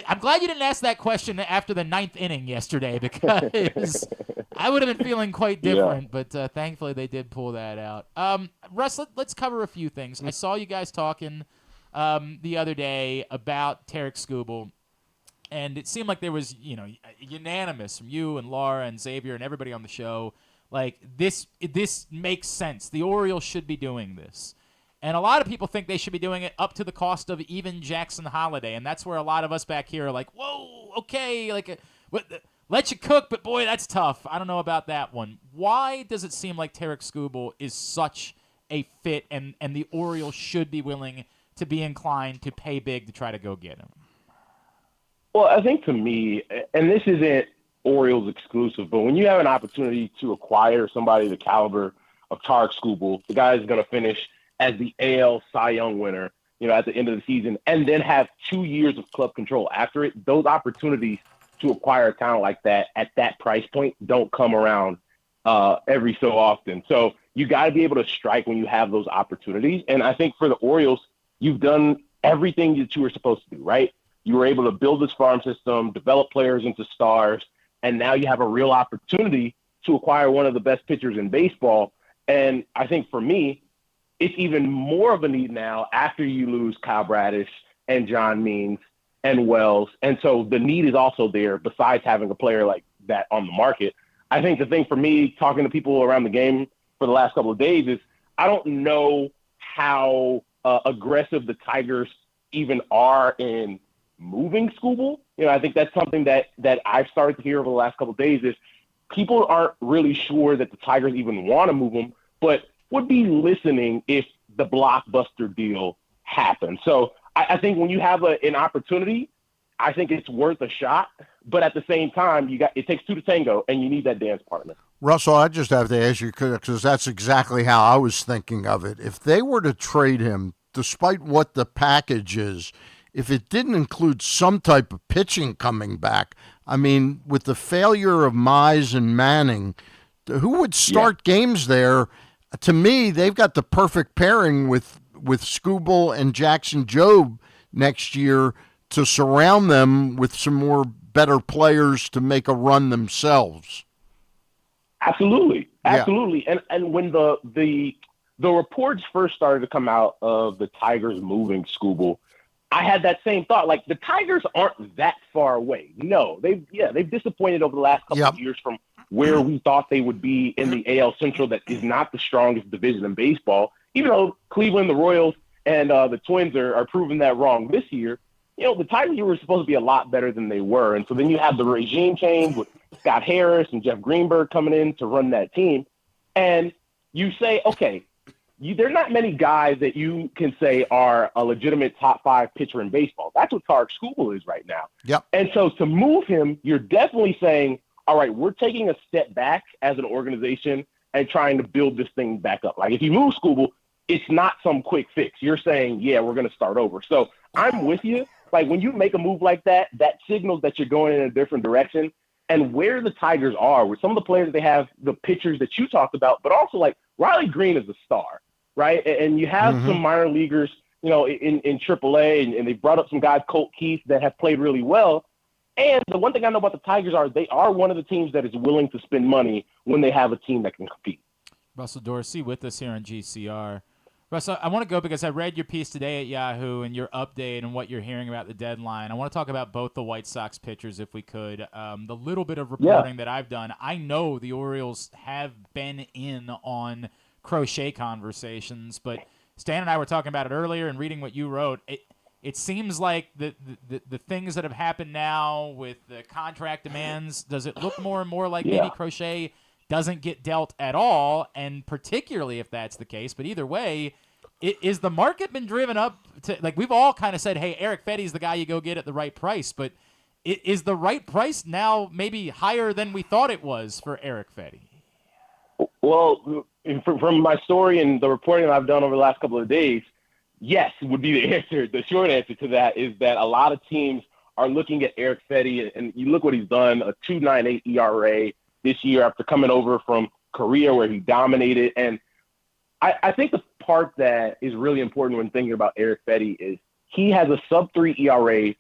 I'm glad you didn't ask that question after the 9th inning yesterday, because I would have been feeling quite different, but thankfully they did pull that out. Russ, let's cover a few things. I saw you guys talking the other day about Tarik Skubal. And it seemed like there was, unanimous from you and Laura and Xavier and everybody on the show. Like, this makes sense. The Orioles should be doing this. And a lot of people think they should be doing it up to the cost of even Jackson Holiday. And that's where a lot of us back here are like, whoa, okay, let you cook, but boy, that's tough. I don't know about that one. Why does it seem like Tarik Skubal is such a fit and the Orioles should be willing to be inclined to pay big to try to go get him? Well, I think to me, and this isn't Orioles exclusive, but when you have an opportunity to acquire somebody the caliber of Tarik Skubal, the guy is going to finish as the AL Cy Young winner, at the end of the season, and then have 2 years of club control after it, those opportunities to acquire a talent like that at that price point don't come around every so often. So you got to be able to strike when you have those opportunities. And I think for the Orioles, you've done everything that you were supposed to do, right? You were able to build this farm system, develop players into stars, and now you have a real opportunity to acquire one of the best pitchers in baseball. And I think for me, it's even more of a need now after you lose Kyle Bradish and John Means and Wells. And so the need is also there besides having a player like that on the market. I think the thing for me, talking to people around the game for the last couple of days, is I don't know how aggressive the Tigers even are in moving Skubal. I think that's something that I've started to hear over the last couple of days is people aren't really sure that the Tigers even want to move him, but would be listening if the blockbuster deal happened. So I think when you have an opportunity, I think it's worth a shot. But at the same time, it takes two to tango, and you need that dance partner. Russell, I just have to ask you, because that's exactly how I was thinking of it. If they were to trade him, despite what the package is, if it didn't include some type of pitching coming back, I mean, with the failure of Mize and Manning, who would start games there? To me, they've got the perfect pairing with Skubal and Jackson Jobe next year to surround them with some more better players to make a run themselves. Absolutely. And when the reports first started to come out of the Tigers moving Skubal, I had that same thought. Like, the Tigers aren't that far away. No, they've disappointed over the last couple of years from where we thought they would be in the AL Central. That is not the strongest division in baseball. Even though Cleveland, the Royals, and the Twins are proving that wrong this year, the Tigers were supposed to be a lot better than they were. And so then you have the regime change with Scott Harris and Jeff Greenberg coming in to run that team. And you say, okay, there are not many guys that you can say are a legitimate top 5 pitcher in baseball. That's what Tarik Skubal is right now. Yep. And so to move him, you're definitely saying, all right, we're taking a step back as an organization and trying to build this thing back up. Like, if you move Skubal, it's not some quick fix. You're saying, yeah, we're going to start over. So I'm with you. Like, when you make a move like that, that signals that you're going in a different direction. And where the Tigers are with some of the players they have, the pitchers that you talked about, but also like Riley Green is a star. Right. And you have some minor leaguers, in AAA, and they brought up some guys, Colt Keith, that have played really well. And the one thing I know about the Tigers they are one of the teams that is willing to spend money when they have a team that can compete. Russell Dorsey with us here on GCR. Russell, I want to go because I read your piece today at Yahoo and your update and what you're hearing about the deadline. I want to talk about both the White Sox pitchers if we could. The little bit of reporting that I've done, I know the Orioles have been in on Crochet conversations, but Stan and I were talking about it earlier and reading what you wrote. It seems like the things that have happened now with the contract demands, does it look more and more like maybe Crochet doesn't get dealt at all, and particularly if that's the case. But either way, is the market been driven up to, like, we've all kind of said, hey, Eric Fetty's the guy you go get at the right price, but is the right price now maybe higher than we thought it was for Eric Fetty? Well, from my story and the reporting I've done over the last couple of days, yes, would be the answer. The short answer to that is that a lot of teams are looking at Eric Fetty, and you look what he's done, a 2.98 ERA this year after coming over from Korea where he dominated. And I think the part that is really important when thinking about Eric Fetty is he has a sub-3 ERA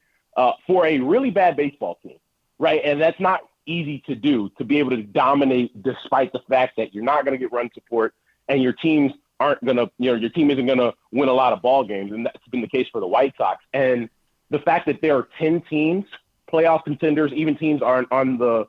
for a really bad baseball team, right? And that's not easy to do, to be able to dominate despite the fact that you're not going to get run support and your teams aren't going to, your team isn't going to win a lot of ball games. And that's been the case for the White Sox. And the fact that there are 10 teams, playoff contenders, even teams aren't on the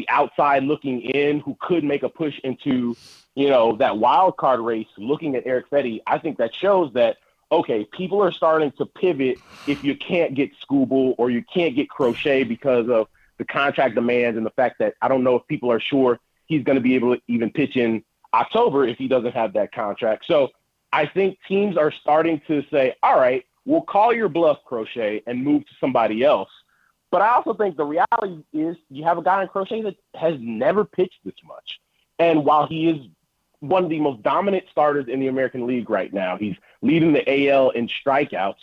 outside looking in who could make a push into, that wild card race, looking at Eric Fetty, I think that shows that, okay, people are starting to pivot if you can't get Skubal or you can't get Crochet because of the contract demands and the fact that I don't know if people are sure he's going to be able to even pitch in October if he doesn't have that contract. So I think teams are starting to say, all right, we'll call your bluff, Crochet, and move to somebody else. But I also think the reality is you have a guy in Crochet that has never pitched this much. And while he is one of the most dominant starters in the American League right now, he's leading the AL in strikeouts,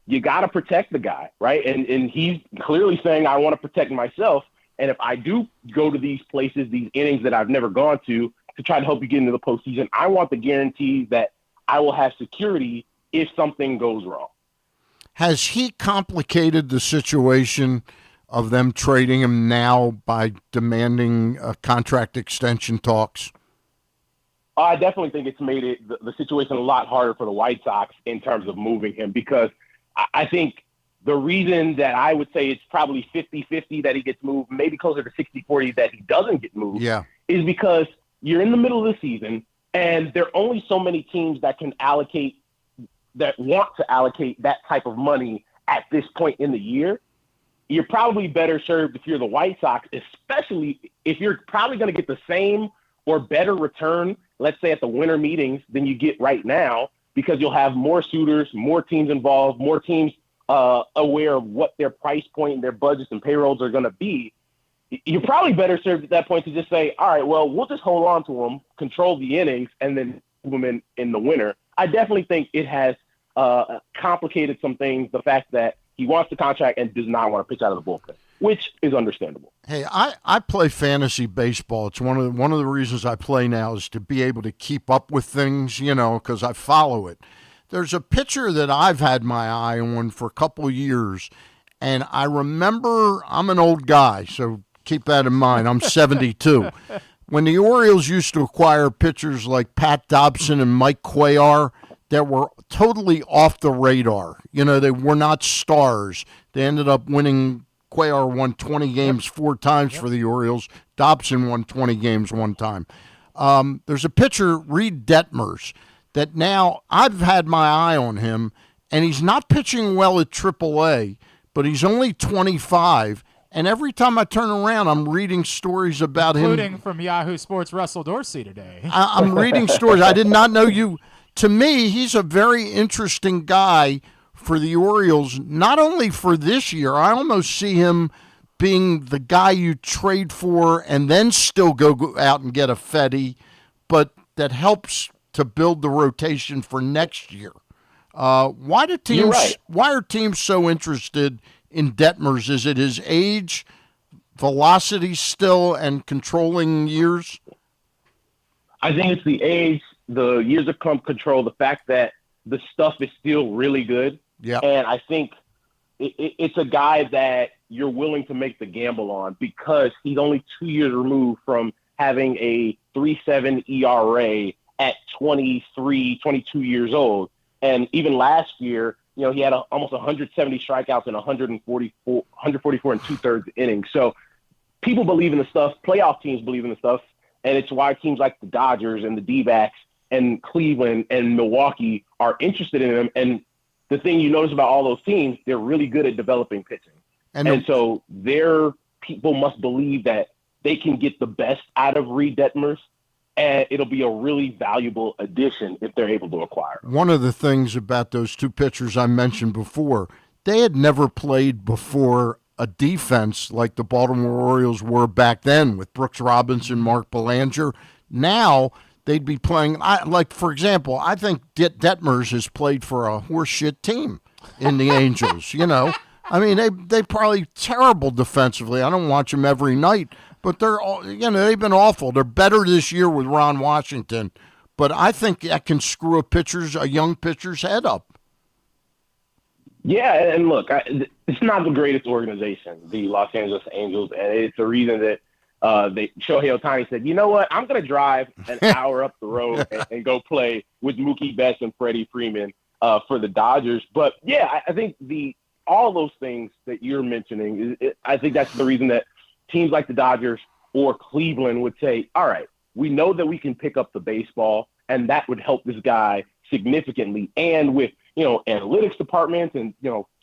you got to protect the guy, right? And he's clearly saying, I want to protect myself. And if I do go to these places, these innings that I've never gone to try to help you get into the postseason, I want the guarantee that I will have security if something goes wrong. Has he complicated the situation of them trading him now by demanding contract extension talks? I definitely think it's made the situation a lot harder for the White Sox in terms of moving him, because I think the reason that I would say it's probably 50-50 that he gets moved, maybe closer to 60-40 that he doesn't get moved, is because you're in the middle of the season and there are only so many teams that want to allocate that type of money at this point in the year. You're probably better served if you're the White Sox, especially if you're probably going to get the same or better return, let's say at the winter meetings, than you get right now, because you'll have more suitors, more teams involved, more teams aware of what their price point and their budgets and payrolls are going to be. You're probably better served at that point to just say, all right, well, we'll just hold on to them, control the innings, and then move them in the winter. I definitely think it has complicated some things, the fact that he wants the contract and does not want to pitch out of the bullpen, which is understandable. Hey, I play fantasy baseball. It's one of the reasons I play now is to be able to keep up with things, because I follow it. There's a pitcher that I've had my eye on for a couple of years, and I remember, I'm an old guy, so keep that in mind. I'm 72. When the Orioles used to acquire pitchers like Pat Dobson and Mike Cuellar that were totally off the radar, they were not stars. They ended up winning. Cuellar won 20 games 4 times for the Orioles. Dobson won 20 games 1 time. There's a pitcher, Reed Detmers, that now I've had my eye on him, and he's not pitching well at AAA, but he's only 25. And every time I turn around, I'm reading stories about him. Including from Yahoo Sports' Russell Dorsey today. I'm reading stories. I did not know you. To me, he's a very interesting guy for the Orioles, not only for this year. I almost see him being the guy you trade for and then still go out and get a Fetty, but that helps to build the rotation for next year. Why are teams so interested in Detmers? Is it his age, velocity still, and controlling years? I think it's the age, the years of control, the fact that the stuff is still really good. Yeah. And I think it's a guy that you're willing to make the gamble on because he's only 2 years removed from having a 3.7 ERA at 23, 22 years old. And even last year, he had almost 170 strikeouts and 144 and 2/3 innings. So people believe in the stuff. Playoff teams believe in the stuff. And it's why teams like the Dodgers and the D-backs and Cleveland and Milwaukee are interested in him. And the thing you notice about all those teams, they're really good at developing pitching. And so their people must believe that they can get the best out of Reed Detmers, and it'll be a really valuable addition if they're able to acquire him. One of the things about those two pitchers I mentioned before, they had never played before a defense like the Baltimore Orioles were back then with Brooks Robinson, Mark Belanger. Now they'd be playing, for example, I think Detmers has played for a horseshit team in the Angels, I mean, they probably terrible defensively. I don't watch them every night, but they're they've been awful. They're better this year with Ron Washington, but I think that can screw a young pitcher's head up. Yeah, and look, it's not the greatest organization, the Los Angeles Angels, and it's the reason that Shohei Ohtani said, you know what, I'm going to drive an hour up the road and go play with Mookie Betts and Freddie Freeman for the Dodgers. But yeah, I think all those things that you're mentioning, I think that's the reason that teams like the Dodgers or Cleveland would say, all right, we know that we can pick up the baseball, and that would help this guy significantly. And with, analytics departments and,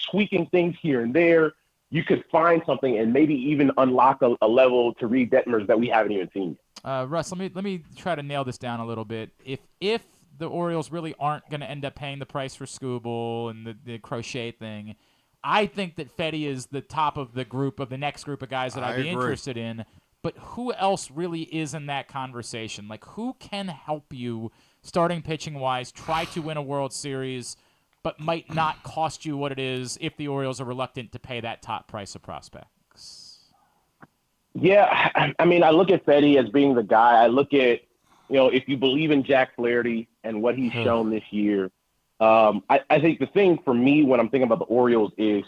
tweaking things here and there, you could find something and maybe even unlock a level to Reed Detmers that we haven't even seen yet. Russ, let me try to nail this down a little bit. If the Orioles really aren't going to end up paying the price for Skubal and the Crochet thing, I think that Fedde is the top of the next group of guys that I'd be interested in. But who else really is in that conversation? Like, who can help you starting pitching-wise, try to win a World Series, but might not cost you what it is if the Orioles are reluctant to pay that top price of prospects? Yeah, I mean, I look at Fedde as being the guy. I look at, if you believe in Jack Flaherty and what he's shown this year, I think the thing for me when I'm thinking about the Orioles is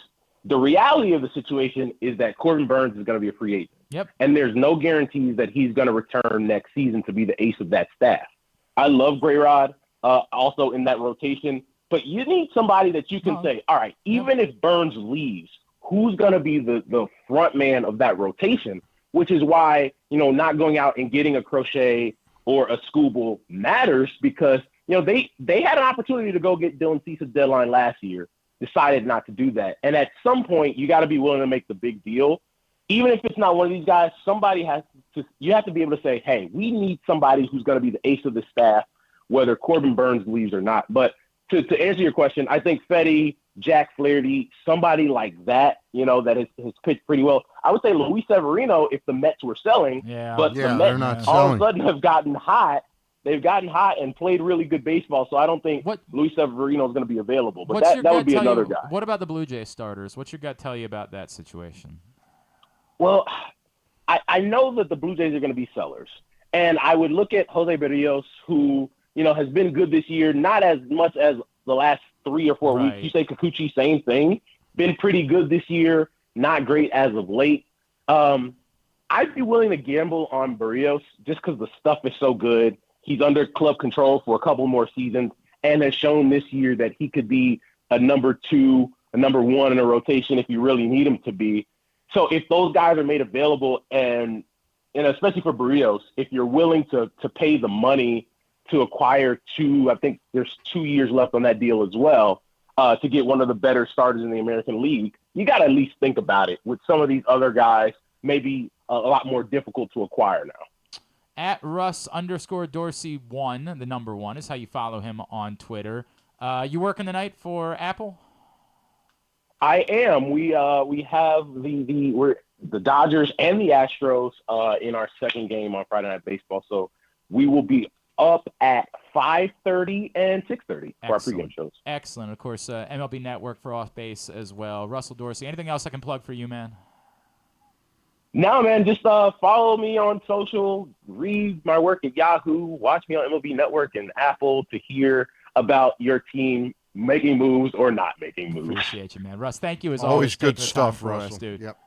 the reality of the situation is that Corbin Burnes is going to be a free agent. Yep. And there's no guarantees that he's going to return next season to be the ace of that staff. I love Grayrod also in that rotation, but you need somebody that you can say, all right, even if Burnes leaves, who's going to be the front man of that rotation, which is why, not going out and getting a Crochet or a Skubal matters because they had an opportunity to go get Dylan Cease's deadline last year, decided not to do that. And at some point, you got to be willing to make the big deal. Even if it's not one of these guys, you have to be able to say, hey, we need somebody who's going to be the ace of the staff, whether Corbin Burnes leaves or not. But to answer your question, I think Fedde, Jack Flaherty, somebody like that, that has pitched pretty well. I would say Luis Severino if the Mets were selling, but the Mets all of a sudden have gotten hot. They've gotten hot and played really good baseball, so I don't think Luis Severino is going to be available. But that would be another guy. What about the Blue Jays starters? What's your gut tell you about that situation? Well, I know that the Blue Jays are going to be sellers. And I would look at Jose Berrios, who, has been good this year, not as much as the last 3 or 4 weeks. You say Kikuchi, same thing. Been pretty good this year, not great as of late. I'd be willing to gamble on Berrios just because the stuff is so good. He's under club control for a couple more seasons and has shown this year that he could be a number 2, a number 1 in a rotation if you really need him to be. So if those guys are made available and especially for Berrios, if you're willing to pay the money to acquire 2, I think there's 2 years left on that deal as well, to get one of the better starters in the American League, you got to at least think about it. With some of these other guys, maybe a lot more difficult to acquire now. At Russ_Dorsey1, the number 1 is how you follow him on Twitter. You working tonight for Apple? I am. We have the Dodgers and the Astros in our second game on Friday Night Baseball. So we will be up at 5:30 and 6:30 for our pregame shows. Excellent. Of course, MLB Network for Off Base as well. Russell Dorsey, anything else I can plug for you, man? No, man, just follow me on social, read my work at Yahoo, watch me on MLB Network and Apple to hear about your team making moves or not making moves. Appreciate you, man. Russ, thank you as always always. Good stuff, for Russell. us, dude. Yep.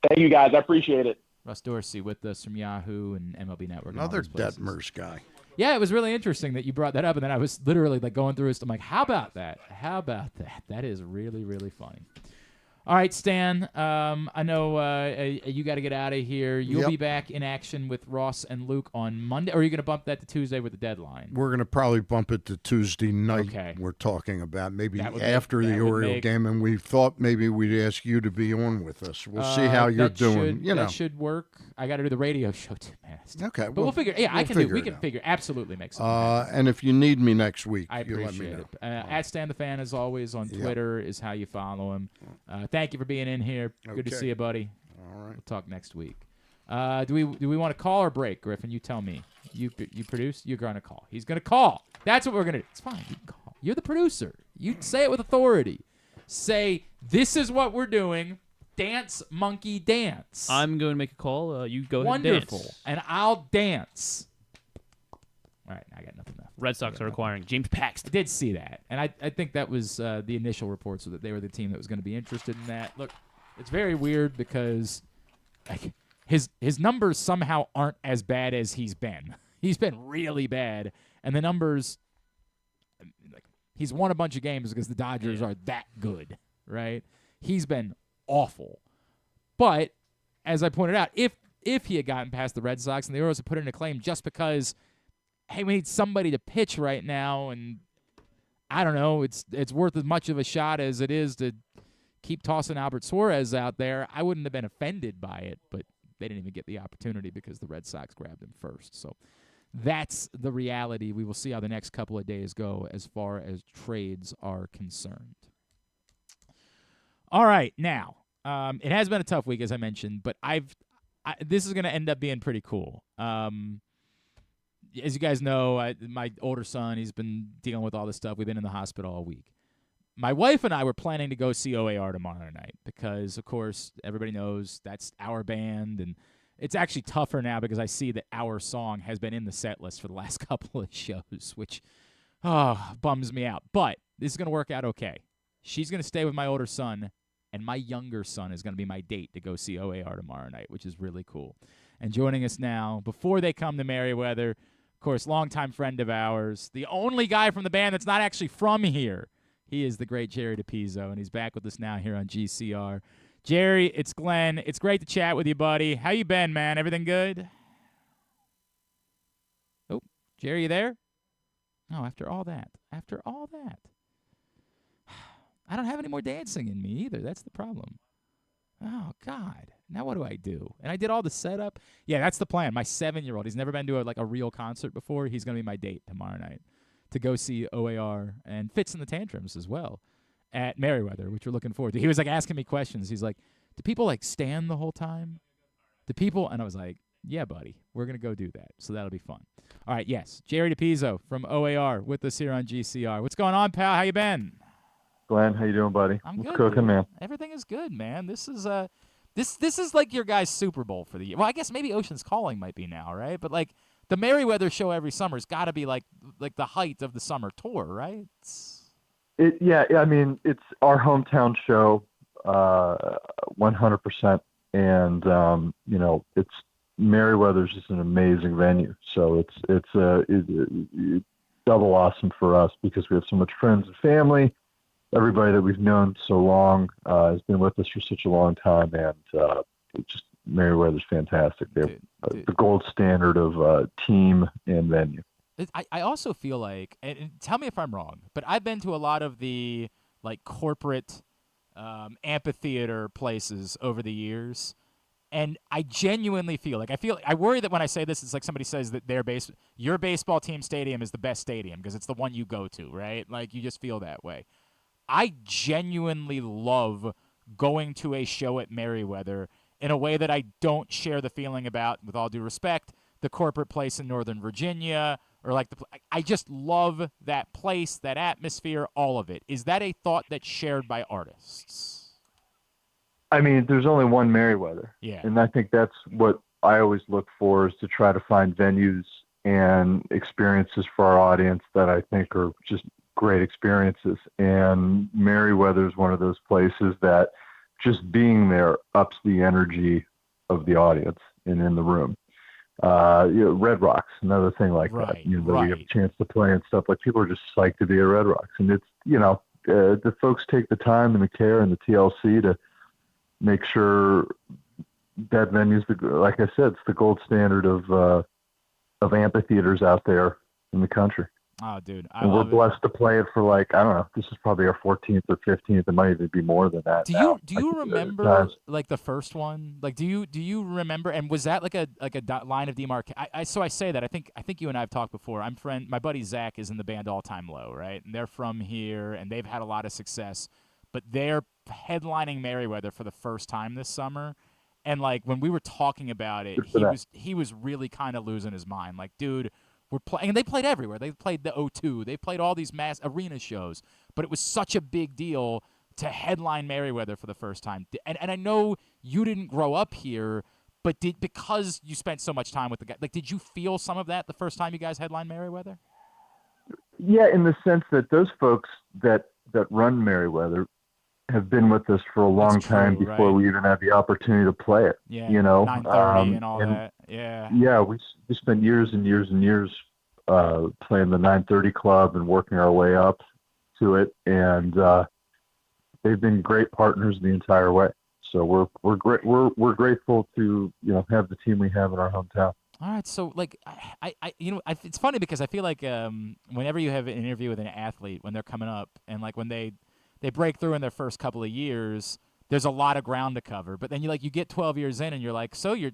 Thank you, guys. I appreciate it. Russ Dorsey with us from Yahoo and MLB Network. Another Detmers guy. Yeah, it was really interesting that you brought that up, and then I was literally like going through it. I'm like, how about that? How about that? That is really, really funny. All right, Stan, I know you got to get out of here. You'll be back in action with Ross and Luke on Monday, or are you going to bump that to Tuesday with the deadline? We're going to probably bump it to Tuesday night. Okay. We're talking about maybe after the Oriole game, and we thought maybe we'd ask you to be on with us. We'll see how you're doing. That should work. I got to do the radio show too, man. Okay. But we'll figure. Yeah, we can figure. Absolutely make something. And if you need me next week, I appreciate you let me know. it. At Stan the Fan, as always, on Twitter is how you follow him. Thank you for being in here. Good to see you, buddy. All right. We'll talk next week. Do we want to call or break, Griffin? You tell me. You produce. You're going to call. He's going to call. That's what we're going to do. It's fine. You can call. You're the producer. You say it with authority. Say, this is what we're doing. Dance, monkey, dance. I'm going to make a call. You go ahead and dance. Wonderful. And I'll dance. All right, I got nothing left. Red Sox are acquiring James Paxton. I did see that, and I think that was the initial reports that they were the team that was going to be interested in that. Look, it's very weird because like his numbers somehow aren't as bad as he's been. He's been really bad, and the numbers, like he's won a bunch of games because the Dodgers are that good, right? He's been awful, but as I pointed out, if he had gotten past the Red Sox and the Orioles had put in a claim just because, hey, we need somebody to pitch right now, and I don't know, it's worth as much of a shot as it is to keep tossing Albert Suarez out there, I wouldn't have been offended by it, but they didn't even get the opportunity because the Red Sox grabbed him first. So that's the reality. We will see how the next couple of days go as far as trades are concerned. All right, now, it has been a tough week, as I mentioned, but this is going to end up being pretty cool. As you guys know, my older son, he's been dealing with all this stuff. We've been in the hospital all week. My wife and I were planning to go see OAR tomorrow night because, of course, everybody knows that's our band, and it's actually tougher now because I see that our song has been in the set list for the last couple of shows, which bums me out. But this is going to work out okay. She's going to stay with my older son, and my younger son is going to be my date to go see OAR tomorrow night, which is really cool. And joining us now, before they come to Merriweather, of course, longtime friend of ours, the only guy from the band that's not actually from here. He is the great Jerry DiPizzo, and he's back with us now here on GCR. Jerry, it's Glenn. It's great to chat with you, buddy. How you been, man? Everything good? Oh, Jerry, you there? No, after all that. I don't have any more dancing in me either. That's the problem. Oh, God. Now what do I do? And I did all the setup. Yeah, that's the plan. My 7-year-old, he's never been to a real concert before. He's going to be my date tomorrow night to go see OAR and Fits in the Tantrums as well at Merriweather, which we're looking forward to. He was asking me questions. He's like, do people stand the whole time? Do people? And I was like, yeah, buddy, we're going to go do that. So that'll be fun. All right, yes, Jerry DiPizzo from OAR with us here on GCR. What's going on, pal? How you been? Glenn, how you doing, buddy? I'm What's good, cooking, dude. man? Everything is good, man. This is this is like your guys' Super Bowl for the year. Well, I guess maybe Ocean's Calling might be now, right? But the Merriweather show every summer's got to be like the height of the summer tour, right? Yeah. I mean, it's our hometown show, 100%, and it's Merriweather's just an amazing venue. So it's double awesome for us because we have so much friends and family. Everybody that we've known so long has been with us for such a long time, and just Merriweather's fantastic. They're the gold standard of team and venue. I also feel like, and tell me if I'm wrong, but I've been to a lot of the corporate amphitheater places over the years, and I genuinely feel I worry that when I say this, it's like somebody says that your baseball team stadium is the best stadium because it's the one you go to, right? You just feel that way. I genuinely love going to a show at Merriweather in a way that I don't share the feeling about, with all due respect, the corporate place in Northern Virginia, or I just love that place, that atmosphere, all of it. Is that a thought that's shared by artists? I mean, there's only one Merriweather. Yeah. And I think that's what I always look for, is to try to find venues and experiences for our audience that I think are just great experiences. And Merriweather is one of those places that just being there ups the energy of the audience and in the room. Red Rocks, another thing like that. We have a chance to play and stuff. Like, people are just psyched to be at Red Rocks, and it's the folks take the time and the care and the TLC to make sure that venue's like I said, it's the gold standard of amphitheaters out there in the country. Oh, dude, and we're blessed to play it for, like, I don't know, this is probably our 14th or 15th. It might even be more than that. Do you remember like the first one? Like, do you remember? And was that like a line of demarcation? So I say that I think you and I have talked before. My buddy Zach is in the band All Time Low, right? And they're from here, and they've had a lot of success, but they're headlining Merriweather for the first time this summer. And like, when we were talking about it, he was really kind of losing his mind. Like, dude, we're playing, and they played everywhere. They played the O2. They played all these mass arena shows. But it was such a big deal to headline Merriweather for the first time. And I know you didn't grow up here, but because you spent so much time with the guy, like, did you feel some of that the first time you guys headlined Merriweather? Yeah, in the sense that those folks that run Merriweather have been with us for a long time before we even had the opportunity to play it. Yeah, 930 and all that. Yeah. Yeah, we spent years and years and years playing the 930 Club and working our way up to it, and they've been great partners the entire way. So we're we're grateful to have the team we have in our hometown. All right, so like it's funny because I feel like whenever you have an interview with an athlete when they're coming up, and like when they break through in their first couple of years, there's a lot of ground to cover. But then you get 12 years in and you're like, so you're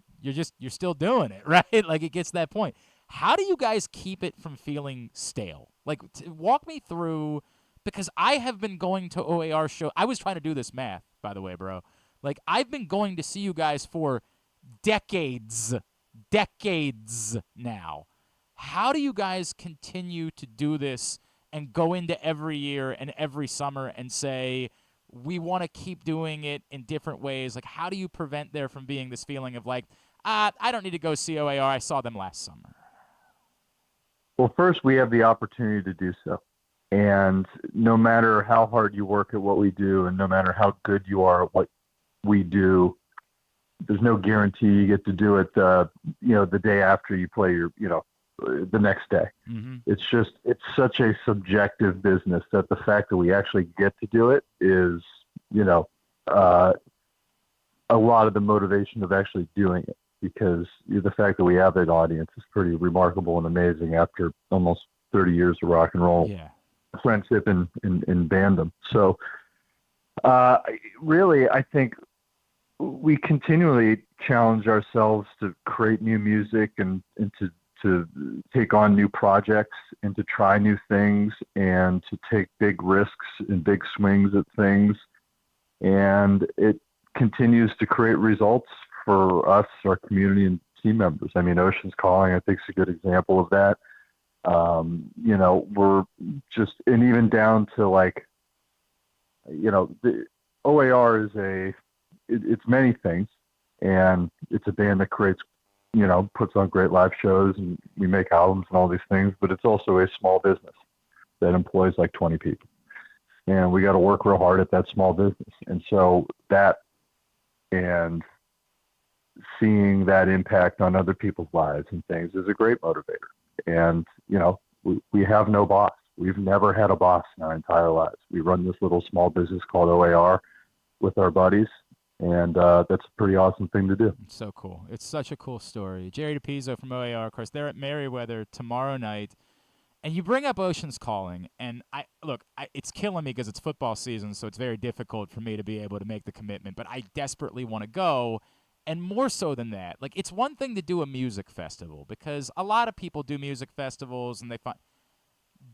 still doing it, right? Like, it gets to that point. How do you guys keep it from feeling stale? Like, walk me through, because I have been going to OAR show. I was trying to do this math, by the way, bro. Like, I've been going to see you guys for decades now. How do you guys continue to do this and go into every year and every summer and say, we want to keep doing it in different ways? Like, how do you prevent there from being this feeling of like, I don't need to go see OAR, I saw them last summer? Well, first, we have the opportunity to do so. And no matter how hard you work at what we do, and no matter how good you are at what we do, there's no guarantee you get to do it, the day after you play the next day. Mm-hmm. It's such a subjective business that the fact that we actually get to do it is, a lot of the motivation of actually doing it, because the fact that we have that audience is pretty remarkable and amazing after almost 30 years of rock and roll friendship and bandom. So really, I think we continually challenge ourselves to create new music and to take on new projects and to try new things and to take big risks and big swings at things. And it continues to create results for us, our community, and team members. I mean, Ocean's Calling, I think, is a good example of that. We're just, and even down to like, the OAR is it's many things, and it's a band that creates, puts on great live shows, and we make albums and all these things, but it's also a small business that employs like 20 people. And we got to work real hard at that small business. And so that, and seeing that impact on other people's lives and things is a great motivator. And, we have no boss. We've never had a boss in our entire lives. We run this little small business called OAR with our buddies. And that's a pretty awesome thing to do. It's so cool. It's such a cool story. Jerry DiPizzo from OAR, of course, they're at Merriweather tomorrow night. And you bring up Ocean's Calling. And it's killing me because it's football season, so it's very difficult for me to be able to make the commitment. But I desperately want to go. And more so than that, like, it's one thing to do a music festival, because a lot of people do music festivals and they find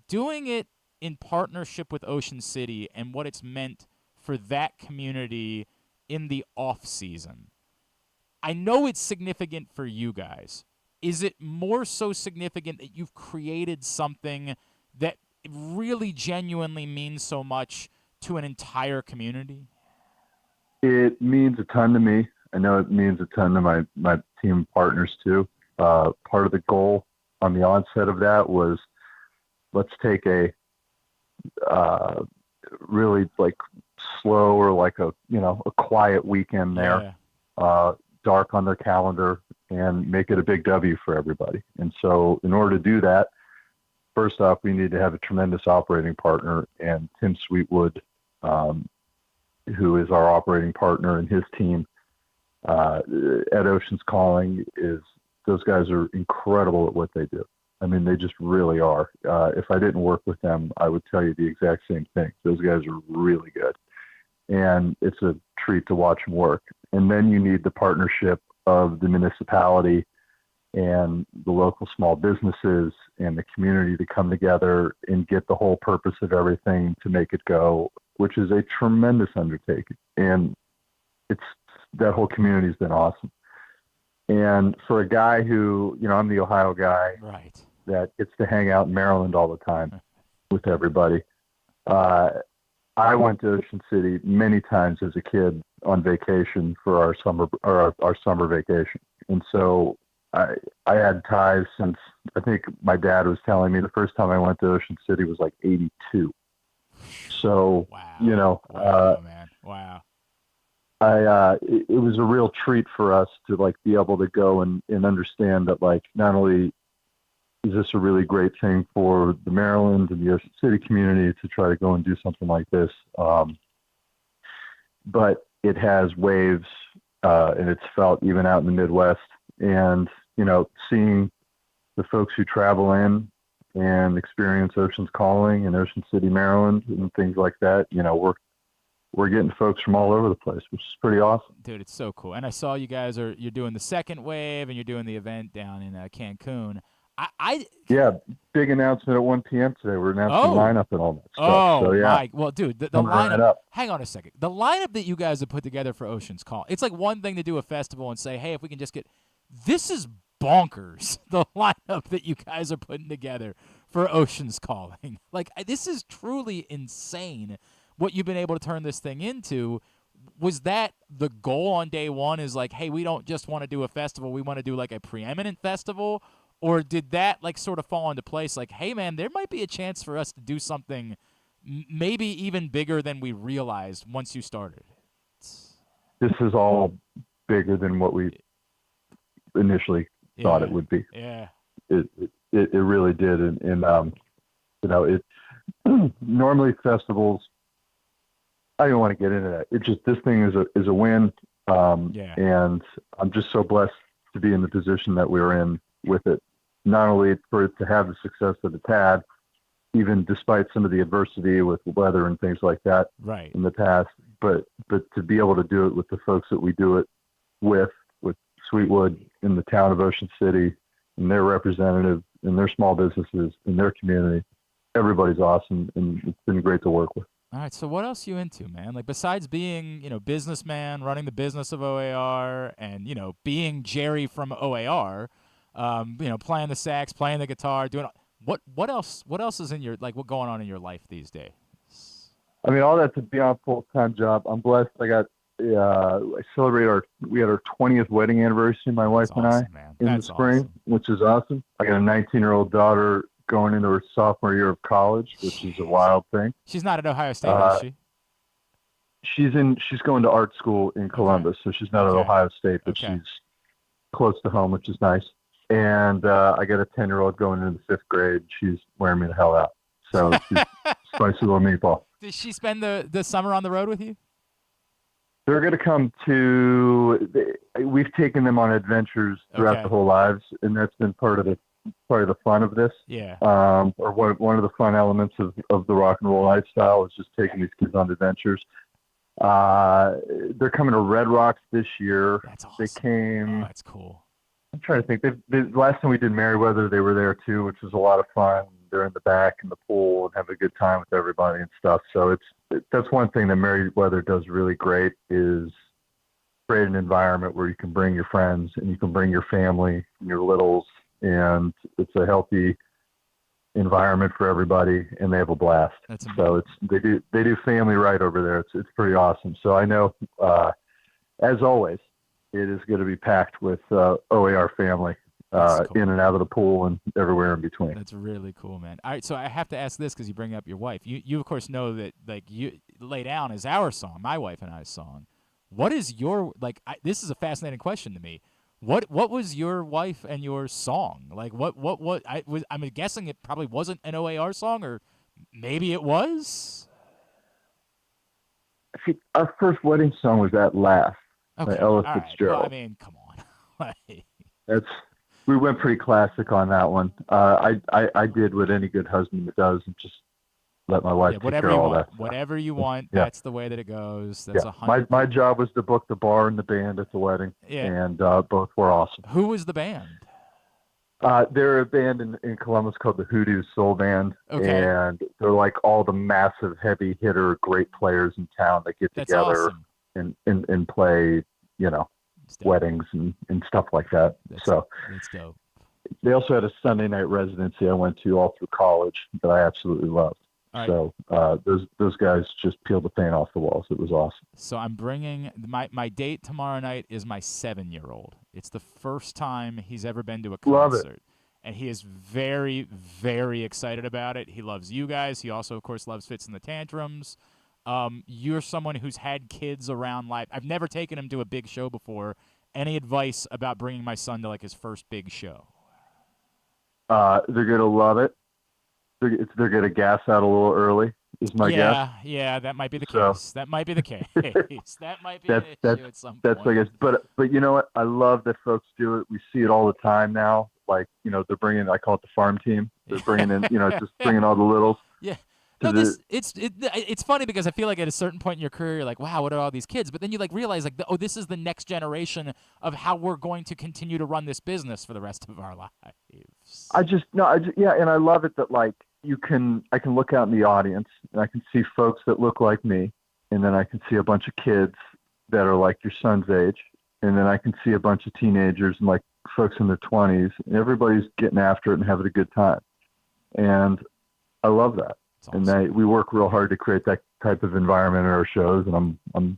doing it in partnership with Ocean City and what it's meant for that community in the off season. I know it's significant for you guys. Is it more so significant that you've created something that really genuinely means so much to an entire community? It means a ton to me. I know it means a ton to my team partners too. Part of the goal on the onset of that was, let's take a really like slow or like a quiet weekend there. dark on their calendar and make it a big W for everybody. And so in order to do that, first off, we need to have a tremendous operating partner, and Tim Sweetwood, who is our operating partner, and his team at Oceans Calling those guys are incredible at what they do. I mean, they just really are. If I didn't work with them, I would tell you the exact same thing. Those guys are really good, and it's a treat to watch them work. And then you need the partnership of the municipality and the local small businesses and the community to come together and get the whole purpose of everything to make it go, which is a tremendous undertaking. And that whole community has been awesome. And for a guy who, I'm the Ohio guy, right, that gets to hang out in Maryland all the time with everybody. I went to Ocean City many times as a kid on vacation for our summer vacation. And so I had ties since, I think my dad was telling me the first time I went to Ocean City was like 82. So, wow. Man. Wow. It was a real treat for us to like be able to go and understand that like, not only is this a really great thing for the Maryland and the Ocean City community to try to go and do something like this, but it has waves, and it's felt even out in the Midwest. And, seeing the folks who travel in and experience Oceans Calling in Ocean City, Maryland, and things like that, we're getting folks from all over the place, which is pretty awesome. Dude, it's so cool. And I saw you guys you're doing the second wave, and you're doing the event down in Cancun. Yeah, big announcement at 1 p.m. today. We're announcing the lineup and all that stuff. Oh, so, yeah. well, dude, the lineup. Hang on a second. The lineup that you guys have put together for Oceans Call, it's like one thing to do a festival and say, hey, if we can just get – this is bonkers, the lineup that you guys are putting together for Oceans Calling. Like, this is truly insane what you've been able to turn this thing into. Was that the goal on day one, is like, hey, we don't just want to do a festival, we want to do like a preeminent festival? Or did that like sort of fall into place like, hey, man, there might be a chance for us to do something maybe even bigger than we realized once you started? This is all bigger than what we initially thought it would be. Yeah. It really did. And normally festivals, I don't want to get into that. It just, this thing is a win. And I'm just so blessed to be in the position that we're in with it. Not only for it to have the success that it's had, even despite some of the adversity with weather and things like that in the past, but to be able to do it with the folks that we do it with Sweetwood in the town of Ocean City and their representative and their small businesses and their community, everybody's awesome, and it's been great to work with. All right, so what else are you into, man? Like, besides being, businessman, running the business of OAR, and, being Jerry from OAR, playing the sax, playing the guitar, doing what else is in your, like, what going on in your life these days? I mean, all that to be on a full-time job. I'm blessed. We had our 20th wedding anniversary, my wife and I, in the spring, which is awesome. I got a 19-year-old daughter going into her sophomore year of college, which is a wild thing. She's not at Ohio State, is she? She's going to art school in Columbus, so she's not at Ohio State, but she's close to home, which is nice. And I got a 10-year-old going into the 5th grade. She's wearing me the hell out. So she's spicy little meatball. Did she spend the summer on the road with you? They're going to come we've taken them on adventures throughout their whole lives, and that's been part of the fun of this. Yeah. Or one of the fun elements of the rock and roll lifestyle is just taking these kids on adventures. They're coming to Red Rocks this year. That's awesome. They came. Oh, that's cool. I'm trying to think. The last time we did Merriweather, they were there too, which was a lot of fun. They're in the back in the pool and have a good time with everybody and stuff. So that's one thing that Merriweather does really great, is create an environment where you can bring your friends and you can bring your family and your littles, and it's a healthy environment for everybody, and they have a blast. So they do family right over there. It's pretty awesome. So I know, as always, it is going to be packed with OAR family cool. In and out of the pool and everywhere in between. That's really cool, man. All right, so I have to ask this because you bring up your wife. You of course know that, like, you Lay Down is our song, my wife and I's song. What is your this is a fascinating question to me. What was your wife and your song? Like I'm guessing it probably wasn't an OAR song, or maybe it was. See, our first wedding song was "At Last" by Ella all right. Fitzgerald. Well, I mean, come on. We went pretty classic on that one. I did what any good husband does and just let my wife take care of all that stuff. Whatever you want, Yeah. that's the way that it goes. That's Yeah. 100. My job was to book the bar and the band at the wedding, and both were awesome. Who was the band? They're a band in Columbus called the Hoodoo Soul Band, Okay. and they're like all the massive heavy hitter, great players in town that get That's together awesome. and play, weddings and stuff like that. That's dope. They also had a Sunday night residency I went to all through college that I absolutely loved. All right. So those guys just peeled the paint off the walls. It was awesome. So I'm bringing my date tomorrow night is my 7-year-old. It's the first time he's ever been to a Love concert. it. And he is very, very excited about it. He loves you guys. He also, of course, loves Fits and the Tantrums. You're someone who's had kids around life. I've never taken him to a big show before. Any advice about bringing my son to like his first big show? They're gonna love it. They're gonna gas out a little early. Is my guess. Yeah, that might be the case. That might be the case. That might be an issue at some point. That's I guess. But you know what? I love that folks do it. We see it all the time now. Like they're bringing. I call it the farm team. They're bringing in. Just bringing all the littles. Yeah. No, it's funny because I feel like at a certain point in your career, you're like, wow, what are all these kids? But then you realize this is the next generation of how we're going to continue to run this business for the rest of our lives. And I love it that I can look out in the audience and I can see folks that look like me, and then I can see a bunch of kids that are like your son's age, and then I can see a bunch of teenagers and like folks in their 20s, and everybody's getting after it and having a good time. And I love that. Awesome. And we work real hard to create that type of environment in our shows, and I'm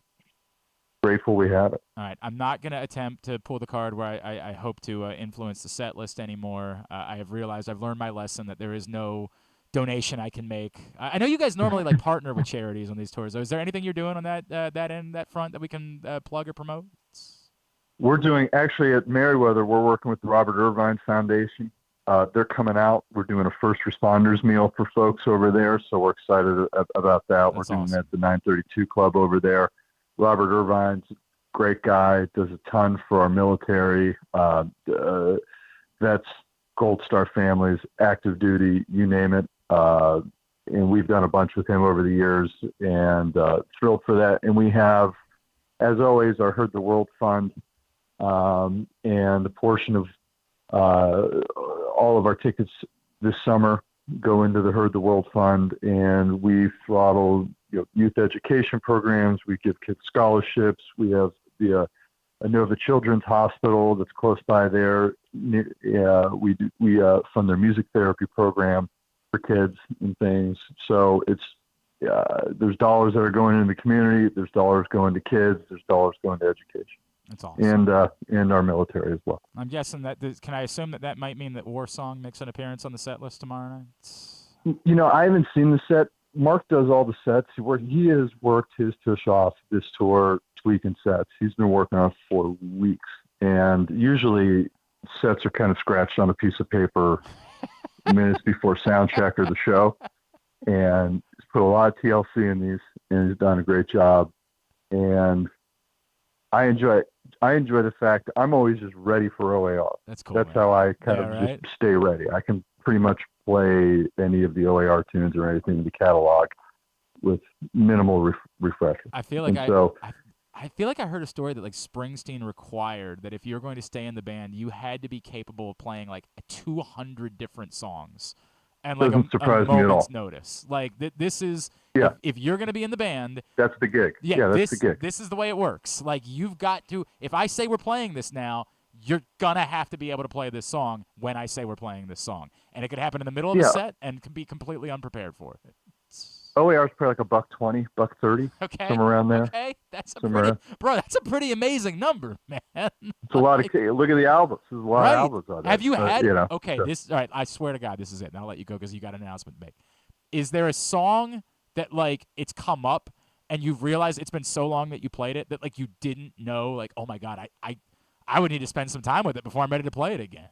grateful we have it. All right, I'm not going to attempt to pull the card where I hope to influence the set list anymore. I have realized I've learned my lesson that there is no donation I can make. I know you guys normally partner with charities on these tours. Is there anything you're doing on that front that we can plug or promote? We're doing actually at Merriweather. We're working with the Robert Irvine Foundation. They're coming out. We're doing a first responders meal for folks over there, so we're excited about that. We're doing that at the 932 Club over there. Robert Irvine's a great guy, does a ton for our military, vets, Gold Star families, active duty, you name it. And we've done a bunch with him over the years, and thrilled for that. And we have, as always, our Herd the World Fund, and a portion of all of our tickets this summer go into the Herd the World Fund, and we throttle youth education programs. We give kids scholarships. We have the Inova Children's Hospital that's close by there. We fund their music therapy program for kids and things. So it's there's dollars that are going into the community. There's dollars going to kids. There's dollars going to education. That's awesome. And our military as well. I'm guessing that can I assume that might mean that War Song makes an appearance on the set list tomorrow night? I haven't seen the set. Mark does all the sets. He has worked his tush off this tour, tweaking sets. He's been working on it for weeks. And usually sets are kind of scratched on a piece of paper minutes before sound check or the show. And he's put a lot of TLC in these, and he's done a great job. And I enjoy the fact that I'm always just ready for OAR. That's cool. That's how I kind of just stay ready. I can pretty much play any of the OAR tunes or anything in the catalog with minimal refresher. I feel like I feel like I heard a story that Springsteen required that if you're going to stay in the band, you had to be capable of playing 200 different songs. And doesn't surprise me at all. Notice. This is if you're going to be in the band, that's the gig. Yeah, that's the gig. This is the way it works. You've got to. If I say we're playing this now, you're gonna have to be able to play this song when I say we're playing this song, and it could happen in the middle of the set and can be completely unprepared for it. OAR is probably $120, $130, somewhere around there. Okay, that's a pretty amazing number, man. It's a lot of. Look at the albums. There's a lot of albums on there. Have you had? Okay, sure. All right. I swear to God, this is it. And I'll let you go because you got an announcement to make. Is there a song that it's come up and you realize it's been so long that you played it that like you didn't know, like, oh my God, I would need to spend some time with it before I'm ready to play it again.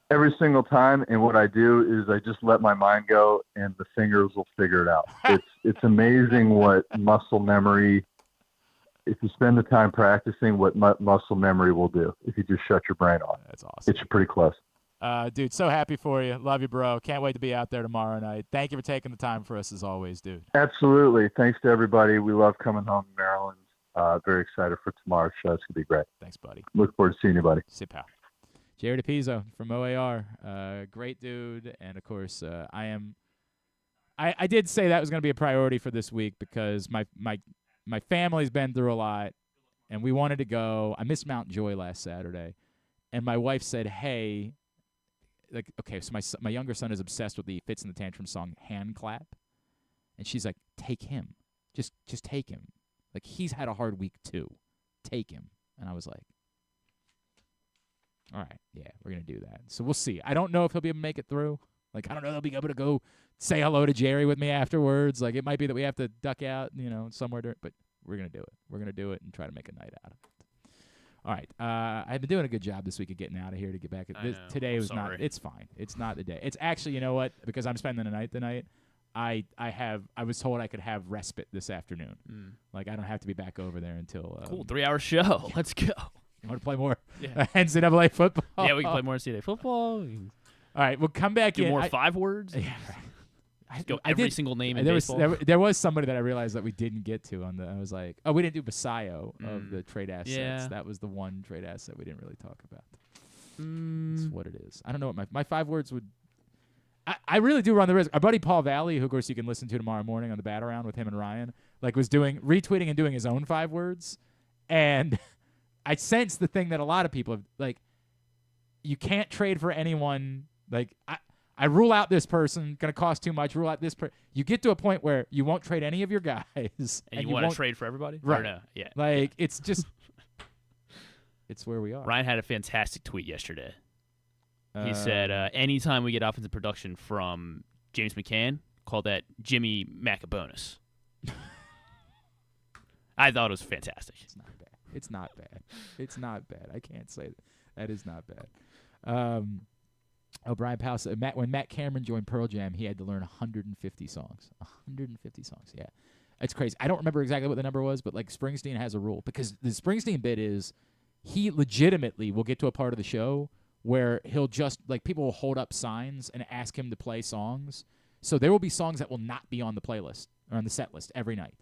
Every single time, and what I do is I just let my mind go, and the fingers will figure it out. It's amazing what muscle memory, if you spend the time practicing, what muscle memory will do if you just shut your brain off. That's awesome. It's pretty close. Dude, so happy for you. Love you, bro. Can't wait to be out there tomorrow night. Thank you for taking the time for us as always, dude. Absolutely. Thanks to everybody. We love coming home to Maryland. Very excited for tomorrow's show. It's going to be great. Thanks, buddy. Look forward to seeing you, buddy. See you, pal. Jerry DiPizzo from OAR. Great dude. And, of course, I did say that was going to be a priority for this week because my family's been through a lot, and we wanted to go. I missed Mount Joy last Saturday, and my wife said, hey, like, okay, so my younger son is obsessed with the Fits in the Tantrum song Hand Clap, and she's like, take him. Just take him. Like, he's had a hard week too. Take him. And I was like, all right, yeah, we're going to do that. So we'll see. I don't know if he'll be able to make it through. Like, I don't know if he'll be able to go say hello to Jerry with me afterwards. Like, it might be that we have to duck out, somewhere but we're going to do it. We're going to do it and try to make a night out of it. All right. I've been doing a good job this week of getting out of here to get back. Today was not. It's fine. It's not the day. It's actually, you know what? Because I'm spending the night tonight, I was told I could have respite this afternoon. Like, I don't have to be back over there until cool 3-hour show. Let's go. You want to play more NCAA football? Yeah, we can play more NCAA football. All right, we'll come back in. More 5 words. Yeah, right. Go every single name in there baseball. There was somebody that I realized that we didn't get to on the. I was like, oh, we didn't do Basayo of the trade assets. Yeah. That was the one trade asset we didn't really talk about. That's what it is. I don't know what my 5 words would. I really do run the risk. Our buddy Paul Valley, who of course you can listen to tomorrow morning on the Bat Around with him and Ryan, like was retweeting and doing his own 5 words, and I sense the thing that a lot of people have, like, you can't trade for anyone. Like, I rule out this person, going to cost too much, rule out this person. You get to a point where you won't trade any of your guys. And you want to trade for everybody? Right. Or no? Yeah. Like, it's just, it's where we are. Ryan had a fantastic tweet yesterday. He said, anytime we get offensive production from James McCann, call that Jimmy Macabonus. I thought it was fantastic. It's not bad. It's not bad. It's not bad. I can't say that. That is not bad. Brian Powell said, when Matt Cameron joined Pearl Jam, he had to learn 150 songs. 150 songs, yeah. It's crazy. I don't remember exactly what the number was, but, like, Springsteen has a rule. Because the Springsteen bit is he legitimately will get to a part of the show where he'll just, like, people will hold up signs and ask him to play songs. So there will be songs that will not be on the playlist or on the set list every night.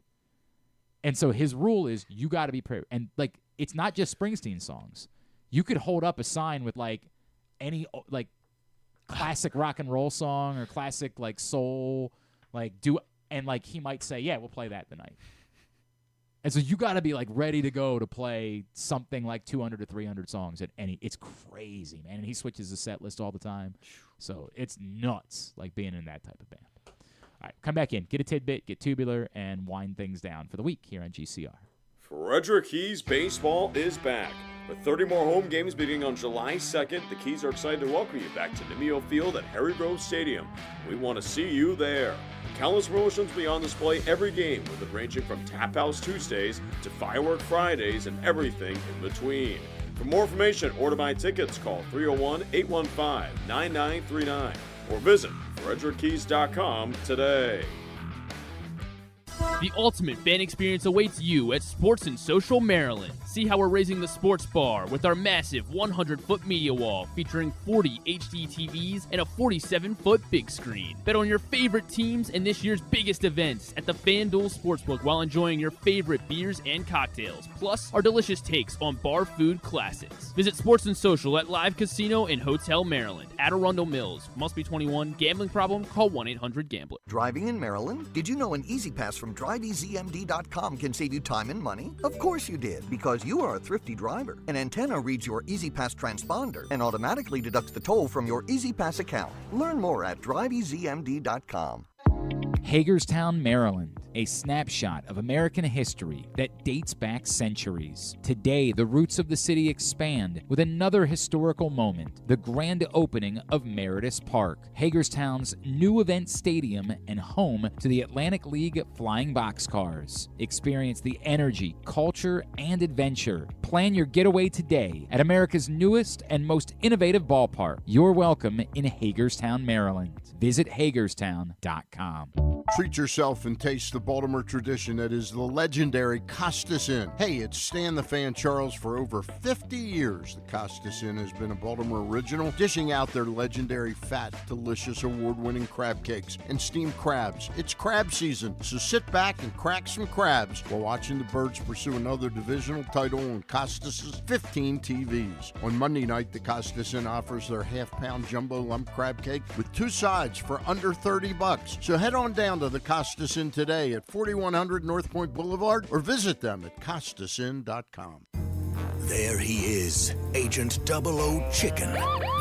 And so his rule is you got to be prepared. And, like, it's not just Springsteen songs. You could hold up a sign with, like, any, like, classic rock and roll song or classic, like, soul, like, and, like, he might say, yeah, we'll play that tonight. And so you got to be, like, ready to go to play something like 200 to 300 songs at any. It's crazy, man. And he switches the set list all the time. So it's nuts, like, being in that type of band. All right, come back in. Get a tidbit, get tubular, and wind things down for the week here on GCR. Frederick Keys baseball is back. With 30 more home games beginning on July 2nd, the Keys are excited to welcome you back to Nimio Field at Harry Grove Stadium. We want to see you there. Countless promotions will be on display every game, with it ranging from Tap House Tuesdays to Firework Fridays and everything in between. For more information or to buy tickets, call 301-815-9939 or visit frederickkeys.com today. The ultimate fan experience awaits you at Sports and Social Maryland. See how we're raising the sports bar with our massive 100-foot media wall featuring 40 HD TVs and a 47-foot big screen. Bet on your favorite teams and this year's biggest events at the FanDuel Sportsbook while enjoying your favorite beers and cocktails, plus our delicious takes on bar food classics. Visit Sports and Social at Live Casino and Hotel Maryland at Arundel Mills. Must be 21. Gambling problem? Call 1-800-GAMBLER. Driving in Maryland? Did you know an Easy Pass from DriveEasyMD.com can save you time and money? Of course you did, because you are a thrifty driver. An antenna reads your Easy Pass transponder and automatically deducts the toll from your Easy Pass account. Learn more at DriveEasyMD.com. Hagerstown, Maryland. a snapshot of American history that dates back centuries. Today, the roots of the city expand with another historical moment, the grand opening of Meredith Park, Hagerstown's new event stadium and home to the Atlantic League Flying Boxcars. Experience the energy, culture, and adventure. Plan your getaway today at America's newest and most innovative ballpark. You're welcome in Hagerstown, Maryland. Visit Hagerstown.com. Treat yourself and taste the Baltimore tradition that is the legendary Costas Inn. Hey, it's Stan the Fan Charles. For over 50 years, the Costas Inn has been a Baltimore original, dishing out their legendary fat, delicious, award-winning crab cakes and steamed crabs. It's crab season, so sit back and crack some crabs while watching the Birds pursue another divisional title on Costas' 15 TVs. On Monday night, the Costas Inn offers their half-pound jumbo lump crab cake with 2 sides for under $30. So head on down to the Costas Inn today at 4100 North Point Boulevard or visit them at CostasInn.com. There he is, Agent 00 Chicken.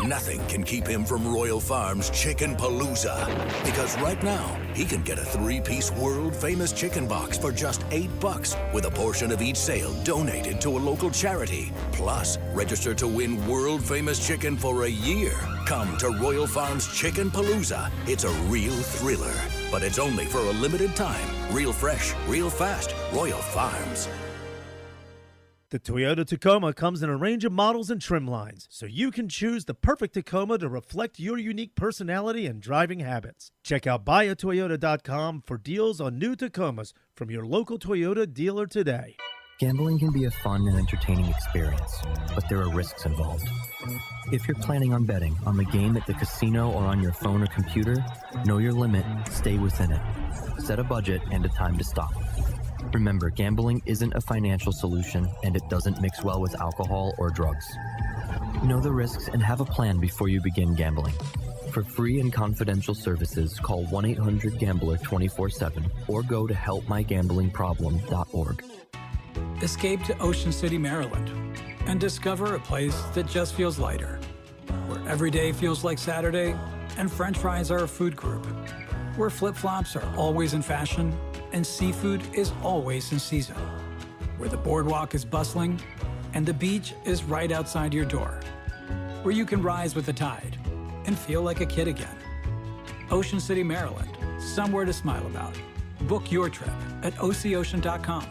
Nothing can keep him from Royal Farms Chicken Palooza. Because right now, he can get a 3-piece world-famous chicken box for just $8 with a portion of each sale donated to a local charity. Plus, register to win world-famous chicken for a year. Come to Royal Farms Chicken Palooza. It's a real thriller, but it's only for a limited time. Real fresh, real fast. Royal Farms. The Toyota Tacoma comes in a range of models and trim lines, so you can choose the perfect Tacoma to reflect your unique personality and driving habits. Check out buyatoyota.com for deals on new Tacomas from your local Toyota dealer today. Gambling can be a fun and entertaining experience, but there are risks involved. If you're planning on betting on the game at the casino or on your phone or computer, know your limit, stay within it. Set a budget and a time to stop. Remember, gambling isn't a financial solution, and it doesn't mix well with alcohol or drugs. Know the risks and have a plan before you begin gambling. For free and confidential services, call 1-800-GAMBLER 24/7 or go to helpmygamblingproblem.org. Escape to Ocean City, Maryland, and discover a place that just feels lighter, where every day feels like Saturday and French fries are a food group, where flip-flops are always in fashion and seafood is always in season, where the boardwalk is bustling and the beach is right outside your door, where you can rise with the tide and feel like a kid again. Ocean City, Maryland, somewhere to smile about. Book your trip at OCOcean.com.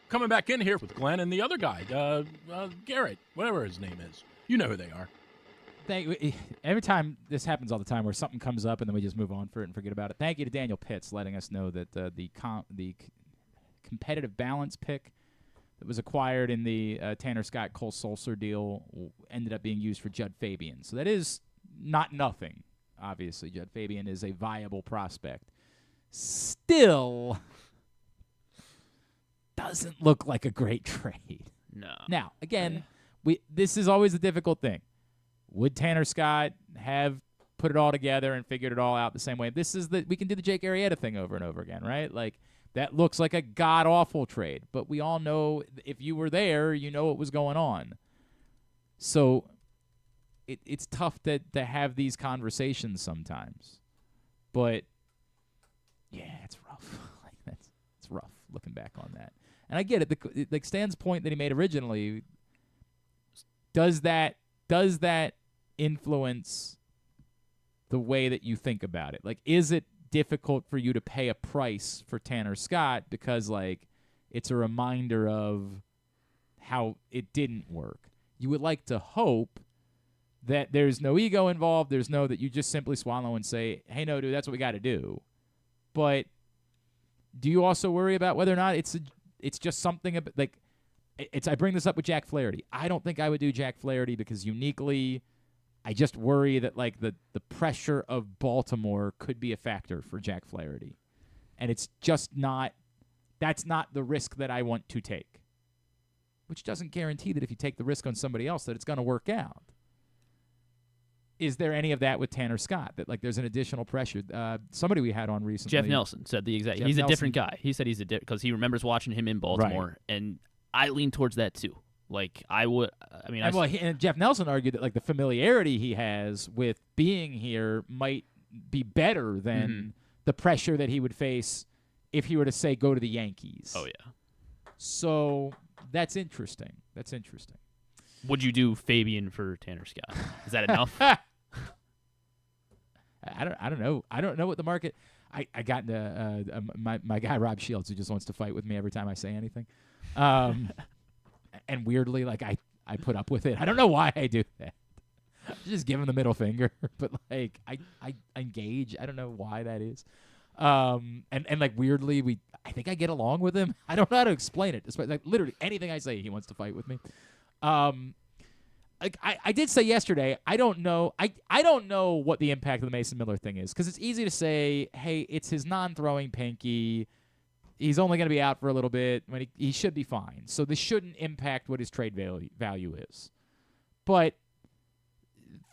Coming back in here with Glenn and the other guy, Garrett, whatever his name is. You know who they are. Every time this happens all the time where something comes up and then we just move on for it and forget about it. Thank you to Daniel Pitts letting us know that the competitive balance pick that was acquired in the Tanner Scott Cole Sulser deal ended up being used for Judd Fabian. So that is not nothing. Obviously, Judd Fabian is a viable prospect. Still doesn't look like a great trade. No. Now, again, this is always the difficult thing. Would Tanner Scott have put it all together and figured it all out the same way? We can do the Jake Arrieta thing over and over again, right? Like, that looks like a god-awful trade. But we all know if you were there, you know what was going on. So it's tough to have these conversations sometimes. But, yeah, it's rough. It's rough looking back on that. And I get it. Like Stan's point that he made originally, does that influence the way that you think about it? Like, is it difficult for you to pay a price for Tanner Scott because, like, it's a reminder of how it didn't work? You would like to hope that there's no ego involved. There's no that you just simply swallow and say, hey, no, dude, that's what we got to do. But do you also worry about whether or not it's just something like I bring this up with Jack Flaherty. I don't think I would do Jack Flaherty because uniquely I just worry that like the pressure of Baltimore could be a factor for Jack Flaherty. And it's just that's not the risk that I want to take. Which doesn't guarantee that if you take the risk on somebody else that it's going to work out. Is there any of that with Tanner Scott? That like there's an additional pressure? Somebody we had on recently, Jeff Nelson, said the exact. He's a different guy. He said he's because he remembers watching him in Baltimore, right. And I lean towards that too. Like I would. I mean, and Jeff Nelson argued that like the familiarity he has with being here might be better than the pressure that he would face if he were to say go to the Yankees. Oh, yeah. So that's interesting. Would you do Fabian for Tanner Scott? Is that enough? I don't know. I don't know what the market. I got into my guy Rob Shields, who just wants to fight with me every time I say anything, and weirdly, like I put up with it. I don't know why I do that. Just give him the middle finger, but like I engage. I don't know why that is. And like weirdly, I think I get along with him. I don't know how to explain it. Despite like literally anything I say, he wants to fight with me. Like I did say yesterday, I don't know. I don't know what the impact of the Mason Miller thing is, because it's easy to say, hey, it's his non-throwing pinky. He's only going to be out for a little bit. When he should be fine. So this shouldn't impact what his trade value is. But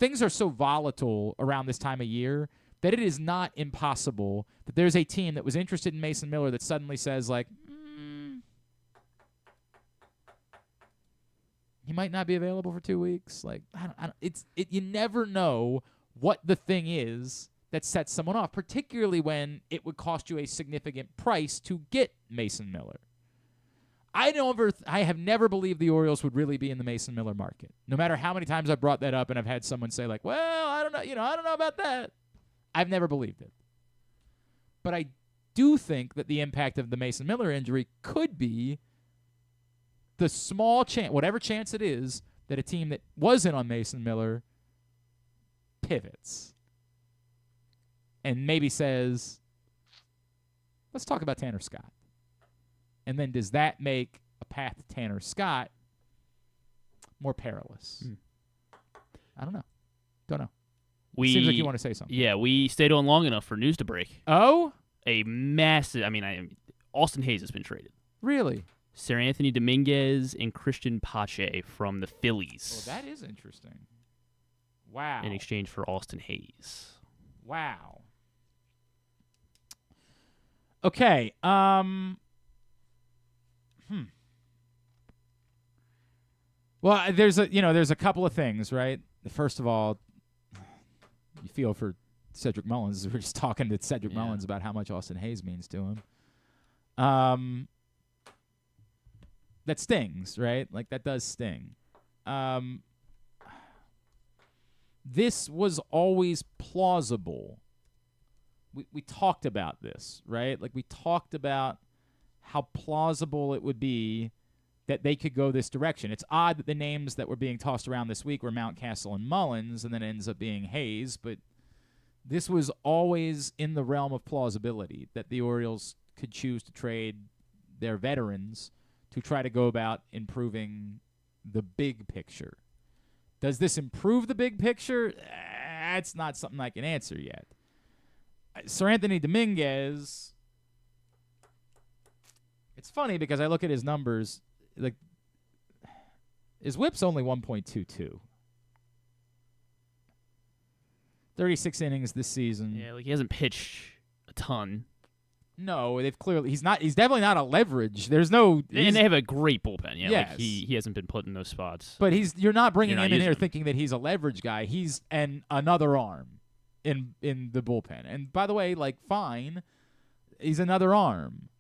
things are so volatile around this time of year that it is not impossible that there's a team that was interested in Mason Miller that suddenly says, like, he might not be available for 2 weeks. Like, you never know what the thing is that sets someone off, particularly when it would cost you a significant price to get Mason Miller. I have never believed the Orioles would really be in the Mason Miller market. No matter how many times I've brought that up and I've had someone say, like, well, I don't know, I don't know about that. I've never believed it. But I do think that the impact of the Mason Miller injury could be the small chance, whatever chance it is, that a team that wasn't on Mason Miller pivots and maybe says, let's talk about Tanner Scott. And then does that make a path to Tanner Scott more perilous? I don't know. Don't know. Seems like you want to say something. Yeah, we stayed on long enough for news to break. Oh? A massive, Austin Hayes has been traded. Really? Sir Anthony Dominguez and Christian Pache from the Phillies. Well, that is interesting. Wow. In exchange for Austin Hayes. Wow. Okay. Well, there's a couple of things, right? First of all, you feel for Cedric Mullins. We're just talking to Cedric Mullins about how much Austin Hayes means to him. That stings, right? Like, that does sting. This was always plausible. We talked about this, right? Like, we talked about how plausible it would be that they could go this direction. It's odd that the names that were being tossed around this week were Mountcastle and Mullins, and then it ends up being Hayes, but this was always in the realm of plausibility that the Orioles could choose to trade their veterans to try to go about improving the big picture. Does this improve the big picture? That's not something I can answer yet. Sir Anthony Dominguez, it's funny because I look at his numbers, like, his whip's only 1.22. 36 innings this season. Yeah, like, he hasn't pitched a ton. No, they've clearly he's definitely not a leverage. There's no, and they have a great bullpen. Yeah, yes. Like he hasn't been put in those spots. But you're not bringing him in here thinking that he's a leverage guy. He's another arm in the bullpen. And by the way, like, fine, he's another arm.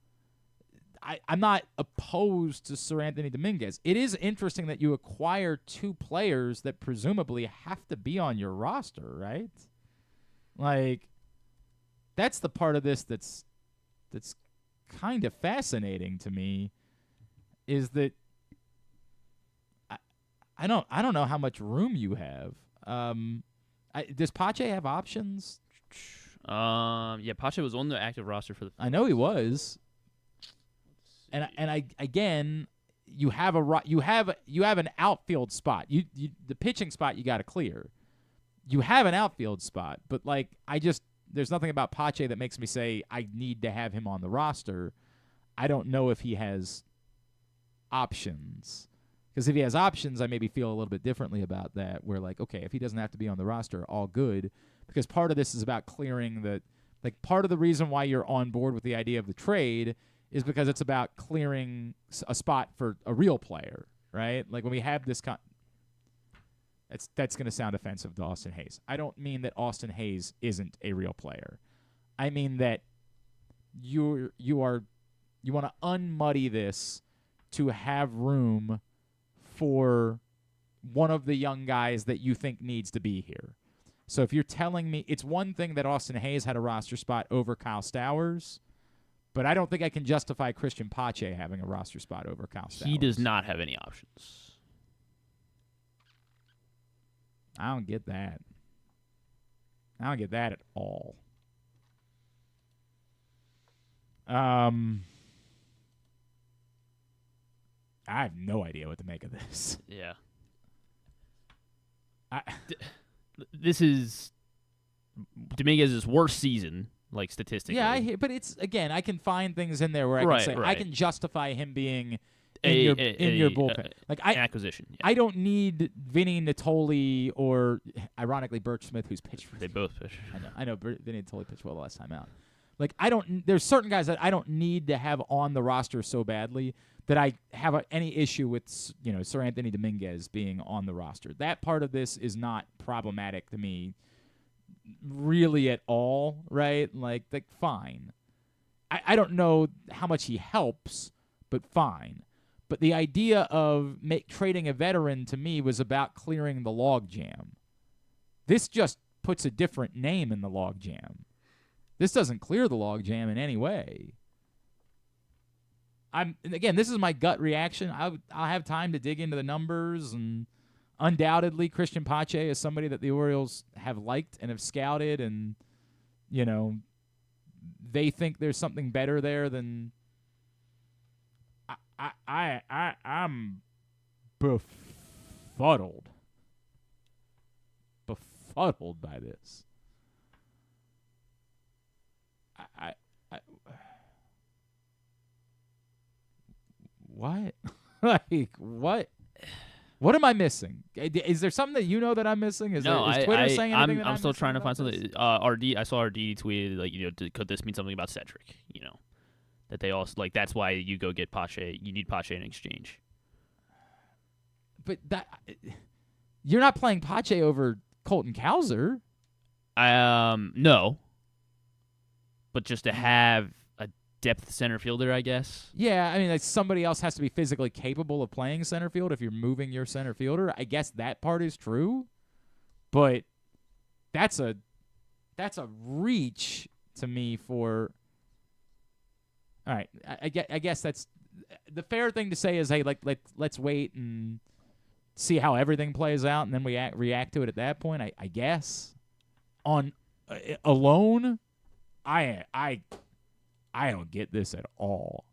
I'm not opposed to Sir Anthony Dominguez. It is interesting that you acquire two players that presumably have to be on your roster, right? Like, that's the part of this that's kind of fascinating to me, is that I don't know how much room you have. Does Pache have options? Yeah, Pache was on the active roster for the Phillies. I know he was. And I again, you have an outfield spot. You the pitching spot you got to clear. You have an outfield spot, but like, there's nothing about Pache that makes me say I need to have him on the roster. I don't know if he has options, because if he has options, I maybe feel a little bit differently about that. Where, like, okay, if he doesn't have to be on the roster, all good, because part of this is about clearing the, like, part of the reason why you're on board with the idea of the trade is because it's about clearing a spot for a real player, right? Like, when we have this that's going to sound offensive to Austin Hayes. I don't mean that Austin Hayes isn't a real player. I mean that you want to unmuddy this to have room for one of the young guys that you think needs to be here. So if you're telling me it's one thing that Austin Hayes had a roster spot over Kyle Stowers, but I don't think I can justify Christian Pache having a roster spot over Kyle Stowers. He does not have any options. I don't get that. I don't get that at all. I have no idea what to make of this. Yeah. This is Dominguez's worst season, like statistically. Yeah, but it's again, I can find things in there where I can say I can justify him being in your bullpen. Like acquisition. Yeah. I don't need Vinny Natoli or ironically Birch Smith, who's pitched for. They both pitch. I know Vinny Natoli pitched well the last time out. Like there's certain guys that I don't need to have on the roster so badly that I have any issue with, Sir Anthony Dominguez being on the roster. That part of this is not problematic to me really at all, right? Like fine. I don't know how much he helps, but fine. But the idea of trading a veteran to me was about clearing the logjam. This just puts a different name in the logjam. This doesn't clear the logjam in any way. Again, this is my gut reaction. I'll have time to dig into the numbers, and undoubtedly Christian Pache is somebody that the Orioles have liked and have scouted, and they think there's something better there than. I'm befuddled by this. What? Like, what? What am I missing? Is there something that you know that I'm missing? Is Twitter saying anything? I'm still trying to find something. I saw RD tweeted could this mean something about Cedric? That they also that's why you go get Pache. You need Pache in exchange. But you're not playing Pache over Colton Cowser. No. But just to have a depth center fielder, I guess. Yeah, I mean, somebody else has to be physically capable of playing center field if you're moving your center fielder. I guess that part is true, but that's a reach to me for. All right, I guess that's the fair thing to say is, hey, let's wait and see how everything plays out, and then we react to it at that point. I guess on alone. I don't get this at all.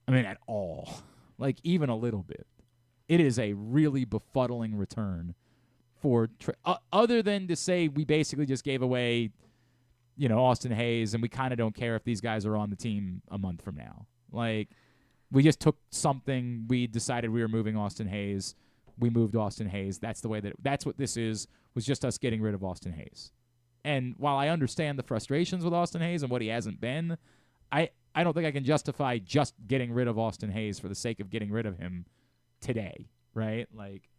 I mean, at all. Like, even a little bit. It is a really befuddling return for other than to say we basically just gave away, Austin Hayes, and we kind of don't care if these guys are on the team a month from now. Like, we just took something. We decided we were moving Austin Hayes. We moved Austin Hayes. That's the way that's what this was just us getting rid of Austin Hayes. And while I understand the frustrations with Austin Hayes and what he hasn't been, I don't think I can justify just getting rid of Austin Hayes for the sake of getting rid of him today, right? Like,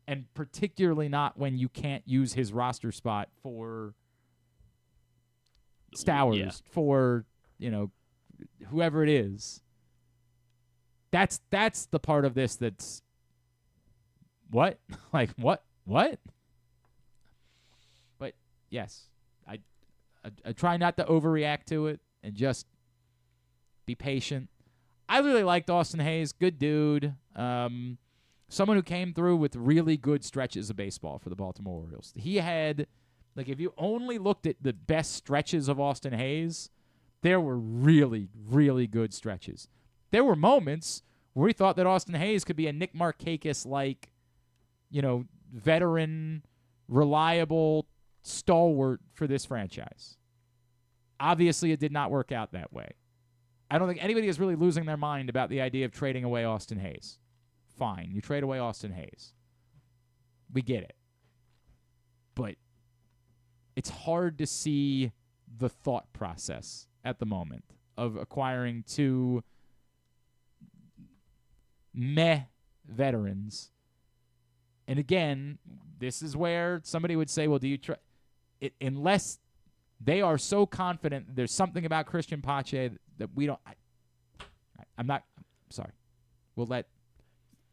and particularly not when you can't use his roster spot for Stowers, for, whoever it is. That's the part of this that's what? Like, what? Yes, I try not to overreact to it and just be patient. I really liked Austin Hayes. Good dude. Someone who came through with really good stretches of baseball for the Baltimore Orioles. He had, if you only looked at the best stretches of Austin Hayes, there were really, really good stretches. There were moments where we thought that Austin Hayes could be a Nick Markakis-like, veteran, reliable stalwart for this franchise. Obviously, it did not work out that way. I don't think anybody is really losing their mind about the idea of trading away Austin Hayes. Fine, you trade away Austin Hayes. We get it. But it's hard to see the thought process at the moment of acquiring two meh veterans. And again, this is where somebody would say, well, do you try it unless They are so confident. There's something about Christian Pache that we don't. I'm sorry. We'll let.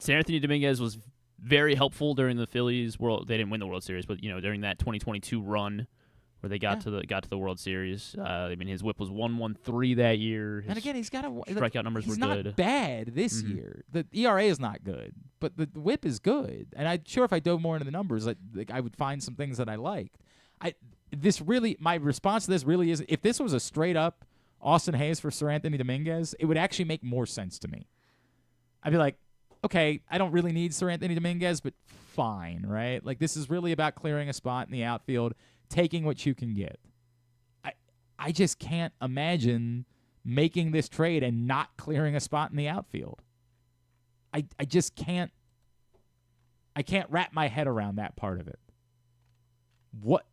Seranthony Dominguez was very helpful during the Phillies World. They didn't win the World Series, but during that 2022 run where they got to the World Series. His WHIP was 1.13 that year. His and again, he's got strikeout numbers were good. He's not bad this year. The ERA is not good, but the WHIP is good. And I'm sure if I dove more into the numbers, I would find some things that I liked. My response to this really is, if this was a straight up Austin Hayes for Seranthony Dominguez, it would actually make more sense to me. I'd be like, okay, I don't really need Seranthony Dominguez, but fine, right? Like, this is really about clearing a spot in the outfield, taking what you can get. I just can't imagine making this trade and not clearing a spot in the outfield. I just can't. I can't wrap my head around that part of it. What?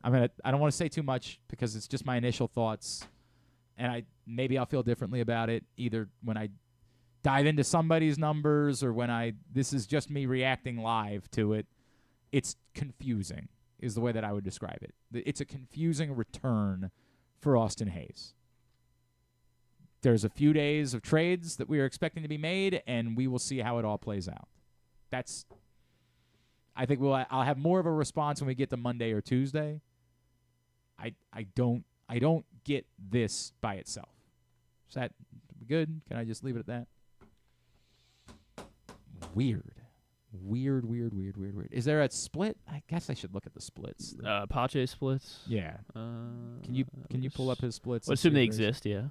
Okay, I don't want to say too much because it's just my initial thoughts, and maybe I'll feel differently about it either when I dive into somebody's numbers or when this is just me reacting live to it. It's confusing is the way that I would describe it. It's a confusing return for Austin Hayes. There's a few days of trades that we are expecting to be made, and we will see how it all plays out. I think I'll have more of a response when we get to Monday or Tuesday. I don't get this by itself. Is that good? Can I just leave it at that? Weird. Is there a split? I guess I should look at the splits. Pache splits? Yeah. Can you pull up his splits? Well, assume they exist, yeah.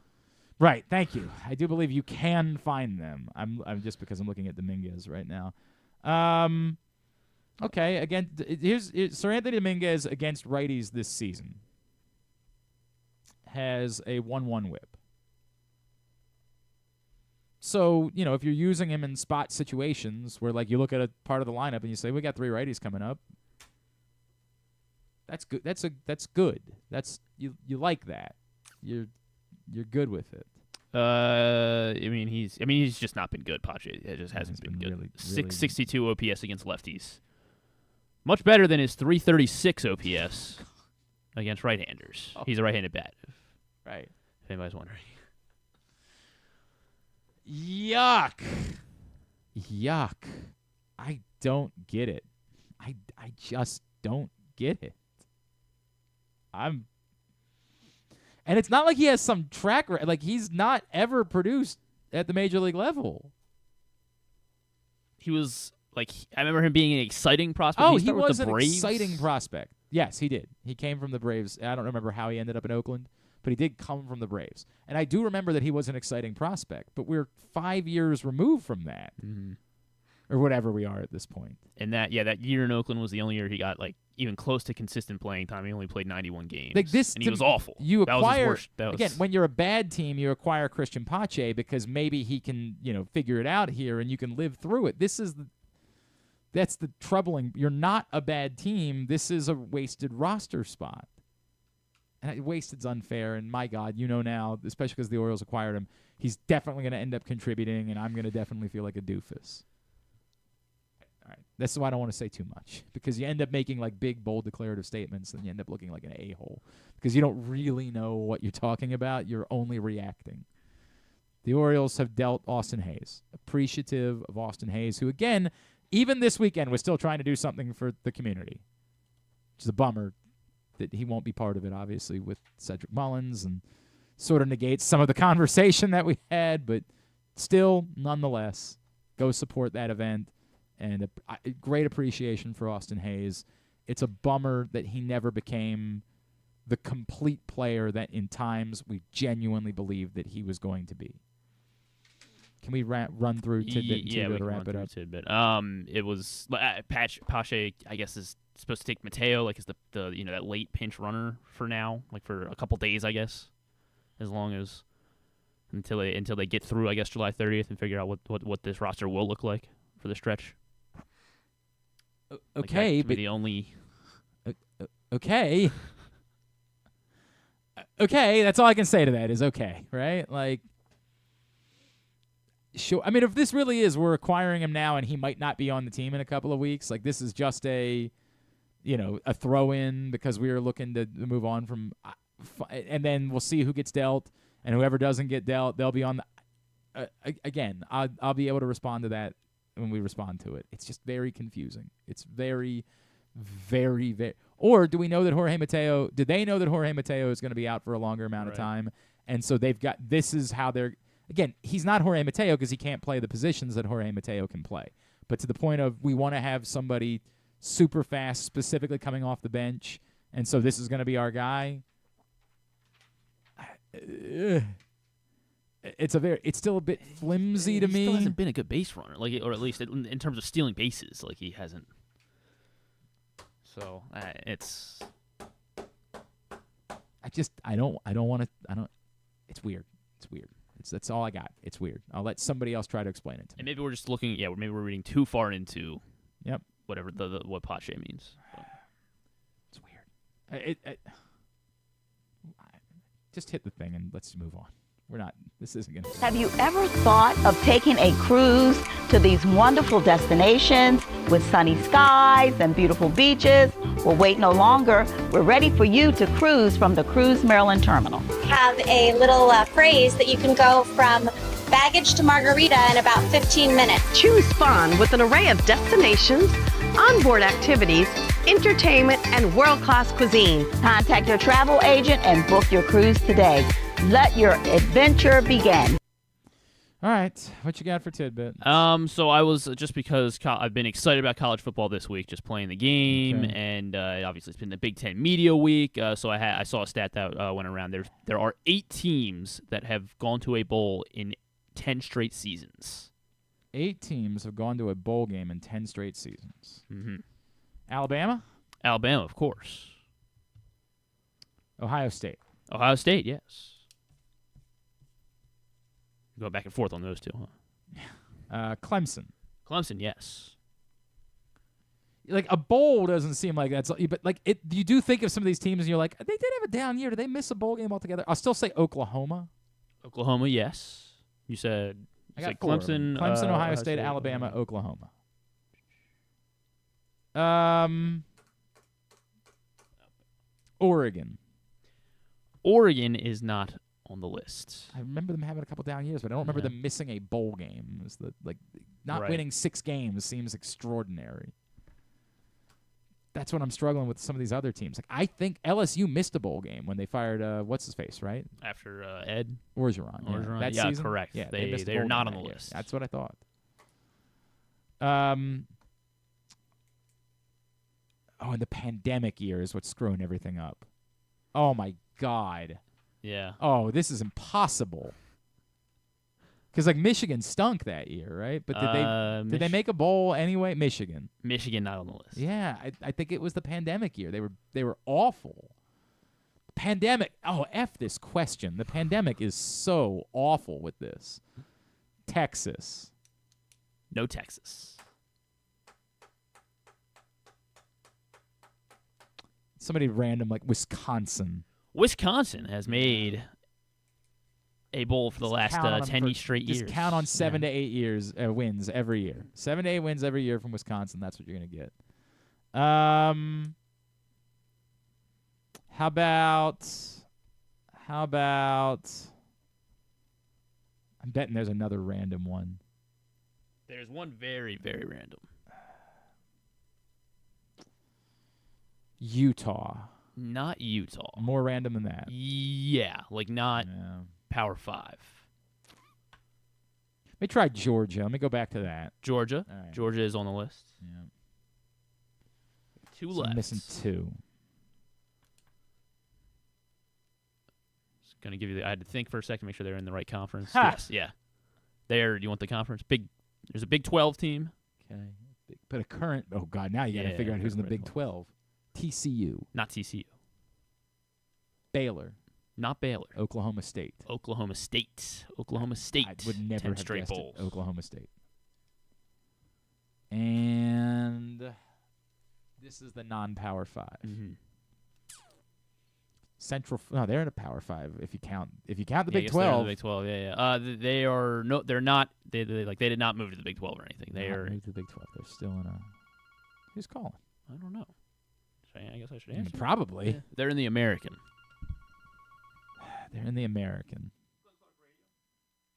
Right, thank you. I do believe you can find them. I'm just because I'm looking at Dominguez right now. Okay, again, here's Seranthony Dominguez against righties this season. Has a 1.1 whip. So, if you're using him in spot situations where, like, you look at a part of the lineup and you say, we got 3 righties coming up, that's good. That's good. You like that. You're good with it. He's just not been good, Pache. It just hasn't been good. Really 662 OPS against lefties. Much better than his 336 OPS against right-handers. Oh. He's a right-handed bat. Right. If anybody's wondering. Yuck. I don't get it. I just don't get it. And it's not like he has some track record. Like, he's not ever produced at the major league level. He was, I remember him being an exciting prospect. Oh, he was an exciting prospect. Yes, he did. He came from the Braves. I don't remember how he ended up in Oakland, but he did come from the Braves. And I do remember that he was an exciting prospect, but we're 5 years removed from that. Mm-hmm. Or whatever we are at this point. And that year in Oakland was the only year he got, even close to consistent playing time. He only played 91 games. And he was awful. You acquire, again, when you're a bad team, you acquire Christian Pache because maybe he can, figure it out here and you can live through it. That's the troubling. You're not a bad team. This is a wasted roster spot. And wasted's unfair, and my God, now, especially because the Orioles acquired him, he's definitely going to end up contributing, and I'm going to definitely feel like a doofus. All right, that's why I don't want to say too much, because you end up making big, bold, declarative statements, and you end up looking like an a-hole because you don't really know what you're talking about. You're only reacting. The Orioles have dealt Austin Hayes, appreciative of Austin Hayes, who, again, even this weekend was still trying to do something for the community, which is a bummer that he won't be part of it, obviously, with Cedric Mullins, and sort of negates some of the conversation that we had, but still, nonetheless, go support that event. And a great appreciation for Austin Hayes. It's a bummer that he never became the complete player that in times we genuinely believed that he was going to be. Can we run through tidbit to wrap it up? Tidbit. It was Pache, I guess, is supposed to take Mateo, as the that late pinch runner for now, for a couple days, I guess, as long as until they get through, I guess, July 30th and figure out what this roster will look like for the stretch. Okay, but the only. Okay. Okay, that's all I can say to that is okay, right? Sure. I mean, if this really is, we're acquiring him now, and he might not be on the team in a couple of weeks. This is just a, a throw-in because we were looking to move on from and then we'll see who gets dealt, and whoever doesn't get dealt, they'll be on the again, I'll be able to respond to that when we respond to it. It's just very confusing. It's very, very, very. Or do we know that Jorge Mateo? Did they know that Jorge Mateo is going to be out for a longer amount of time, and so they've got this is how they're. Again, he's not Jorge Mateo because he can't play the positions that Jorge Mateo can play. But to the point of we want to have somebody super fast, specifically coming off the bench, and so this is going to be our guy. It's still a bit flimsy to me. He still hasn't been a good base runner, or at least in terms of stealing bases, he hasn't. So it's. I don't want to. It's weird. That's all I got. It's weird. I'll let somebody else try to explain it to me. And maybe we're just looking. Yeah, maybe we're reading too far into. Yep. Whatever what Pache means. So. It's weird. Just hit the thing and let's move on. This isn't going to. Have you ever thought of taking a cruise to these wonderful destinations with sunny skies and beautiful beaches? Well, wait no longer. We're ready for you to cruise from the Cruise Maryland Terminal. Have a little phrase that you can go from baggage to margarita in about 15 minutes. Choose fun with an array of destinations, onboard activities, entertainment, and world-class cuisine. Contact your travel agent and book your cruise today. Let your adventure begin. All right, what you got for tidbit? So I was just because I've been excited about college football this week, just playing the game, and obviously it's been the Big Ten Media Week. So I saw a stat that went around. There are 8 teams that have gone to a bowl in 10 straight seasons. 8 teams have gone to a bowl game in 10 straight seasons. Mm-hmm. Alabama, of course. Ohio State, yes. Go back and forth on those two, huh? Clemson, yes. A bowl doesn't seem like that's, but you do think of some of these teams and you're like, they did have a down year. Did they miss a bowl game altogether? I'll still say Oklahoma. Oklahoma, yes. You said Clemson, Ohio State, Alabama, Oklahoma. Oregon. Oregon is not on the list. I remember them having a couple down years, but I don't remember them missing a bowl game. Not winning 6 games seems extraordinary. That's when I'm struggling with some of these other teams. I think LSU missed a bowl game when they fired what's his face, right? After Ed Orgeron. That season? correct. Yeah, they are not on the list. That's what I thought. And the pandemic year is what's screwing everything up. Oh my God. Yeah. Oh, this is impossible. Because Michigan stunk that year, right? But did they make a bowl anyway? Michigan not on the list. Yeah, I think it was the pandemic year. They were awful. Pandemic. Oh, F this question. The pandemic is so awful with this. Texas. No Texas. Somebody random Wisconsin. Wisconsin has made a bowl for the last 10 straight years. Just count on 7 to 8 years wins every year. 7 to 8 wins every year from Wisconsin. That's what you're going to get. How about I'm betting there's another random one. There's one very, very random. Utah. Not Utah. More random than that. Yeah, not Power 5. Let me try Georgia. Let me go back to that. Georgia. Right. Georgia is on the list. Yeah. 2 left. I'm missing 2. Just gonna give you I had to think for a second, make sure they're in the right conference. Ha! Yes, yeah. Do you want the conference? There's a Big 12 team. Okay. But a current oh God, now you gotta figure out who's in the Big 12. TCU. Not TCU. Baylor. Not Baylor. Oklahoma State. Oklahoma State. Oklahoma State. I would never have straight guessed bowls. Oklahoma State. And this is the non-Power 5. Mm-hmm. Central. No, they're in a Power 5. If you count the Big 12. They're in the Big 12. Yeah. They are no. They're not. They did not move to the Big 12 or anything. They are moved to the Big 12. They're still in a. Who's calling? I don't know. I guess I should answer. Probably. Yeah. They're in the American. They're in the American.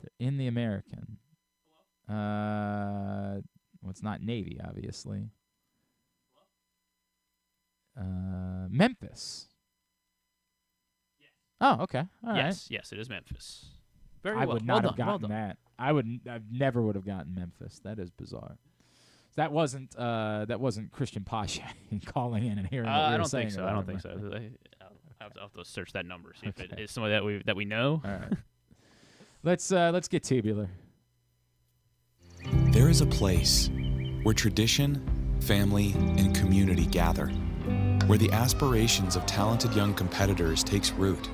They're in the American. Well, it's not Navy, obviously. Memphis. Oh, okay. All right. Yes, it is Memphis. Very I well. would not Well have done, well gotten done. that. I never would have gotten Memphis. That is bizarre. That wasn't Christian Pasha calling in and hearing what we I were don't saying. think so. about I don't him. think so. I'll have to search that number, see if it is somebody that we know. All right. Let's get tubular. There is a place where tradition, family, and community gather, where the aspirations of talented young competitors takes root,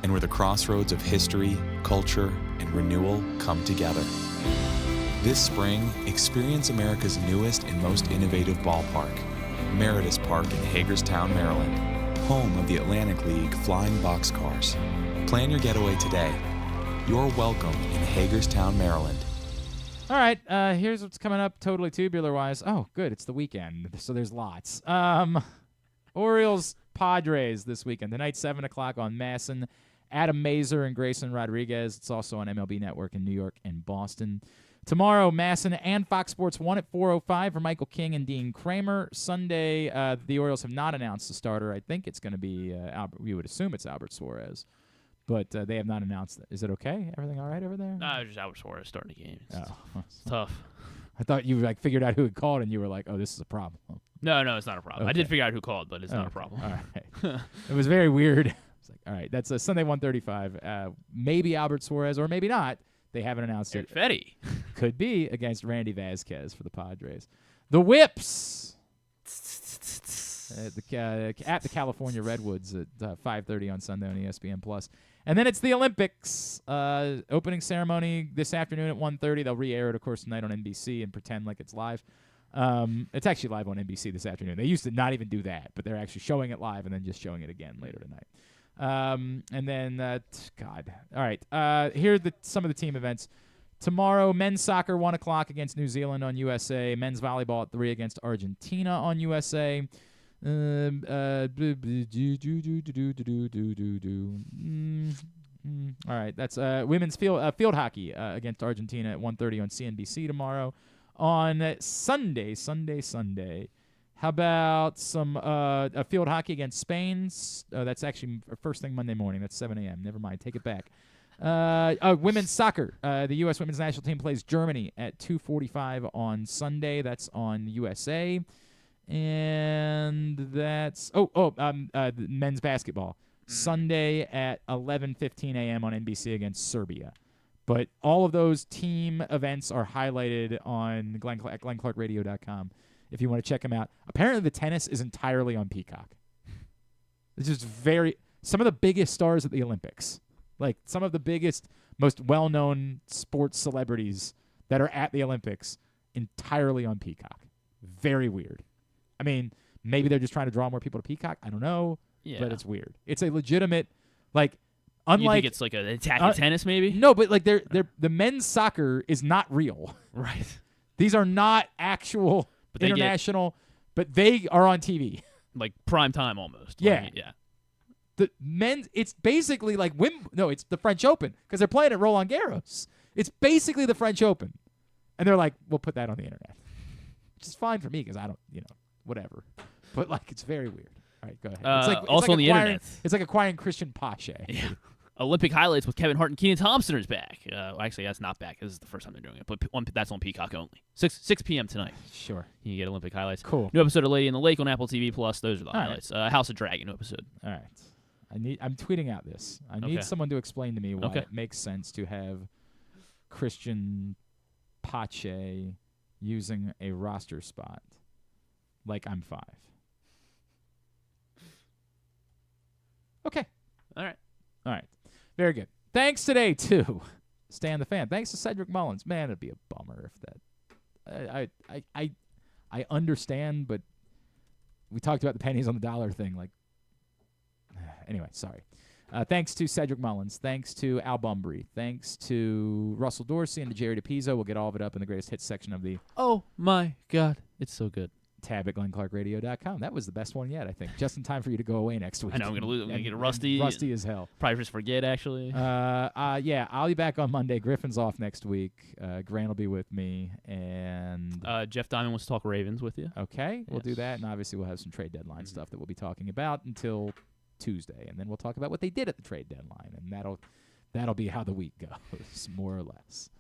and where the crossroads of history, culture, and renewal come together. This spring, experience America's newest and most innovative ballpark, Meritus Park in Hagerstown, Maryland, home of the Atlantic League Flying Boxcars. Plan your getaway today. You're welcome in Hagerstown, Maryland. All right, here's what's coming up totally tubular-wise. Oh, good, it's the weekend, so there's lots. Orioles Padres this weekend. Tonight, 7 o'clock on Masson. Adam Mazur and Grayson Rodriguez. It's also on MLB Network in New York and Boston. Tomorrow, Masson and Fox Sports 1 at 4:05 for Michael King and Dean Kramer. Sunday, the Orioles have not announced the starter. I think it's going to be Albert. We would assume it's Albert Suarez, but they have not announced it. Is it okay? Everything all right over there? No, just Albert Suarez starting the game. It's tough. I thought you figured out who had called, and you were like, "Oh, this is a problem." No, it's not a problem. Okay. I did figure out who called, but it's not a problem. All right. It was very weird. It's like, all right, that's a Sunday 1:35. Maybe Albert Suarez, or maybe not. They haven't announced Eric it. Fetty. Could be against Randy Vasquez for the Padres. The Whips at the California Redwoods at 5:30 on Sunday on ESPN+. And then it's the Olympics. Opening ceremony this afternoon at 1:30. They'll re-air it, of course, tonight on NBC and pretend like it's live. It's actually live on NBC this afternoon. They used to not even do that, but they're actually showing it live and then just showing it again later tonight. And then, God. All right. Here are some of the team events. Tomorrow, men's soccer, 1 o'clock against New Zealand on USA. Men's volleyball at 3 against Argentina on USA. All right. That's women's field hockey against Argentina at 1:30 on CNBC tomorrow. On Sunday. How about some field hockey against Spain? That's actually first thing Monday morning. That's 7 a.m. Never mind. Take it back. Women's soccer. The U.S. women's national team plays Germany at 2:45 on Sunday. That's on USA. And that's the men's basketball. Sunday at 11:15 a.m. on NBC against Serbia. But all of those team events are highlighted on GlennClarkRadio.com if you want to check them out. Apparently the tennis is entirely on Peacock. It's just some of the biggest stars at the Olympics. Like some of the biggest, most well-known sports celebrities that are at the Olympics entirely on Peacock. Very weird. I mean, maybe they're just trying to draw more people to Peacock. I don't know. Yeah. But it's weird. It's a legitimate, unlike you think it's like an attack of tennis, maybe? No, but like the men's soccer is not real. Right. These are not actual international, but they are on TV. Like prime time almost. Yeah. Like, yeah. The men's, it's basically like it's the French Open because they're playing at Roland Garros. It's basically the French Open. And they're like, we'll put that on the internet. Which is fine for me because I don't, whatever. But like, it's very weird. All right, go ahead. It's also on the internet. It's like acquiring Christian Pasha. Yeah. Olympic highlights with Kevin Hart and Kenan Thompson is back. Actually, that's not back. This is the first time they're doing it. But that's on Peacock only. 6 p.m. tonight. Sure. You get Olympic highlights. Cool. New episode of Lady in the Lake on Apple TV+. Those are the All right. highlights. House of Dragon new episode. All right. I'm tweeting out this. I need someone to explain to me why it makes sense to have Christian Pache using a roster spot like I'm 5. Okay. All right. Very good. Thanks today to Stan the Fan. Thanks to Cedric Mullins. Man, it'd be a bummer if that. I understand, but we talked about the pennies on the dollar thing. Like, anyway, sorry. Thanks to Cedric Mullins. Thanks to Al Bumbry. Thanks to Russell Dorsey and to Jerry DiPizzo. We'll get all of it up in the greatest hits section of the. Oh my God, it's so good. tab at glennclarkradio.com. That was the best one yet, I think. Just in time for you to go away next week. I know, I'm going to get rusty. Rusty as hell. Probably just forget, actually. Yeah, I'll be back on Monday. Griffin's off next week. Grant will be with me. And Jeff Diamond wants to talk Ravens with you. Okay, we'll do that. And obviously we'll have some trade deadline stuff that we'll be talking about until Tuesday. And then we'll talk about what they did at the trade deadline. And that'll be how the week goes, more or less.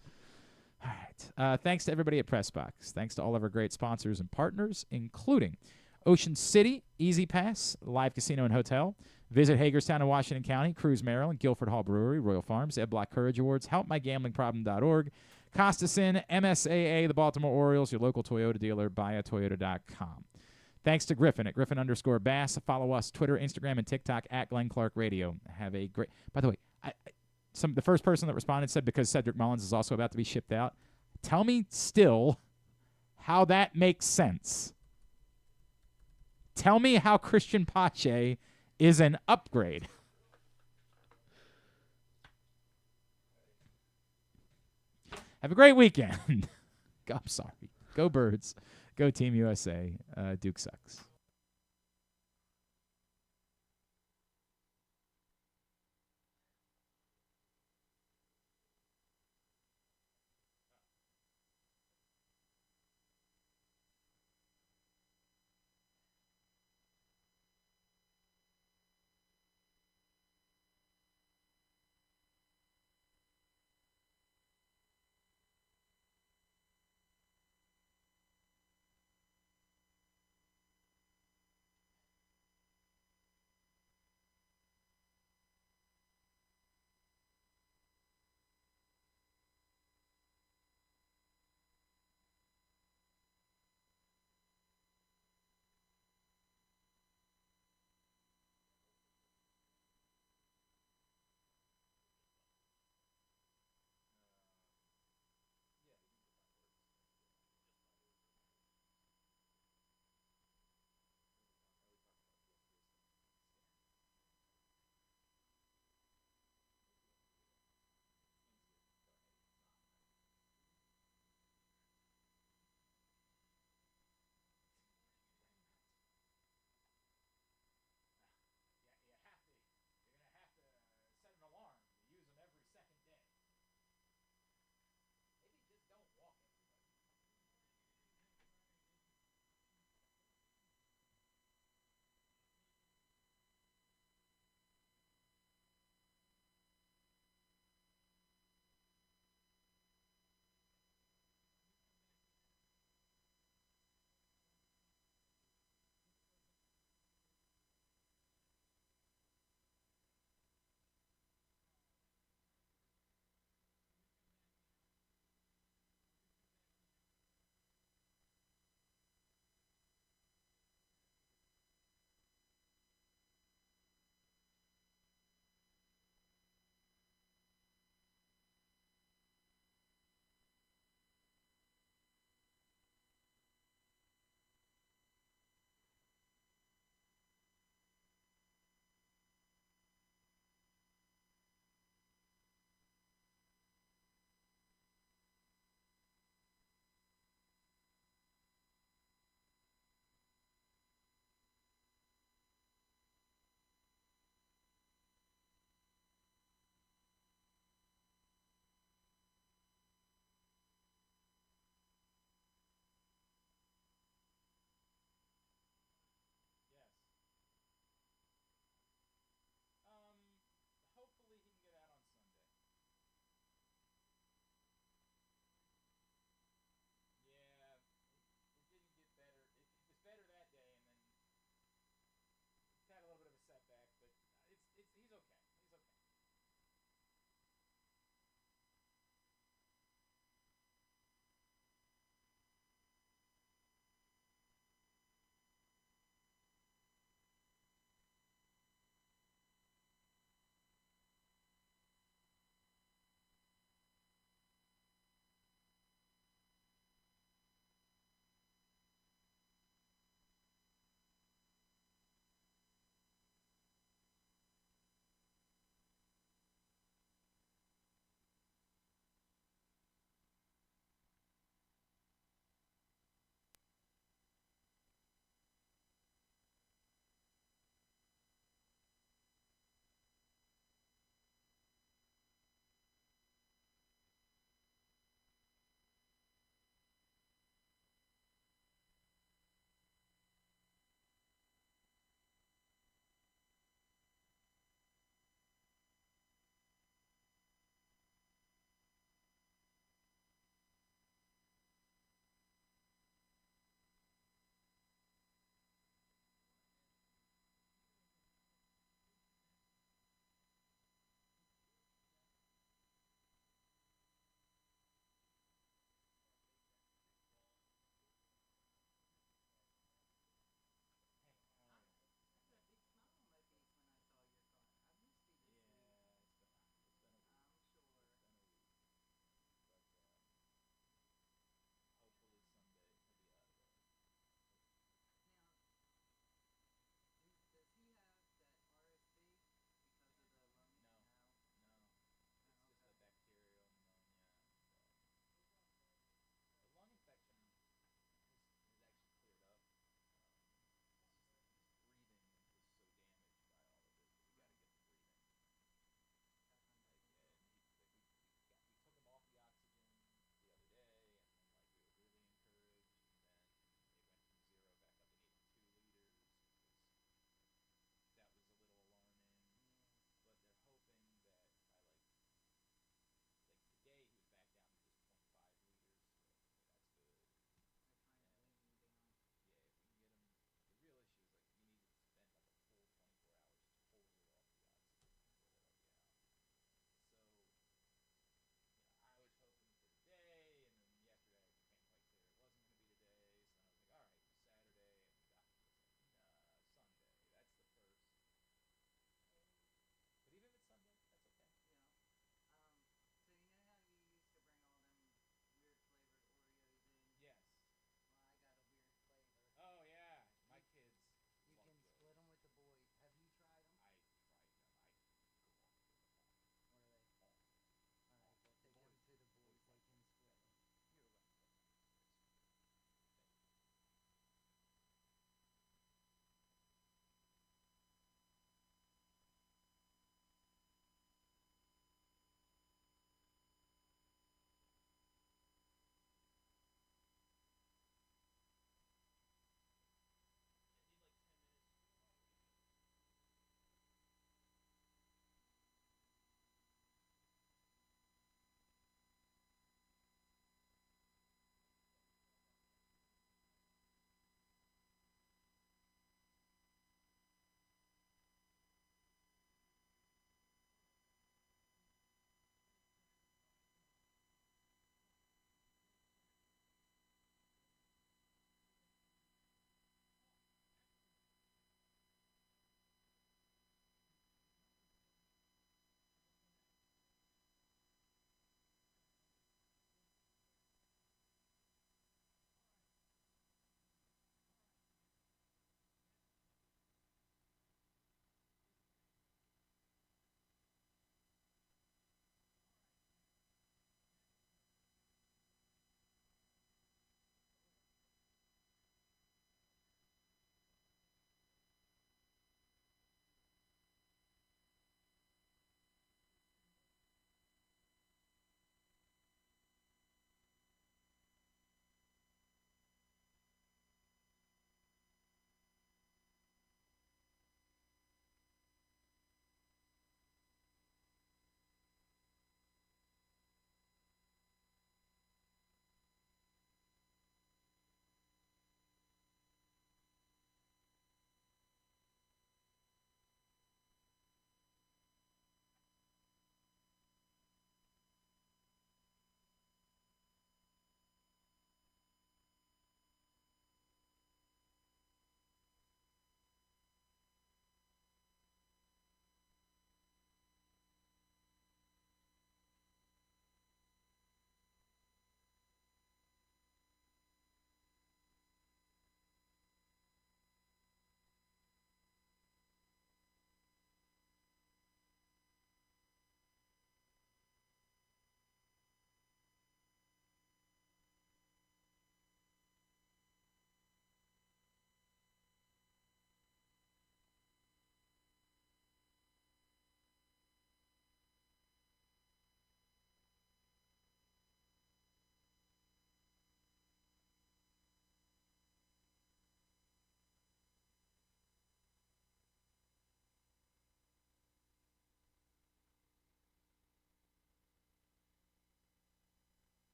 All right. Thanks to everybody at PressBox. Thanks to all of our great sponsors and partners, including Ocean City, Easy Pass, Live Casino and Hotel. Visit Hagerstown in Washington County, Cruise, Maryland, Guilford Hall Brewery, Royal Farms, Ed Block Courage Awards, HelpMyGamblingProblem.org, Costasin, MSAA, the Baltimore Orioles, your local Toyota dealer, buyatoyota.com. Thanks to Griffin at Griffin_Bass. Follow us Twitter, Instagram, and TikTok at Glenn Clark Radio. Have a great. By the way, the first person that responded said because Cedric Mullins is also about to be shipped out. Tell me still how that makes sense. Tell me how Christian Pache is an upgrade. Have a great weekend. I'm sorry. Go Birds. Go Team USA. Duke sucks.